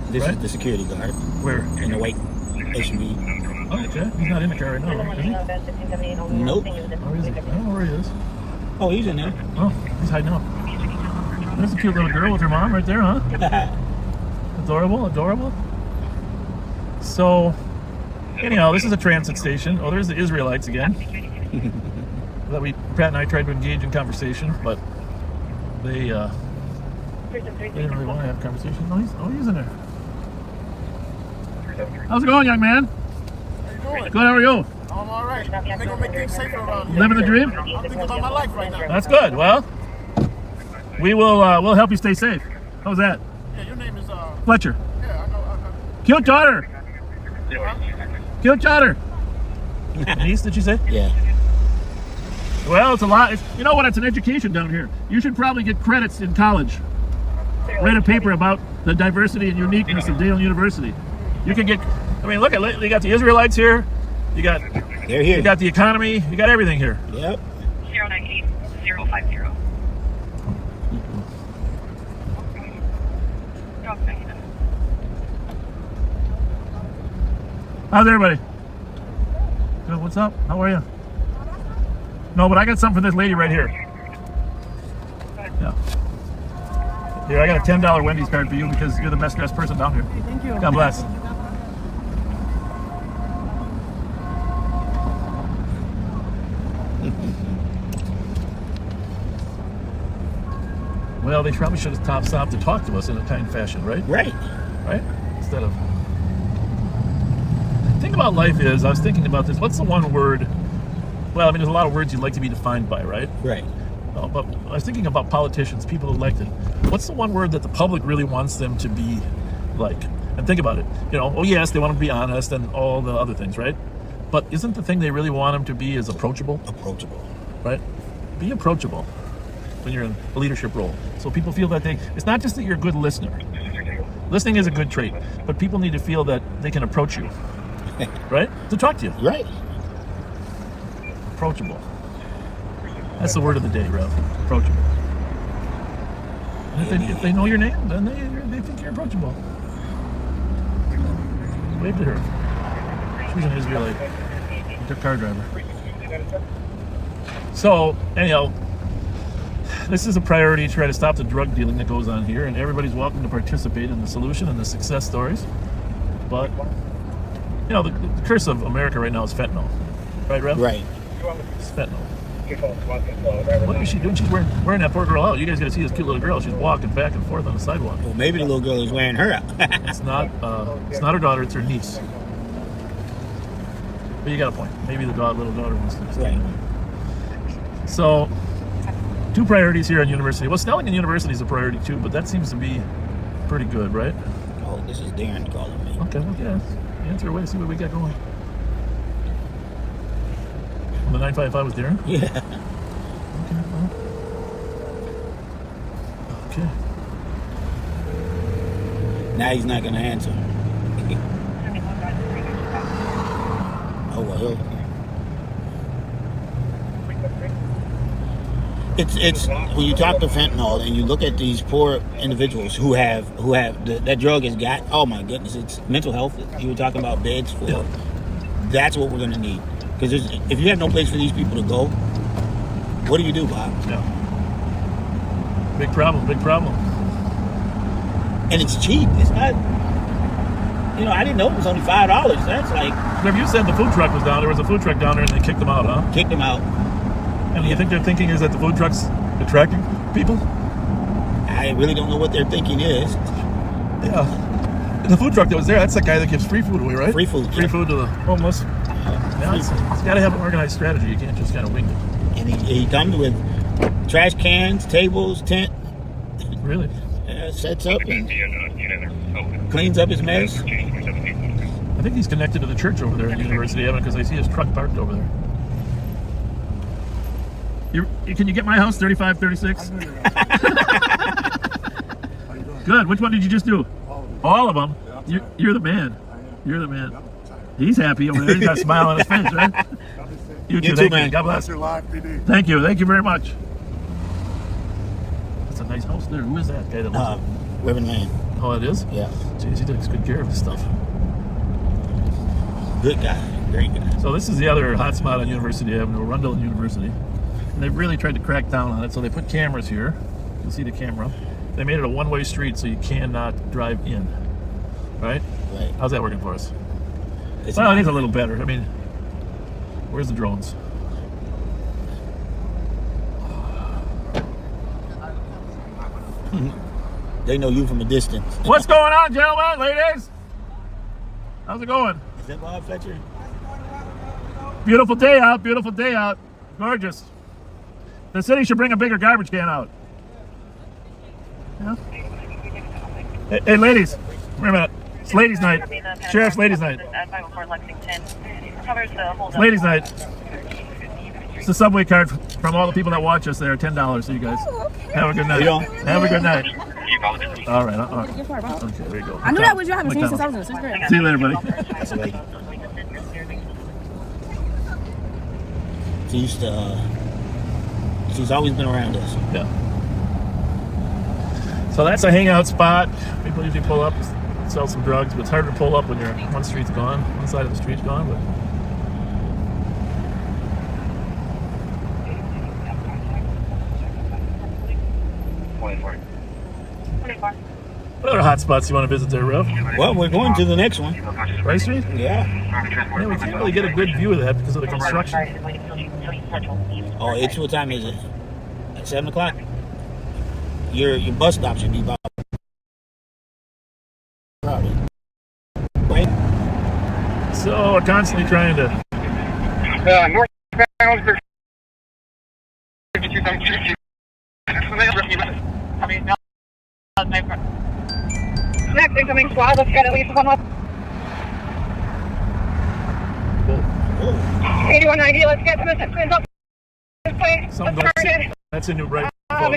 This is the security guard. Where? In the white SUV. Oh, okay. He's not in the car right now, is he? Nope. Where is he? I don't know where he is. Oh, he's in there. Oh, he's hiding out. There's a cute little girl with her mom right there, huh? Adorable, adorable. So, anyhow, this is a transit station. Oh, there's the Israelites again. Pat and I tried to engage in conversation, but they didn't really want to have a conversation. Oh, he's in there. How's it going, young man? Good, how are you? I'm all right. I think I'll make things safer around here. Living the dream? I'm thinking about my life right now. That's good. Well, we will we'll help you stay safe. How's that? Yeah, your name is Fletcher. Yeah, I know. Cute daughter. Cute daughter. Niece, did you say? Yeah. Well, it's a lot. You know what? It's an education down here. You should probably get credits in college. Write a paper about the diversity and uniqueness of Dale University. You can get. I mean, look at you got the Israelites here. You got. They're here. You got the economy. You got everything here. Yep. 098050. How's everybody? Good. What's up? How are you? No, but I got something for this lady right here. Yeah. Here, I got a $10 Wendy's card for you because you're the best dressed person down here. Thank you. God bless. Well, they probably should have stopped to talk to us in a kind fashion, right? Right. Right? Instead of... The thing about life is, I was thinking about this, what's the one word... Well, I mean, there's a lot of words you'd like to be defined by, right? Right. But I was thinking about politicians, people elected. What's the one word that the public really wants them to be like? And think about it. Oh yes, they want them to be honest and all the other things, right? But isn't the thing they really want them to be is approachable? Approachable. Right? Be approachable when you're in a leadership role. So people feel that it's not just that you're a good listener. Listening is a good trait, but people need to feel that they can approach you, right? To talk to you. Right. Approachable. That's the word of the day, Rev. Approachable. And if they know your name, then they think you're approachable. Wave to her. She's an Israelite. They're car driver. So, anyhow, this is a priority to try to stop the drug dealing that goes on here, and everybody's welcome to participate in the solution and the success stories. But You know, the curse of America right now is fentanyl. Right, Rev? Right. It's fentanyl. What is she doing? She's wearing that poor girl out. You guys got to see this cute little girl. She's walking back and forth on the sidewalk. Well, maybe the little girl is wearing her out. It's not her daughter. It's her niece. But you got a point. Maybe the little daughter wants to stay. Right. So, 2 priorities here on university. Well, Snellingen University is a priority too, but that seems to be pretty good, right? Oh, this is Darren calling me. Okay, well, yeah. Answer away, see what we got going. The 955 was Darren? Yeah. Okay. Now he's not going to answer. Oh, well. It's when you talk to fentanyl and you look at these poor individuals who have that drug has got, oh my goodness, it's mental health. You were talking about beds for. Yeah. That's what we're going to need. Because if you have no place for these people to go, what do you do, Bob? Yeah. Big problem. And it's cheap. It's not, I didn't know it was only $5. That's like... Remember you said the food truck was down. There was a food truck down there and they kicked them out, huh? Kicked them out. And you think their thinking is that the food truck's attracting people? I really don't know what their thinking is. Yeah. The food truck that was there, that's the guy that gives free food away, right? Free food. Free food to the homeless. Yeah, it's got to have an organized strategy. You can't just kind of wing it. And he comes with trash cans, tables, tent. Really? Sets up and cleans up his mess. I think he's connected to the church over there at the university, Evan, because I see his truck parked over there. Can you get my house 3536? Good. Which one did you just do? All of them. You're the man. You're the man. He's happy over there. He's got a smile on his face, right? You too, man. God bless. Thank you. Thank you very much. That's a nice house there. Who is that guy that lives there? Reverend Land. Oh, it is? Yeah. Jeez, he takes good care of his stuff. Good guy. Great guy. So this is the other hot spot on University Avenue, Rundle University. And they've really tried to crack down on it. So they put cameras here. You can see the camera. They made it a one-way street so you cannot drive in. Right? Right. How's that working for us? It's Well, it is a little better. I mean, where's the drones? They know you from a distance. What's going on, gentlemen, ladies? How's it going? Is that Bob Fletcher? Beautiful day out, beautiful day out. Gorgeous. The city should bring a bigger garbage can out. Yeah. Hey, ladies, wait a minute. It's ladies' night. Sheriff's ladies' night. It's ladies' night. It's the subway card from all the people that watch us there. $10 to you guys. Have a good night. Have a good night. All right. Okay, there you go. I knew that was you. I haven't seen you since I was in the 6th grade. See you later, buddy. She's always been around us. Yeah. So that's a hangout spot. People usually pull up, sell some drugs, but it's harder to pull up when one street's gone, one side of the street's gone. But what other hot spots you want to visit there, Rev? Well, we're going to the next one. Rice Street? Yeah. Yeah, we can't really get a good view of that because of the construction. Oh, what time is it? At 7 o'clock? Your bus stop should be about right? So we're constantly trying to... Northbound for 52 Next incoming squad, let's get at least one up. 8190, let's get to this place. That's a new right. And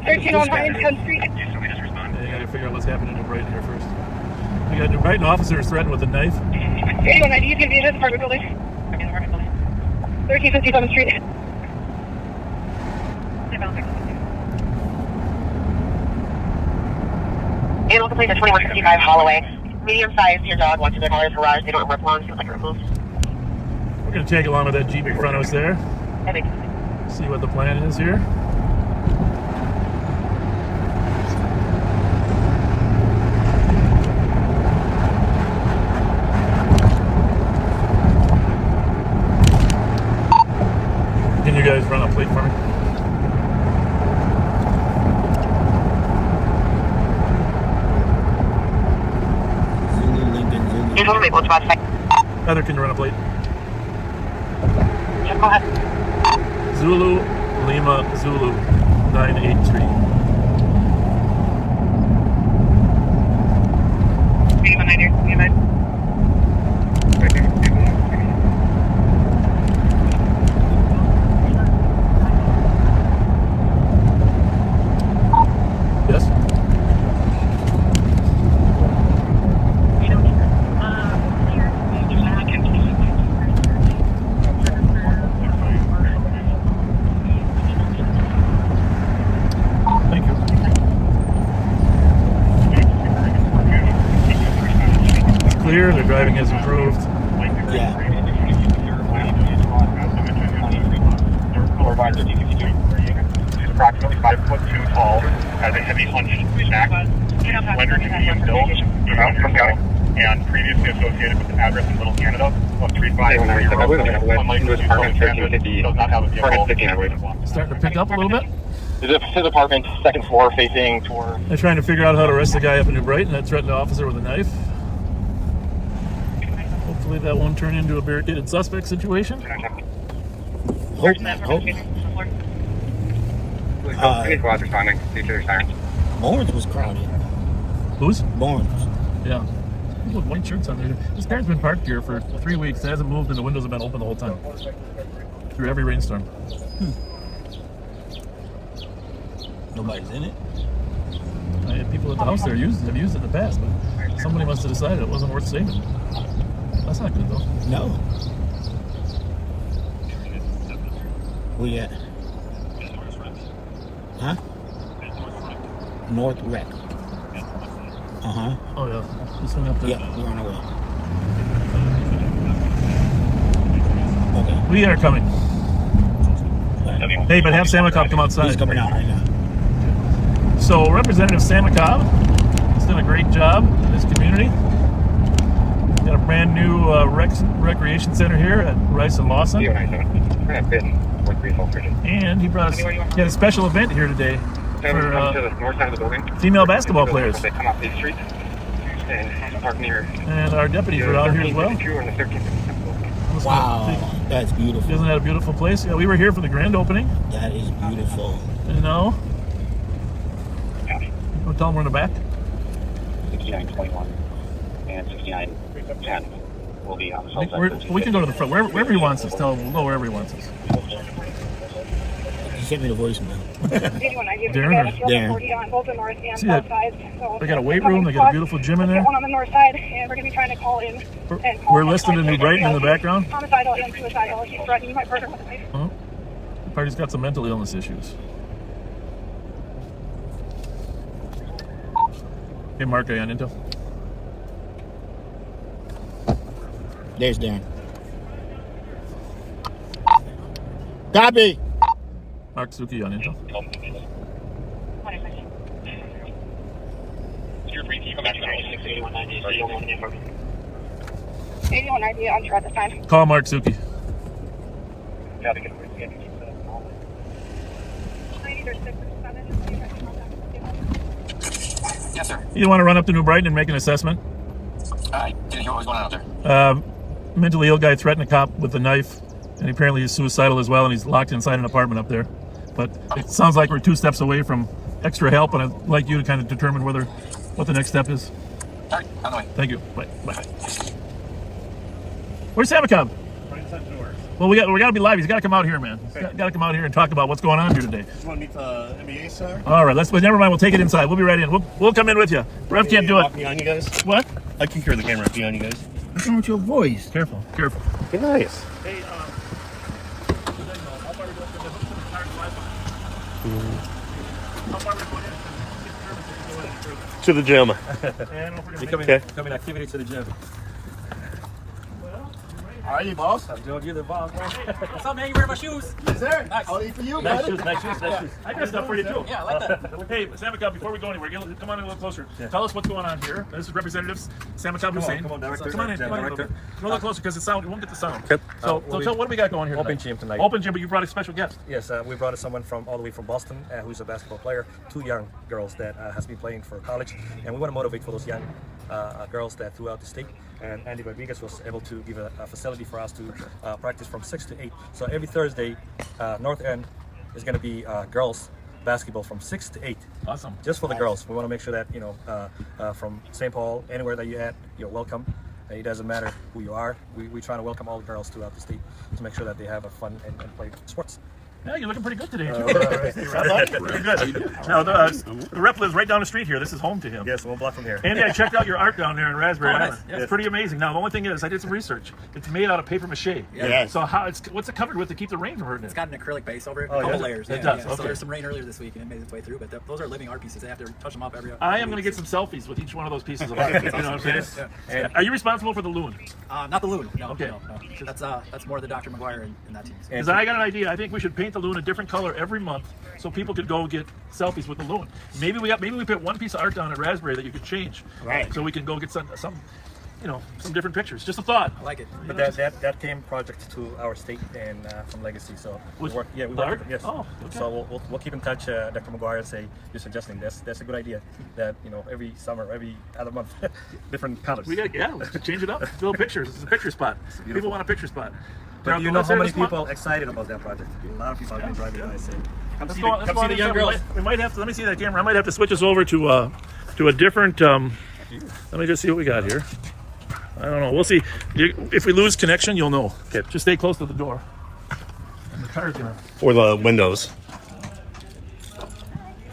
1309 10th Street. Yeah, you gotta figure out what's happening to Brighton here first. We got a New Brighton officer threatened with a knife. 8190, he's gonna be in this apartment building. 1357th Street. Animal complaint at 2155 Holloway. Medium size, your dog wants to go to the garage. They don't work long, so it's like a remove. We're gonna tag along with that Jeep in front of us there. See what the plan is here. guys run a plate for me? Heather, can you run a plate? Yeah, go ahead. Zulu, Lima, Zulu, 983. Yes? Thank you. It's clear, their driving has improved. Yeah. He's approximately 5'2" tall, has a heavy hunched neck, slender to medium build, from County, and previously associated with the address in Little Canada of 353. Unlike the Department 1350, does not have a vehicle. Starting to pick up a little bit. Is it his apartment, second floor, facing toward? They're trying to figure out how to arrest the guy up in New Brighton that threatened the officer with a knife. Hopefully that won't turn into a barricaded suspect situation. Hope not. Barnes was crowded. Who's? Barnes. Yeah. People with white shirts on there. This car's been parked here for 3 weeks. It hasn't moved and the windows have been open the whole time. Through every rainstorm. Nobody's in it. I had people at the house there have used it in the past, but somebody must have decided it wasn't worth saving. That's not good though. No. Where you at? Huh? North Rec. Uh-huh. Oh yeah. Just went up there. Yeah, we're on our way. Okay. We are coming. Hey, but have Samakov come outside. He's coming out right now. So Representative Samakov has done a great job in this community. Got a brand new recreation center here at Rice and Lawson. And he brought us, he had a special event here today for female basketball players. And our deputies are out here as well. Wow, that's beautiful. Isn't that a beautiful place? Yeah, we were here for the grand opening. That is beautiful. You know? We'll tell them we're in the back. 6921 and 6910 will be on the south side. We can go to the front. Wherever he wants us, tell him we'll go wherever he wants us. He sent me the voicemail. Darren? Darren. See that? They got a weight room. They got a beautiful gym in there. One on the north side, and we're going to be trying to call in. We're listed in New Brighton in the background. Homicidal and suicidal. He's threatening my partner with a knife. Oh. The party's got some mental illness issues. Hey, Mark, are you on Intel? There's Darren. Copy. Mark Suki on Intel. Anyone idea on at this time? Call Mark Suki. Yes, sir. You want to run up to New Brighton and make an assessment? I didn't hear what was going on out there. Mentally ill guy threatened a cop with a knife, and apparently he's suicidal as well, and he's locked inside an apartment up there. But it sounds like we're 2 steps away from extra help, and I'd like you to kind of determine what the next step is. All right, on the way. Thank you. Bye. Where's Samakov? Right inside the door. Well, we got to be live. He's got to come out here, man. He's got to come out here and talk about what's going on here today. You want to meet the NBA star? All right, but never mind. We'll take it inside. We'll be right in. We'll come in with you. Rev can't do it. Behind you guys? What? I can hear the camera behind you guys. What's wrong with your voice? Careful. Be nice. Hey, To the gym. And Okay. Coming activity to the gym. How are you, boss? I'm doing you the boss, man. What's up, man? You wearing my shoes? Yes, sir. Nice. How are you for you, Nice buddy? shoes, nice shoes, nice shoes. I got stuff for you too. Yeah, I like that. Hey, Samicab, before we go anywhere, come on in a little closer. Tell us what's going on here. This is Representative Samicab Hussein. Come on, director. Come on in, Yeah, come on in a director. little bit. Come a little closer because the sound, you won't get the sound. Okay. So tell what do we got going here Open tonight? gym tonight. Open gym, but you brought a special guest. Yes, we brought someone from all the way from Boston who's a basketball player. 2 young girls that has been playing for college, and we want to motivate for those young girls that throughout the state. And Andy Rodriguez was able to give a facility for us to practice from 6 to 8. So every Thursday, North End is going to be girls basketball from 6 to 8. Awesome. Just for the girls. We want to make sure that, you know, from St. Paul, anywhere that you're at, you're welcome. It doesn't matter who you are. We try to welcome all the girls throughout the state to make sure that they have a fun and play sports. Yeah, you're looking pretty good today. I like it. Very good. Now, the rep lives right down the street here. This is home to him. Yes, 1 block from here. Andy, I checked out your art down there in Raspberry nice. Island. Yes. It's pretty amazing. Now, the only thing is, I did some research. It's made out of paper mache. Yes. So what's it covered with to keep the rain from hurting it? It's got an acrylic base over it, Oh, a couple yeah? layers. It does, So okay. there's some rain earlier this week and it made its way through, but those are living art pieces. They have to touch them up every I am going to get some selfies with each one of those pieces of art. You know what I'm saying? Yeah. Are you responsible for the loon? Not the loon. No, Okay. no. That's more the Dr. McGuire and that team. Because I got an idea. I think we should paint the loon a different color every month so people could go get selfies with the loon. Maybe we put one piece of art down at Raspberry that you could change. Right. So we can go get some you know, some different pictures. Just a thought. I like it. But that came project to our state and from Legacy. So we work. Yeah, we work. art? With them, yes. Oh, okay. So we'll keep in touch, Dr. McGuire, and say you're suggesting this. That's a good idea. That, you know, every summer, every other month, different colors. Let's change it up. Little pictures. It's a picture spot. People want a picture spot. But you know how many people are excited about that project? A lot of people have been driving by saying, "Come see the young girls." We might have to. Let me see that camera. I might have to switch us over to a different. Let me just see what we got here. I don't know. We'll see. If we lose connection, you'll know. Okay. Just stay close to the door. And the car's gonna. Or the windows.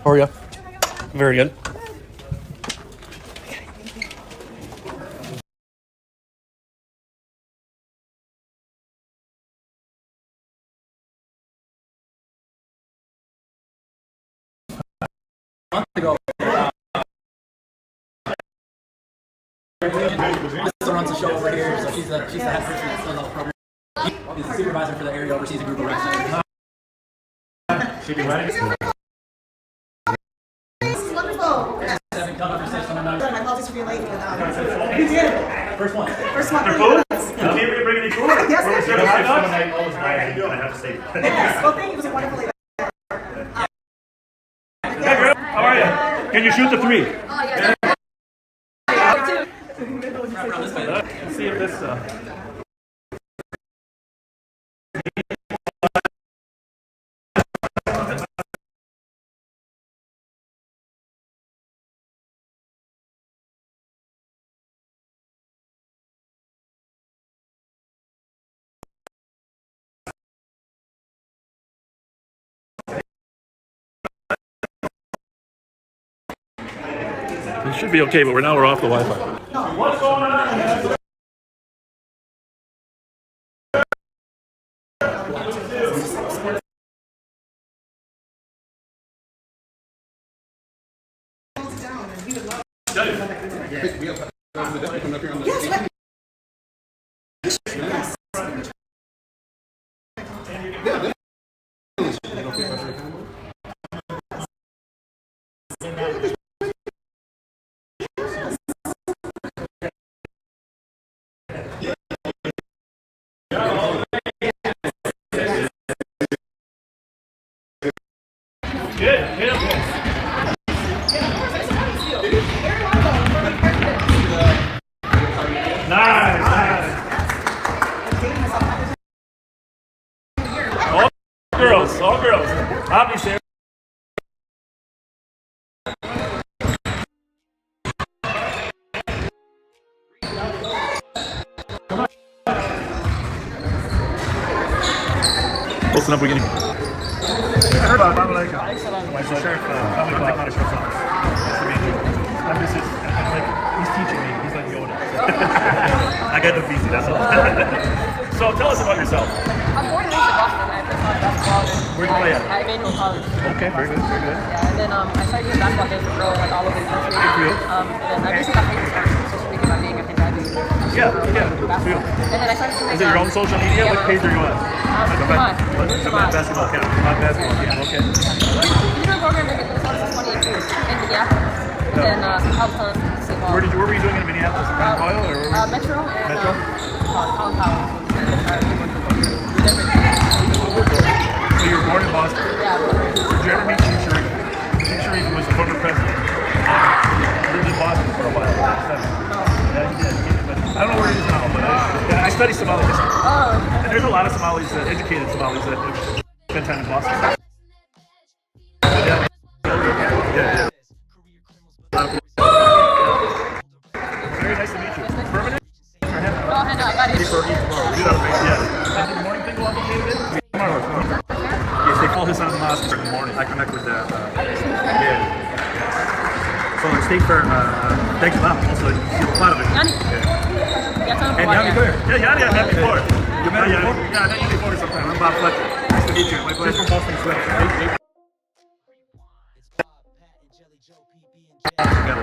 How are you? Very good. Melissa runs the show over here, so she's the head person that fills out the program. He's the supervisor for the area, oversees a group of reps. Should be ready. This is wonderful. My apologies for being late. You did. First one. First one. Food? You came here bringing any food? Yes, We're thank you. hot dogs? I have to say. Yes. Well, thank you. It was a wonderful event. Hey, girl. How are you? Can you shoot the 3? Oh, yeah. Let's see if this. It should be okay, but we're off the Wi-Fi. What's going on? All girls. Obviously. Close enough, we can. I heard about Bobaganda. My sheriff, I'm just like, he's teaching me. He's like Yoda. I got the visa, that's all. So tell us about yourself. I'm born and raised in Boston. I played basketball. Where'd you play at? At Emmanuel College. Okay, very good, very good. Yeah, and then I started doing basketball games for Burrill, like all over the country. Good for you. And then I recently got paid for SPARKSES, social media by being a Punjabi. Yeah. And then I started to make Is it your own social media? What page are you on? Basketball camp. Okay. We've been programming it since 2018 in Minneapolis. And then Alton, St. Paul. Where were you doing it in Minneapolis? Royal or Metro and Metro? Compound. So you were born in Boston? Yeah. Did you ever meet Chief Sharif? Chief Sharif was the former president. He lived in Boston for a while. Yeah, he did. I don't know where he is now, but I study Somali history. And there's a lot of Somalis, educated Somalis that spend time in Boston. Yeah. Very nice to meet you. Permanent? Oh, and I got it. Yeah. And the morning thing will be made tomorrow. Yes, they call his son Mosque in the morning. I connect with that. So the state fair, thanks a lot. Also, you're proud of it. And Yanni, go here. Yeah, Yanni, I met before. You met before? Yeah, I met you before sometime. I'm Bob Fletcher. Nice to meet you. My pleasure. From Boston, Sweat.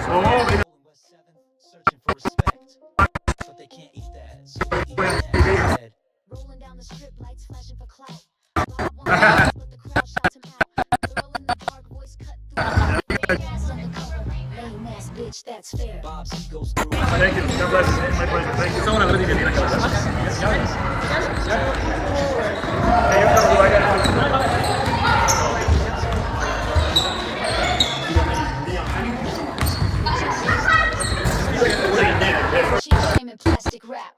Oh, baby. Rolling down the strip, lights flashing for clout. But the crowd shouts him out. Girl in the dark, voice cut through. Ass undercover. Lame ass bitch, that's fair. Thank you. God bless you. My pleasure. Thank you. Someone else didn't get She's shaming plastic wrap.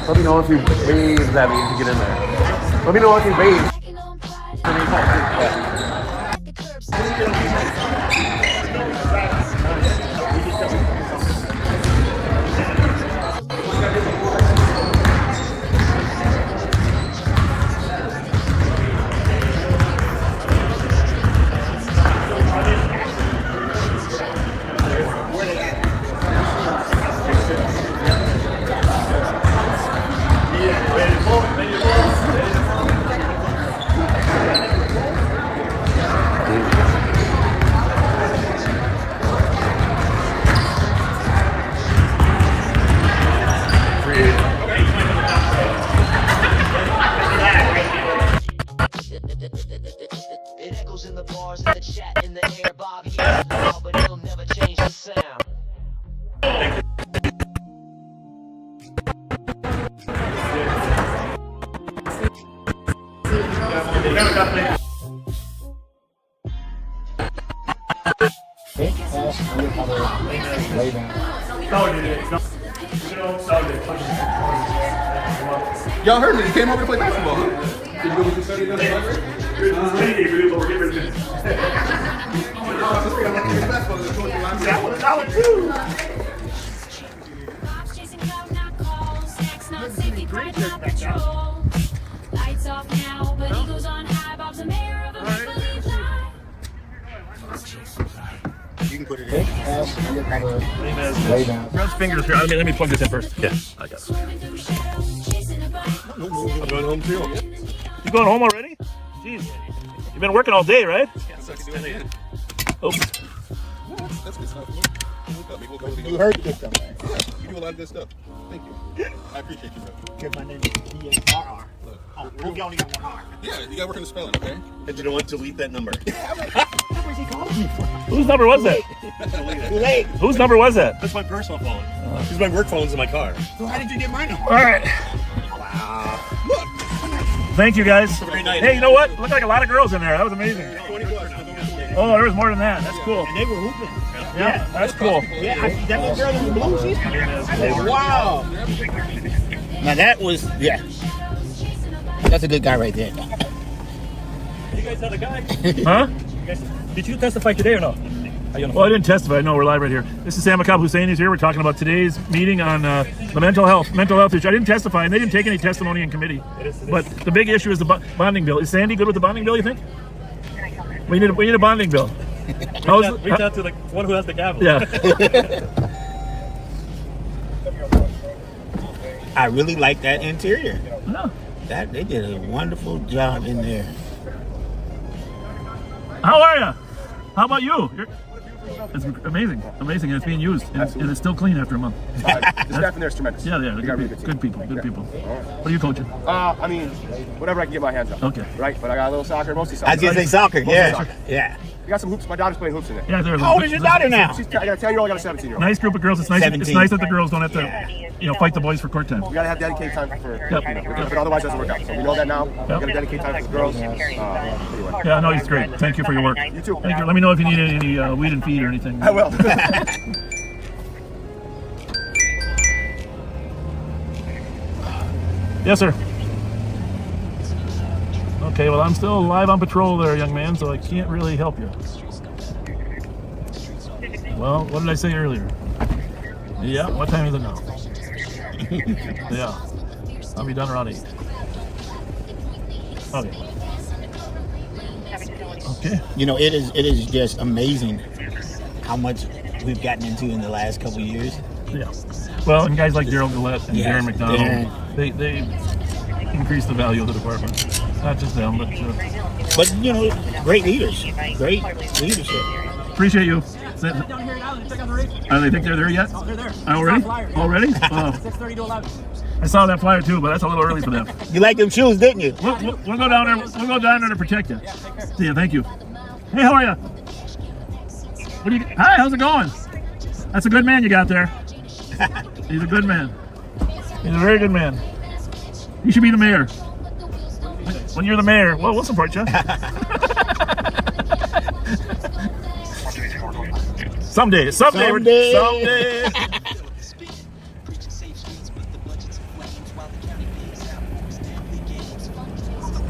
Let me know if you wave that means to get in there. Let me know if you wave. It echoes in the bars and the chat in the air. Bob hears it loud, but he'll never change the sound. Y'all heard me. He came over to play basketball. Did you go with your study? Lights off now, but he goes on high. Bob's the mayor of a make-believe life. You can put it in. Grab's fingers here. Let me plug this in first. Yeah, I got it. I'm going home too. You going home already? Jeez. You've been working all day, right? Oops. That's good stuff. You heard good stuff, man. You do a lot of good stuff. Thank you. I appreciate you, sir. Give my name D-A-R-R. Oh, you only got one R. Yeah, you gotta work on the spelling, okay? And you don't want to delete that number. Where's he calling me from? Whose number was that? Too late. Whose number was that? That's my personal phone. Because my work phone's in my car. So how did you get my number? All right. Wow. Look. Thank you, guys. Great night. Hey, you know what? Looked like a lot of girls in there. That was amazing. 20 bucks now. Oh, there was more than that. That's cool. And they were hooping. Yeah, that's cool. Yeah, that little girl in the blue, she's wow. Now that was, yeah. That's a good guy right there. You guys had a guy? Huh? Did you testify today or no? Well, I didn't testify. No, we're live right here. This is Samakab Hussein is here. We're talking about today's meeting on the mental health issue. I didn't testify, and they didn't take any testimony in committee. But the big issue is the bonding bill. Is Sandy good with the bonding bill, you think? We need a bonding bill. Reach out to the one who has the gavel. Yeah. I really like that interior. No. That they did a wonderful job in there. How are you? How about you? It's amazing, amazing, and it's being used, and it's still clean after a month. The staff in there is tremendous. Yeah, They got really good people, good people. What are you coaching? I mean, whatever I can get my hands on. Okay. Right, but I got a little soccer, mostly soccer. I was gonna say soccer. Yeah. Yeah. We got some hoops. My daughter's playing hoops in there. Yeah, there's. How old is your daughter now? I got a 10-year-old, I got a 17-year-old. Nice group of girls. It's nice. 17. It's nice that the girls don't have to, fight the boys for court time. We gotta have dedicated time for but otherwise it doesn't work out. So we know that now. We gotta dedicate time for the girls. Anyway. Yeah, no, he's great. Thank you for your work. You too. Thank you. Let me know if you need any weed and feed or anything. I will. Yes, sir. Okay, well, I'm still live on patrol there, young man, so I can't really help you. Well, what did I say earlier? Yeah, what time is it now? Yeah, I'll be done around 8. Okay. Okay. You know, it is just amazing how much we've gotten into in the last couple of years. Yeah. Well, and guys like Daryl Gillette and Darren McDonald, they increase the value of the department. Not just them, but you know, great leaders, great leadership. Appreciate you. They think they're there yet? Oh, they're there. Already? Already? 6:30 to 11. I saw that flyer too, but that's a little early for them. You like them shoes, didn't you? We'll go down there. We'll go down there to protect you. See you. Thank you. Hey, how are you? Hi, how's it going? That's a good man you got there. He's a good man. He's a very good man. You should be the mayor. When you're the mayor, well, we'll support you. Someday.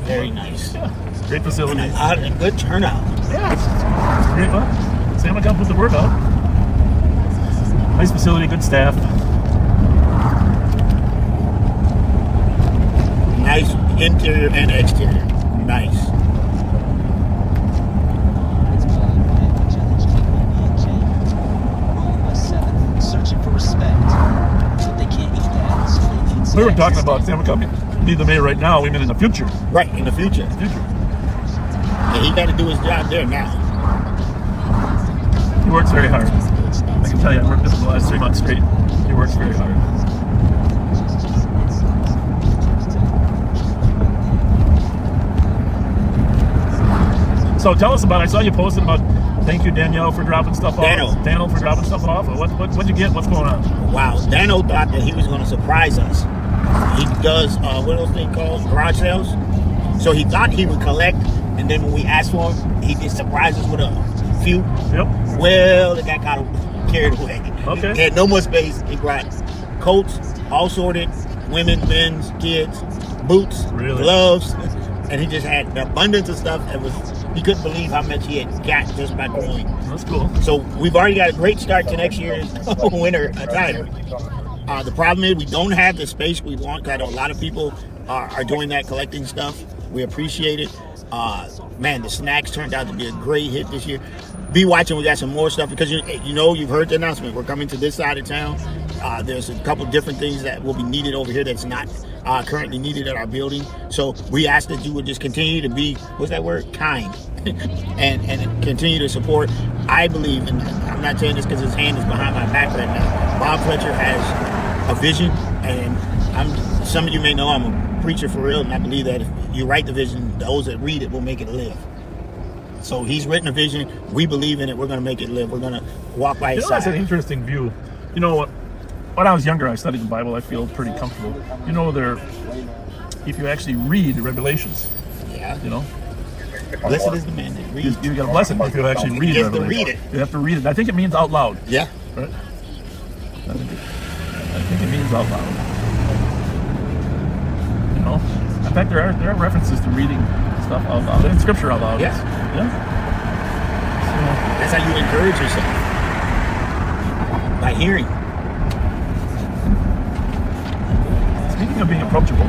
Very nice. Yeah. Great facility. And a good turnout. Yeah, it's great. Well, Sam will come put the work out. Nice facility, good staff. Nice interior and exterior. Nice. We were talking about Sam will be the mayor right now. We mean in the future. Right, in the future. Yeah, he got to do his job there now. He works very hard. I can tell you, I worked with him the last 3 months straight. He works very hard. So tell us about it. I saw you posted about thank you, Danielle, for dropping stuff off. Daniel for dropping stuff off. What'd you get? What's going on? Wow, Daniel thought that he was going to surprise us. He does, what are those things called? Garage sales. So he thought he would collect, and then when we asked for him, he did surprise us with a few. Yep. Well, the guy got carried away. Okay. He had no more space. He brought coats, all sorted, women, men's, kids, boots, gloves, and he just had an abundance of stuff that was, he couldn't believe how much he had got just by going. That's cool. So we've already got a great start to next year's winter attire. The problem is we don't have the space we want. I know a lot of people are doing that, collecting stuff. We appreciate it. Man, the snacks turned out to be a great hit this year. Be watching, we got some more stuff because you know, you've heard the announcement. We're coming to this side of town. There's a couple different things that will be needed over here that's not currently needed at our building. So we ask that you would just continue to be, what's that word? Kind. and continue to support. I believe, and I'm not saying this because his hand is behind my back right now, Bob FLETCHER has a vision, and some of you may know I'm a preacher for real, and I believe that if you write the vision, those that read it will make it live. So he's written a vision. We believe in it. We're going to make it live. We're going to walk by his side. That's an interesting view. You know what? When I was younger, I studied the Bible. I feel pretty comfortable. You know, if you actually read Revelations, yeah, you know, blessed is the man that reads. You got to bless it if you actually read it. You have to read it. I think it means out loud. Yeah. Right? I think it means out loud. You know, in fact, there are references to reading stuff out loud and scripture out loud. Yes. Yeah. So, that's how you encourage yourself, by hearing. Speaking of being approachable,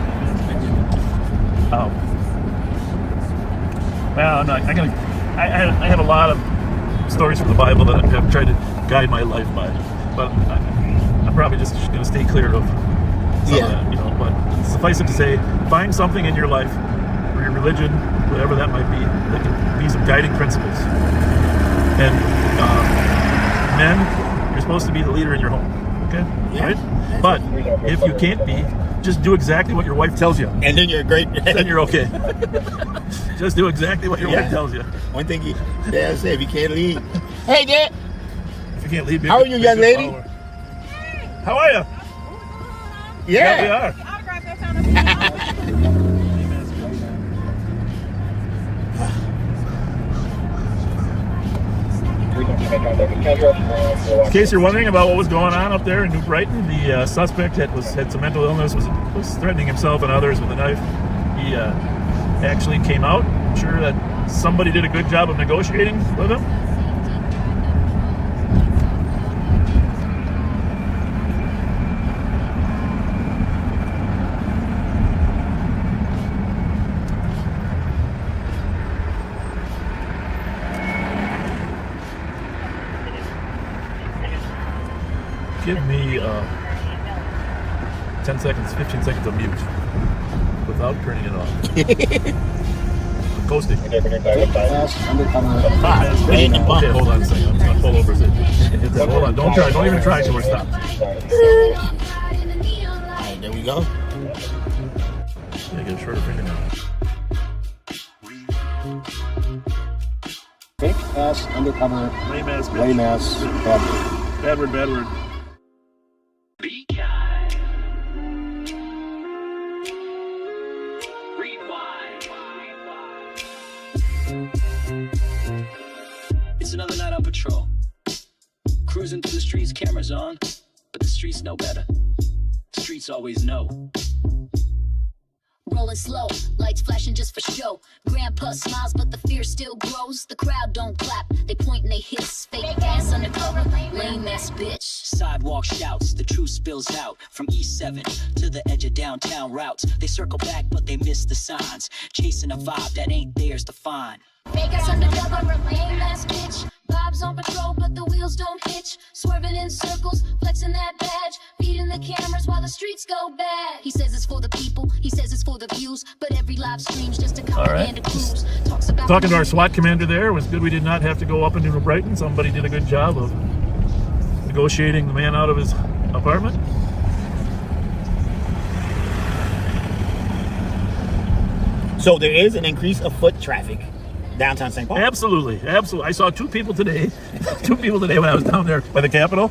well, no, I have a lot of stories from the Bible that I have tried to guide my life by, but I'm probably just going to stay clear of some of that, you know. But suffice it to say, find something in your life, or your religion, whatever that might be, that can be some guiding principles. And men, you're supposed to be the leader in your home. Okay? Yeah. Right? But if you can't be, just do exactly what your wife tells you. And then you're great. Then you're okay. Just do exactly what your wife tells you. One thing Dad said, if you can't lead. Hey, Dad. If you can't lead, how are you, young lady? How are you? Yeah. We are. In case you're wondering about what was going on up there in New Brighton, the suspect had some mental illness, was threatening himself and others with a knife. He actually came out. I'm sure that somebody did a good job of negotiating with him. Give me 10 seconds, 15 seconds of mute without turning it off. Coasting. Okay, hold on a second. I'm going to pull over. Hold on. Don't try. Don't even try until we're stopped. Alright, there we go. Yeah, get a shorter finger now. Fake ass undercover. Lame ass. Lame ass. Bad word. Bad word. Bad word. It's another night on patrol. Cruising through the streets, cameras on, but the streets know better. The streets always know. Rolling slow, lights flashing just for show. Grandpa smiles, but the fear still grows. The crowd don't clap, they point and they hiss. Fake ass undercover, lame ass bitch. Sidewalk shouts, the truth spills out. From E7 to the edge of downtown routes. They circle back, but they miss the signs. Chasing a vibe that ain't theirs to find. Fake ass undercover, lame ass bitch. Bob's on patrol, but the wheels don't hitch. Swerving in circles, flexing that badge. Feeding the cameras while the streets go bad. He says it's for the people, he says it's for the views. But every live stream's just a propaganda cruise. Talks about talking to our SWAT commander there. It was good we did not have to go up into New Brighton. Somebody did a good job of negotiating the man out of his apartment. So there is an increase of foot traffic downtown St. Paul. Absolutely, absolutely. I saw two people today when I was down there by the Capitol.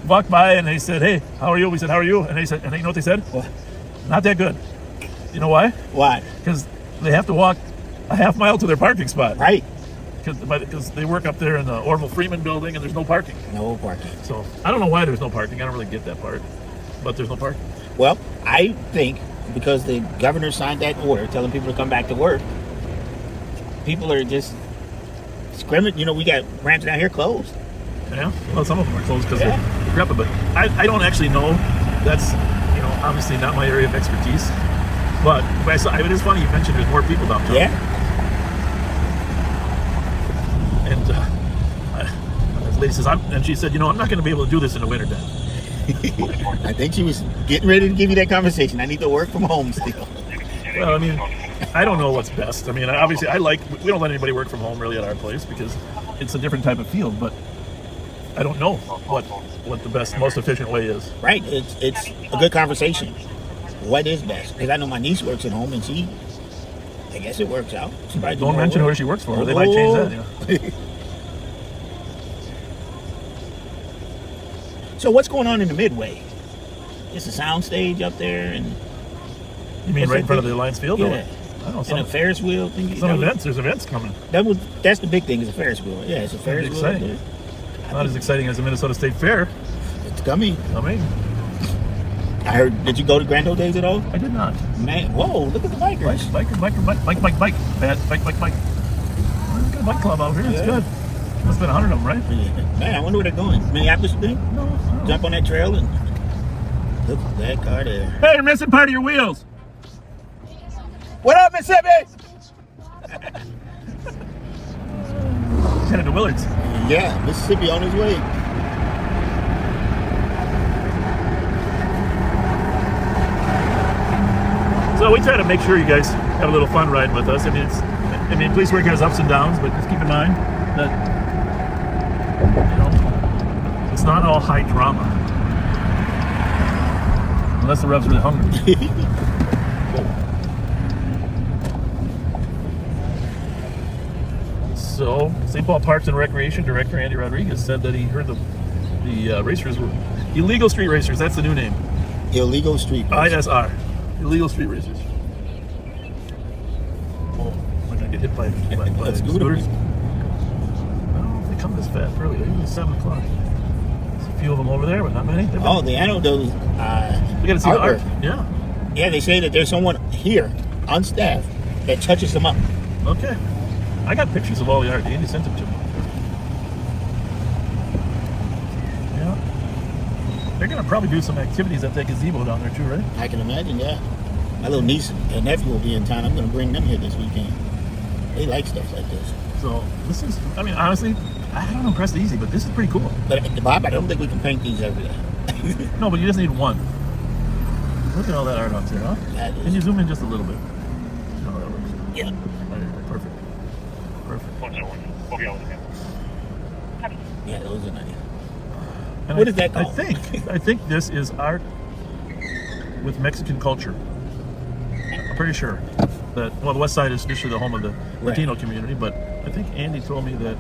Walked by and they said, "Hey, how are you?" We said, "How are you?" And they said, and you know what they said? What? Not that good. You know why? Why? Because they have to walk a half mile to their parking spot. Right. Because they work up there in the Orville Freeman building and there's no parking. No parking. So I don't know why there's no parking. I don't really get that part, but there's no parking. Well, I think because the governor signed that order telling people to come back to work, people are just scrimmaging. You know, we got branches down here closed. Yeah, well, some of them are closed because they're decrepit, but I don't actually know. That's, you know, obviously not my area of expertise. But it is funny you mentioned there's more people downtown. Yeah. And this lady says, and she said, you know, I'm not going to be able to do this in the wintertime. I think she was getting ready to give you that conversation. I need to work from home still. Well, I mean, I don't know what's best. I mean, obviously, we don't let anybody work from home really at our place because it's a different type of field, but I don't know what the best, most efficient way is. Right. It's a good conversation. What is best? Because I know my niece works at home and I guess it works out. Don't mention where she works for. They might change that. Yeah. So what's going on in the Midway? It's a sound stage up there, and you mean right in front of the Alliance Field? Yeah. I don't know. And a Ferris wheel. There's events coming. That's the big thing is a Ferris wheel. Yeah, it's a Ferris wheel. Exciting. Not as exciting as the Minnesota State Fair. It's coming. I heard. Did you go to Grand Old Days at all? I did not. Man, whoa! Look at the bikers. Bike. Bad bike. Look at the bike club out here. It's good. Must have been 100 of them, right? Yeah. Man, I wonder where they're going. Minneapolis, you think? No. Jump on that trail and look at that car there. Hey, you're missing part of your wheels. What up, Mississippi? Headed to Willards. Yeah, Mississippi on his way. So we try to make sure you guys have a little fun riding with us. I mean, police work has ups and downs, but just keep in mind that, you know, It's not all high drama. Unless the rev's really hungry. So, St. Paul Parks and Recreation Director Andy Rodriguez said that he heard the racers were illegal street racers. That's the new name. Illegal street racers. ISR. Illegal street racers. Oh, I'm gonna get hit by scooters. I don't know if they come this fast early. They're usually 7 o'clock. There's a few of them over there, but not many. Oh, I know those. We gotta see the art. Yeah. Yeah, they say that there's someone here on staff that touches them up. Okay. I got pictures of all the art. Andy sent them to me. Yeah. They're gonna probably do some activities at that gazebo down there too, right? I can imagine, yeah. My little niece and nephew will be in town. I'm gonna bring them here this weekend. They like stuff like this. So this is, I mean, honestly, I don't know, press easy, but this is pretty cool. But Bob, I don't think we can paint these every day. No, but you just need one. Look at all that art up there, huh? Can you zoom in just a little bit? Oh, that works. Yeah. Right, perfect. Yeah, those are nice. And What is that called? I think this is art with Mexican culture. I'm pretty sure that, well, the West Side is usually the home of the Latino community, but I think Andy told me that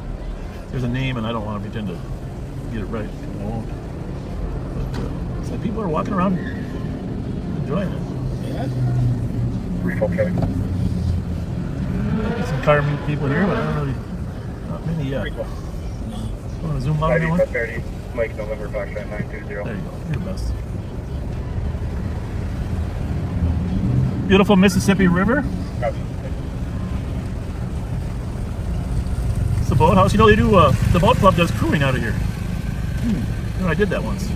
there's a name, and I don't want to pretend to get it right. I won't. But it's like people are walking around enjoying it. Yeah. Okay. Some car people here, but I don't really, not many yet. Cool. Want to zoom out on that one? 30, Mike November, Foxtrot 920. There you go. You're the best. Beautiful Mississippi River. It's the boathouse. You know, they do, the boat club does crewing out of here. You know, I did that once.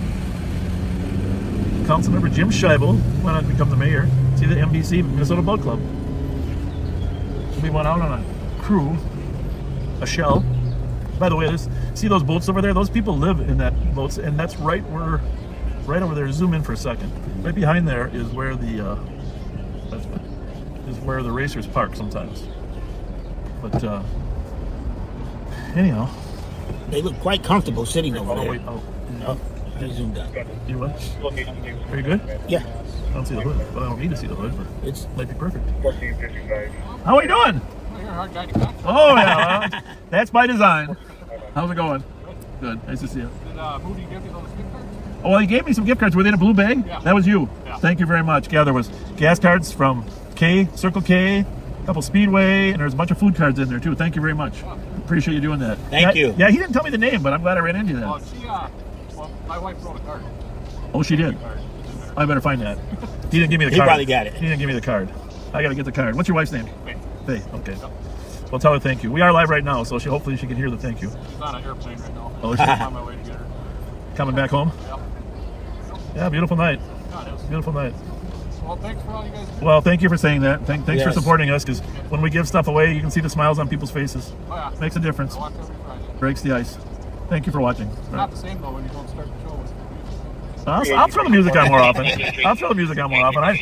Councilmember Jim Scheibel went on to become the mayor. See the MBC, Minnesota Boat Club. We went out on a crew, a shell. By the way, see those boats over there? Those people live in that boats, and that's right over there. Zoom in for a second. Right behind there is where the racers park sometimes. But anyhow, they look quite comfortable sitting over there. Wait, they zoomed out. You what? Are you good? Yeah. I don't see the hood. Well, I don't need to see the hood, but it might be perfect. 1455. How are you doing? Oh yeah, well, that's by design. How's it going? Good. Nice to see you. Who did you give you those gift cards? Oh, well, he gave me some gift cards. Were they in a blue bag? Yeah. That was you. Yeah. Thank you very much. Yeah, there was gas cards from Circle K, a couple Speedway, and there's a bunch of food cards in there too. Thank you very much. Appreciate you doing that. Thank you. Yeah, he didn't tell me the name, but I'm glad I ran into that. Well, my wife wrote a card. Oh, she did. I better find that. He didn't give me the He card. probably got it. He didn't give me the card. I got to get the card. What's your wife's name? Faith. Okay. Well, tell her thank you. We are live right now, so hopefully she can hear the thank you. She's on an airplane right now. Oh, is she? I'm on my way to get her. Coming back home? Yep. Yeah, beautiful night. Yeah, it is. Beautiful night. Well, thanks for all you guys do. Well, thank you for saying that. Thanks for Yes. supporting us, because when we give stuff away, you can see the smiles on people's faces. Oh, yeah. Makes a difference. I watch every Friday. Breaks the ice. Thank you for watching. It's not the same, though, when you don't start the show with I'll throw the music on more often.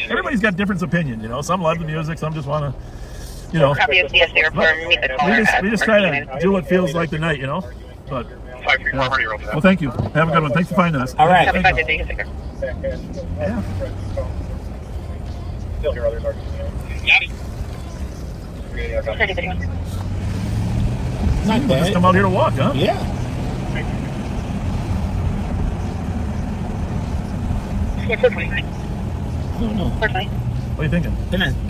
Everybody's got different opinions, you know. Some love the music, some just want to, you know. We just try to do what feels like the night, you know. But well, thank you. Have a good one. Thanks for finding us. All right. Thank you. Yeah. Still hear others arguing. Not Just bad. come out here to walk, huh? Yeah. I don't know. What are you thinking?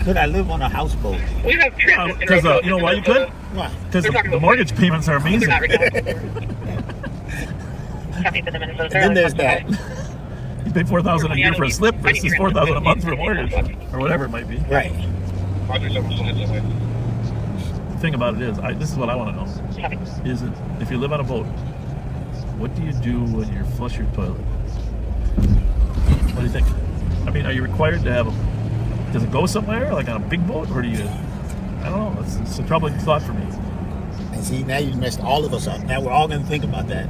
Could I live on a houseboat? We have Because you know why you could? Why? Because the mortgage payments are amazing. Copy for the Minnesota. And then there's that. You pay $4,000 a year for a slip versus $4,000 a month for a mortgage, or whatever it might be. Right. The thing about it is, this is what I want to know. Is it, if you live on a boat, what do you do when you flush your toilet? What do you think? I mean, are you required to have does it go somewhere, like on a big boat, or do you, I don't know, it's a troubling thought for me. And see, now you messed all of us up. Now we're all going to think about that.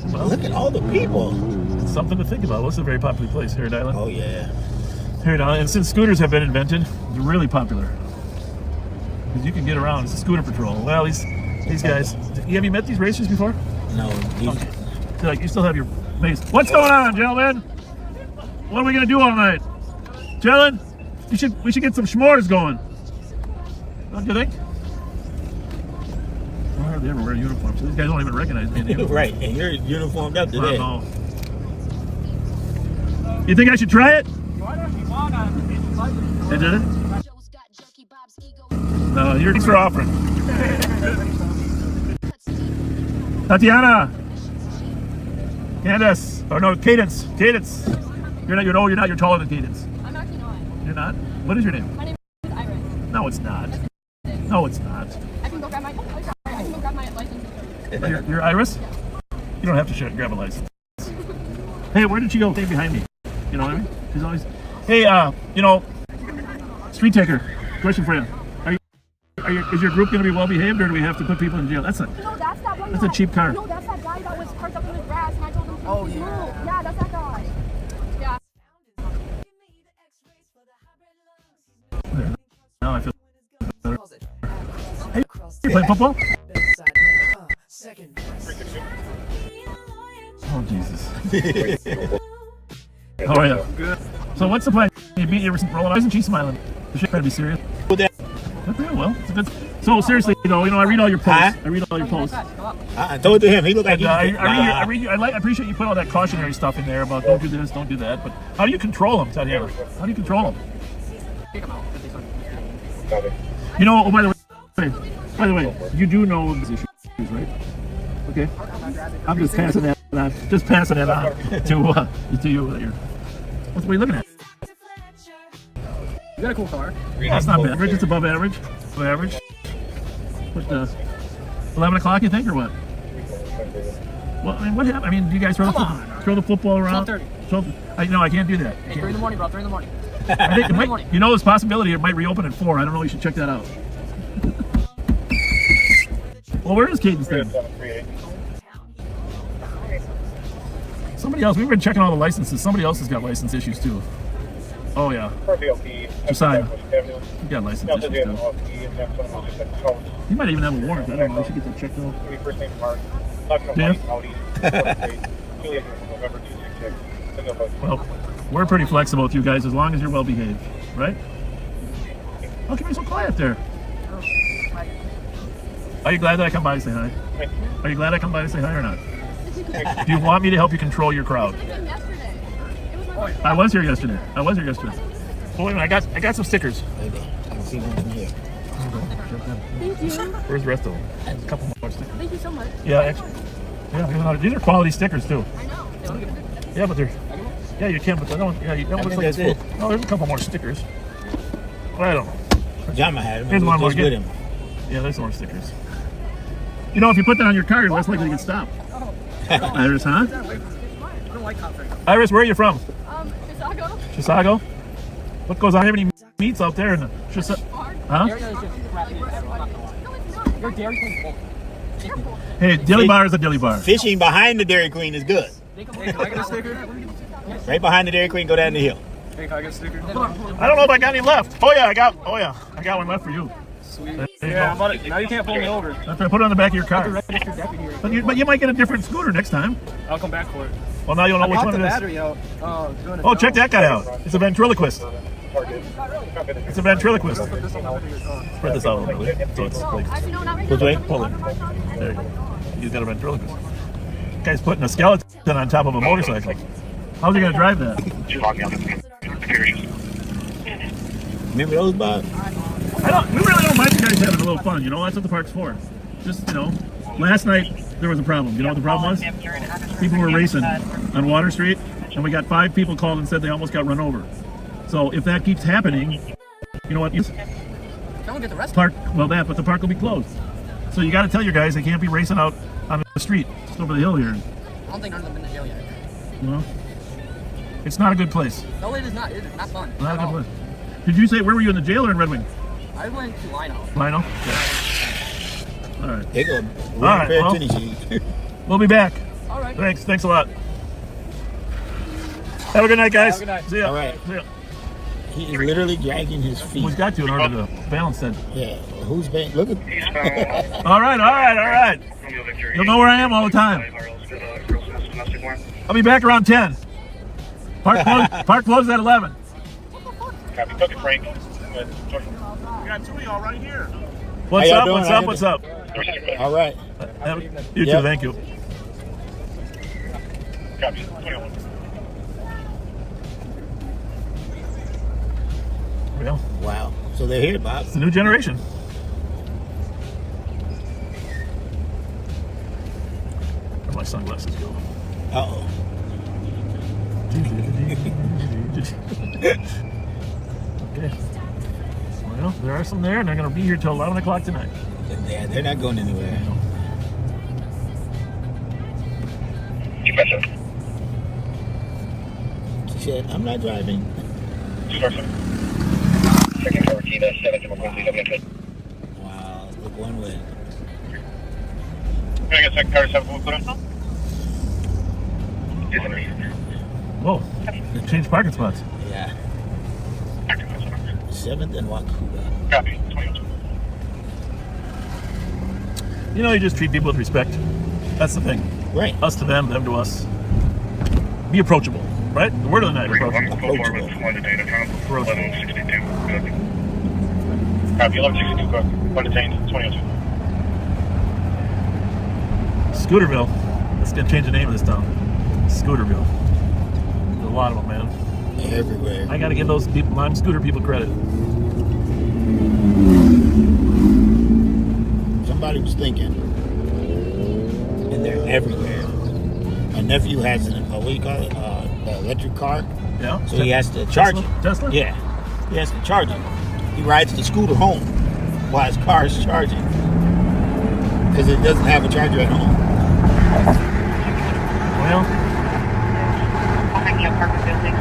Well, look at all the people. It's something to think about. Well, it's a very popular place here at Island. Oh, yeah. Here at Island. And since scooters have been invented, they're really popular. Because you can get around. It's a scooter patrol. Well, these guys, have you met these racers before? No. Okay. So, like, you still have your Mace. What's going on, gentlemen? What are we gonna do all night? Gentlemen, we should get some s'mores going. Don't you think? Why are they ever wear uniforms? These guys don't even recognize me in the uniform. Right, and you're uniformed up today. No. You think I should try it? I did it? Thanks for offering. Tatiana. Candace. Or no, Cadence. Cadence. You're not. You're taller than Cadence. I'm actually not. You're not? What is your name? My name is Iris. No, it's not. No, it's not. I can go grab my license. You're Iris? Yeah. You don't have to grab a license. Hey, where did she go? Stay behind me. You know what I mean? She's always. Hey, Street Taker. Question for you. Is your group going to be well behaved, or do we have to put people in jail? That's a cheap car. No, that's that guy that was parked up in the grass, and I told him to move. Yeah, that's that guy. Yeah. Now I feel better. Hey, you playing football? Oh, Jesus. How are you? Good. So what's the plan? You beat you rolling eyes and she's smiling. She's trying to be serious. Okay, well, it's a good. So seriously, though, I read all your posts. I read all your posts. I told him. He looked like I appreciate you put all that cautionary stuff in there about don't do this, don't do that. But how do you control them, Tatiana? How do you control them? Oh, by the way, you do know these issues, right? Okay. I'm just passing that on. Just passing it on to you. What are you looking at? You got a cool car. That's not bad. It's above average. Above average. What 11 o'clock, you think, or what? Well, I mean, what happened? I mean, do you guys throw the football around? 12:30. No, I can't do that. 3 in the morning, bro. 3 in the morning. There's a possibility it might reopen at 4. I don't know. You should check that out. Well, where is Cadence then? Somebody else. We've been checking all the licenses. Somebody else has got license issues too. Oh yeah. Josiah. You got license issues too. You might even have a warrant. I don't know. I should get that checked out. Yeah. Well, we're pretty flexible with you guys as long as you're well behaved, right? How come you're so quiet there? Are you glad that I come by to say hi? Are you glad I come by to say hi or not? Do you want me to help you control your crowd? I was here yesterday. Oh, wait a minute, I got some stickers. Thank you. Where's the rest of them? A couple more stickers. Thank you so much. Yeah, these are quality stickers too. I know. Yeah, but they're. Yeah, you can, but they don't. Yeah, you don't look like it's full. No, there's a couple more stickers. Well, I don't know. Jama had them. Here's one more. With him. Yeah, there's more stickers. If you put that on your car, you're less likely to get stopped. Iris, huh? I don't like cops right now. Iris, where are you from? Chisago. Chisago? What goes on? Have any meats out there in the Chisago? Huh? Your Dairy Queen. Hey, dilly bar is a dilly bar. Fishing behind the Dairy Queen is good. Hey, can I get a sticker? Right behind the Dairy Queen, go down the hill. Hey, can I get a sticker? I don't know if I got any left. Oh yeah, I got one left for you. Sweet. Yeah, now you can't pull me over. That's right, put it on the back of your car. But you might get a different scooter next time. I'll come back for it. Well, now you'll know which one it is. Battery out. Oh, check that guy out. It's a ventriloquist. It's a ventriloquist. Spread this out a little bit. So it's like, which way? Pull it. There you go. He's got a ventriloquist. This guy's putting a skeleton on top of a motorcycle. How's he going to drive that? Remember those, Bob? We really don't mind you guys having a little fun. That's what the park's for. Just, last night there was a problem. You know what the problem was? People were racing on Water Street, and we got 5 people called and said they almost got run over. So if that keeps happening, you know what? Don't get the rest. But the park will be closed. So you got to tell your guys they can't be racing out on the street, just over the hill here. I don't think none of them been to jail yet. Well, it's not a good place. No, it is not. It is not fun. Not a good place. Did you say where were you in the jail or in Red Wing? I went to Lino. Lino? Yeah. All right. They go. All right. Well, we'll be back. All right. Thanks a lot. Have a good night, guys. Have a good night. See ya. All right. See ya. He is literally dragging his feet. He's got to in order to balance that. Yeah. Who's been? Look at. All right. You'll know where I am all the time. I'll be back around 10. Park closes at 11. Copy. Took it, Frank. We got two of y'all right here. What's up? What's up? What's up? All right. You too. Thank you. Copy. 21. Well, wow. So they're here, Bob. It's the new generation. Where my sunglasses go? Uh-oh. Okay. Well, there are some there, and they're going to be here till 11 o'clock tonight. Yeah, they're not going anywhere. She said, I'm not driving. Wow, look one way. Can I get second car 7 put on? Whoa, they changed parking spots. Yeah. 7th and Waukegan. Copy. 22. You know, you just treat people with respect. That's the thing. Right. Us to them, them to us. Be approachable, right? The word of the night, approachable. Approachable. Copy. 1162 Cook. One detained. 22. Scooterville. Let's get change the name of this town. Scooterville. There's a lot of them, man. Everywhere. I got to give those people, non-scooter people, credit. Somebody was thinking, and they're everywhere. My nephew has an, what do you call it, the electric car. Yeah. So he has to charge it. Tesla? Yeah. He has to charge it. He rides the scooter home while his car is charging because it doesn't have a charger at home. Well. I'll hang you up, Parker Building.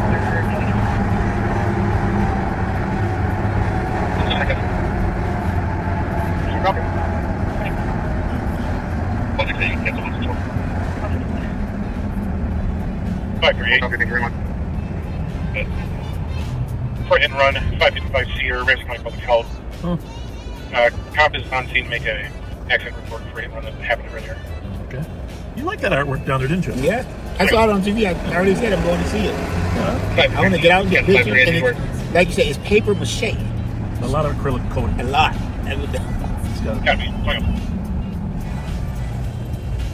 For hit and run, 555 Cedar, Ramsey County Public Health. Cop is on scene to make an accident report for hit and run that happened earlier. Okay. You like that artwork down there, didn't you? Yeah. I saw it on TV. I already said I'm going to see it. I want to get out and get pictures. And it, like you said, it's paper mache. A lot of acrylic coating. A lot.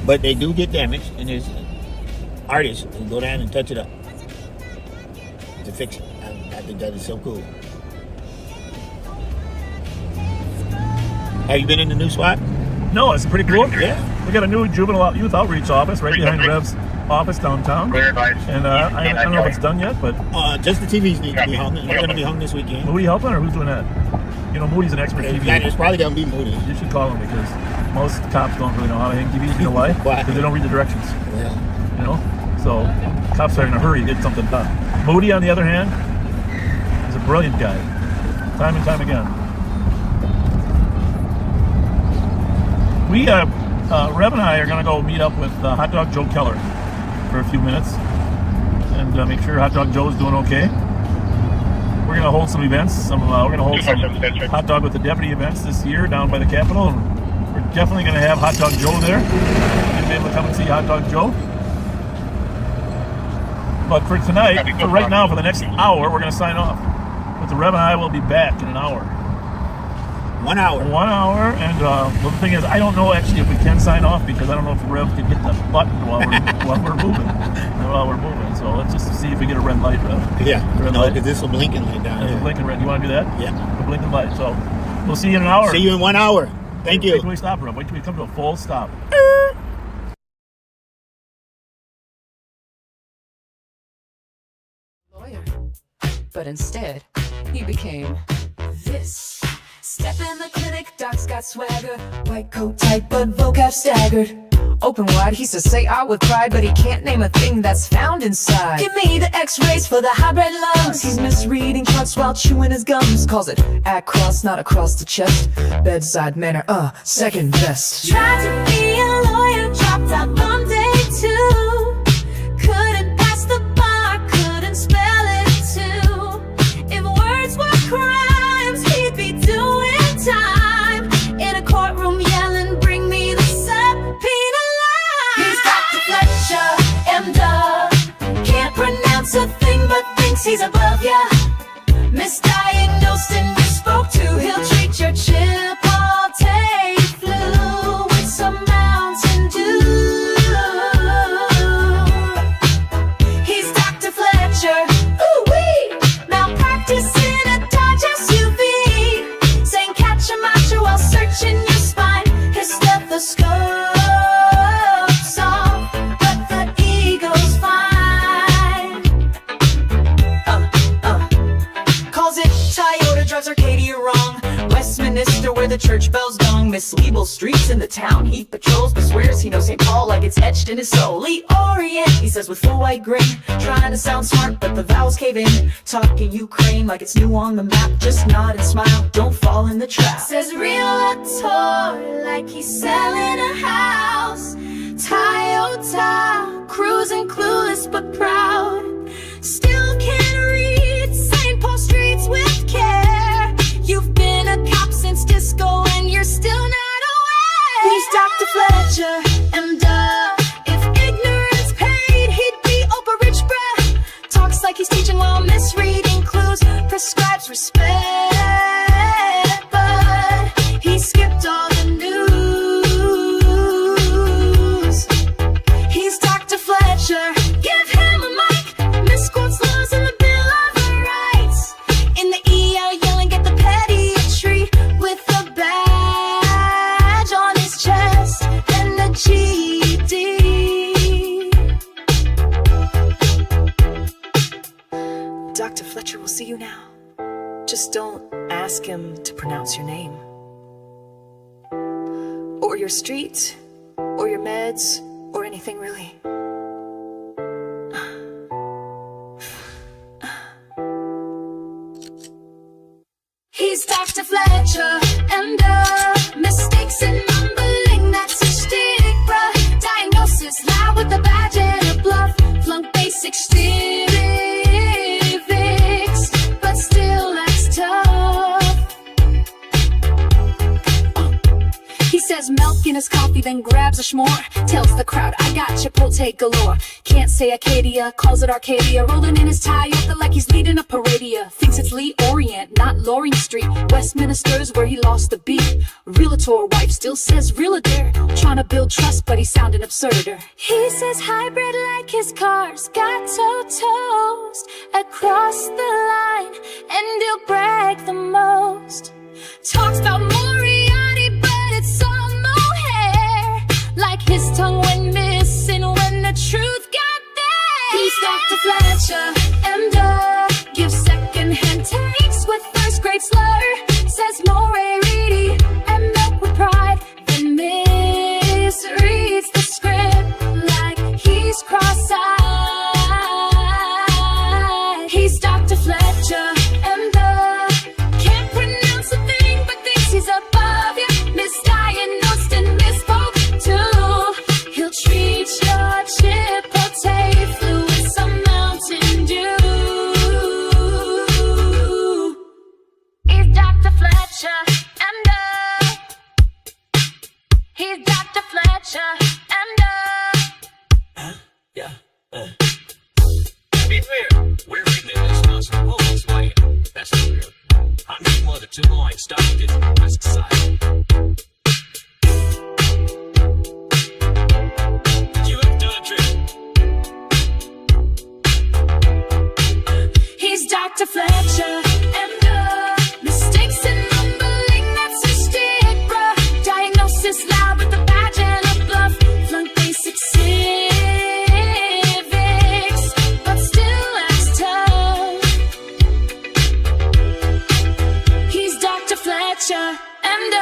But they do get damaged, and there's artists who go down and touch it up to fix it. I think that is so cool. Have you been in the new spot? No, it's pretty cool. Yeah. We got a new juvenile youth outreach office right behind Rev's office downtown. And I don't know if it's done yet, but just the TVs need to be hung. They're going to be hung this weekend. Moody helping, or who's doing that? You know, Moody's an expert TV. It's probably going to be Moody. You should call him because most cops don't really know how to hang TVs. You know why? Because they don't read the directions. Yeah. You know? So cops are in a hurry to get something done. Moody, on the other hand, is a brilliant guy. Time and time again. We, Rev and I are going to go meet up with Hot Dog Joe Keller for a few minutes and make sure Hot Dog Joe is doing okay. We're going to hold some events. We're going to hold some Hot Dog with the Deputy events this year down by the Capitol. And we're definitely going to have Hot Dog Joe there. You'll be able to come and see Hot Dog Joe. But for tonight, for right now, for the next hour, we're going to sign off. But the Rev and I will be back in an hour. 1 hour. 1 hour, and well, the thing is, I don't know actually if we can sign off because I don't know if Rev can hit the button while we're moving. So let's just see if we get a red light, Rev. Yeah. No, because this is a blinking light down here. It's a blinking red. You want to do that? Yeah. A blinking light. So we'll see you in an hour. See you in 1 hour. Thank you. Wait till we stop, Rev. Wait till we come to a full stop. But instead, he became this. Step in the clinic, doc's got swagger. White coat tight, but vocab staggered. Open wide, he says say out with pride, but he can't name a thing that's found inside. Give me the x-rays for the high-bred lungs. He's misreading charts while chewing his gums. Calls it across, not across the chest. Bedside manner, second best. Tried to be a lawyer, dropped out on day 2. Couldn't pass the bar, couldn't spell it too. If words were crimes, he'd be doing time in a courtroom yelling, bring me the subpoena line. He's Dr. Fletcher, he's above ya. Misdiagnosed and bespoke to. He'll treat your Chipotle flu with some Mountain Dew. He's Dr. Fletcher. Ooh-wee! Malpractice in a Dodge SUV. Saying catch a macho while searching your spine. His stethoscope's off, but the ego's fine. Calls it Toyota, drives Arcadia wrong. Westminster where the church bells gong. Misleadable streets in the town he patrols, but swears he knows St. Paul like it's etched in his soul. Lee Orient, he says with full white grin, trying to sound smart but the vowels cave in. Talking Ukraine like it's new on the map. Just nod and smile, don't fall in the trap. Says realtor like he's selling a house. Toyota, cruising clueless but proud. Still can't read St. Paul streets with care. You've been a cop since disco and you're still not aware. He's Dr. Fletcher, and if ignorance paid, he'd be Oprah rich, bruh. Talks like he's teaching while misreading clues. Prescribes respect, but he skipped all the news. He's Dr. Fletcher, give him a mic. Misquotes laws in the Bill of Rights. In the ER yelling at the pediatry with a badge on his chest and a GED. Dr. Fletcher will see you now. Just don't ask him to pronounce your name, or your street, or your meds, or anything really. He's Dr. Fletcher, and mistakes in mumbling, that's a shtick, bruh. Diagnosis loud with a badge and a bluff. Flunk basic civics, but still acts tough. He says milk in his coffee, then grabs a s'more. Tells the crowd, I got Chipotle galore. Can't say Acadia, calls it Arcadia. Rolling in his Toyota like he's leading a paradia. Thinks it's Lee Orient, not Loring Street. Westminster's where he lost the beat. Realtor wife still says realtor. Trying to build trust, but he's sounding absurder. He says hybrid like his car's got toast across the line, and he'll brag the most. Talks about Moriarty, but it's all mohair. Like his tongue went missing when the truth got there. He's Dr. Fletcher, and gives second-hand takes with first-grade slur. Says more reedy and milk with pride, then misreads the script like he's cross-eyed. He's Dr. Fletcher, and can't pronounce a thing but thinks he's above you. Misdiagnosed and misspoke too. He'll treat your Chipotle flu with some Mountain Dew. He's Dr. Fletcher, and he's Dr. Fletcher, and Yeah. To be fair, we're in this house from Polish way. That's the real. I'm just one of the two lines stuck in the west side. You have done a trick. he's Dr. Fletcher, and mistakes in mumbling, that's his stick, bruh. Diagnosis loud with a badge and a bluff. Flunk basic civics, but still acts tough. He's Dr. Fletcher, and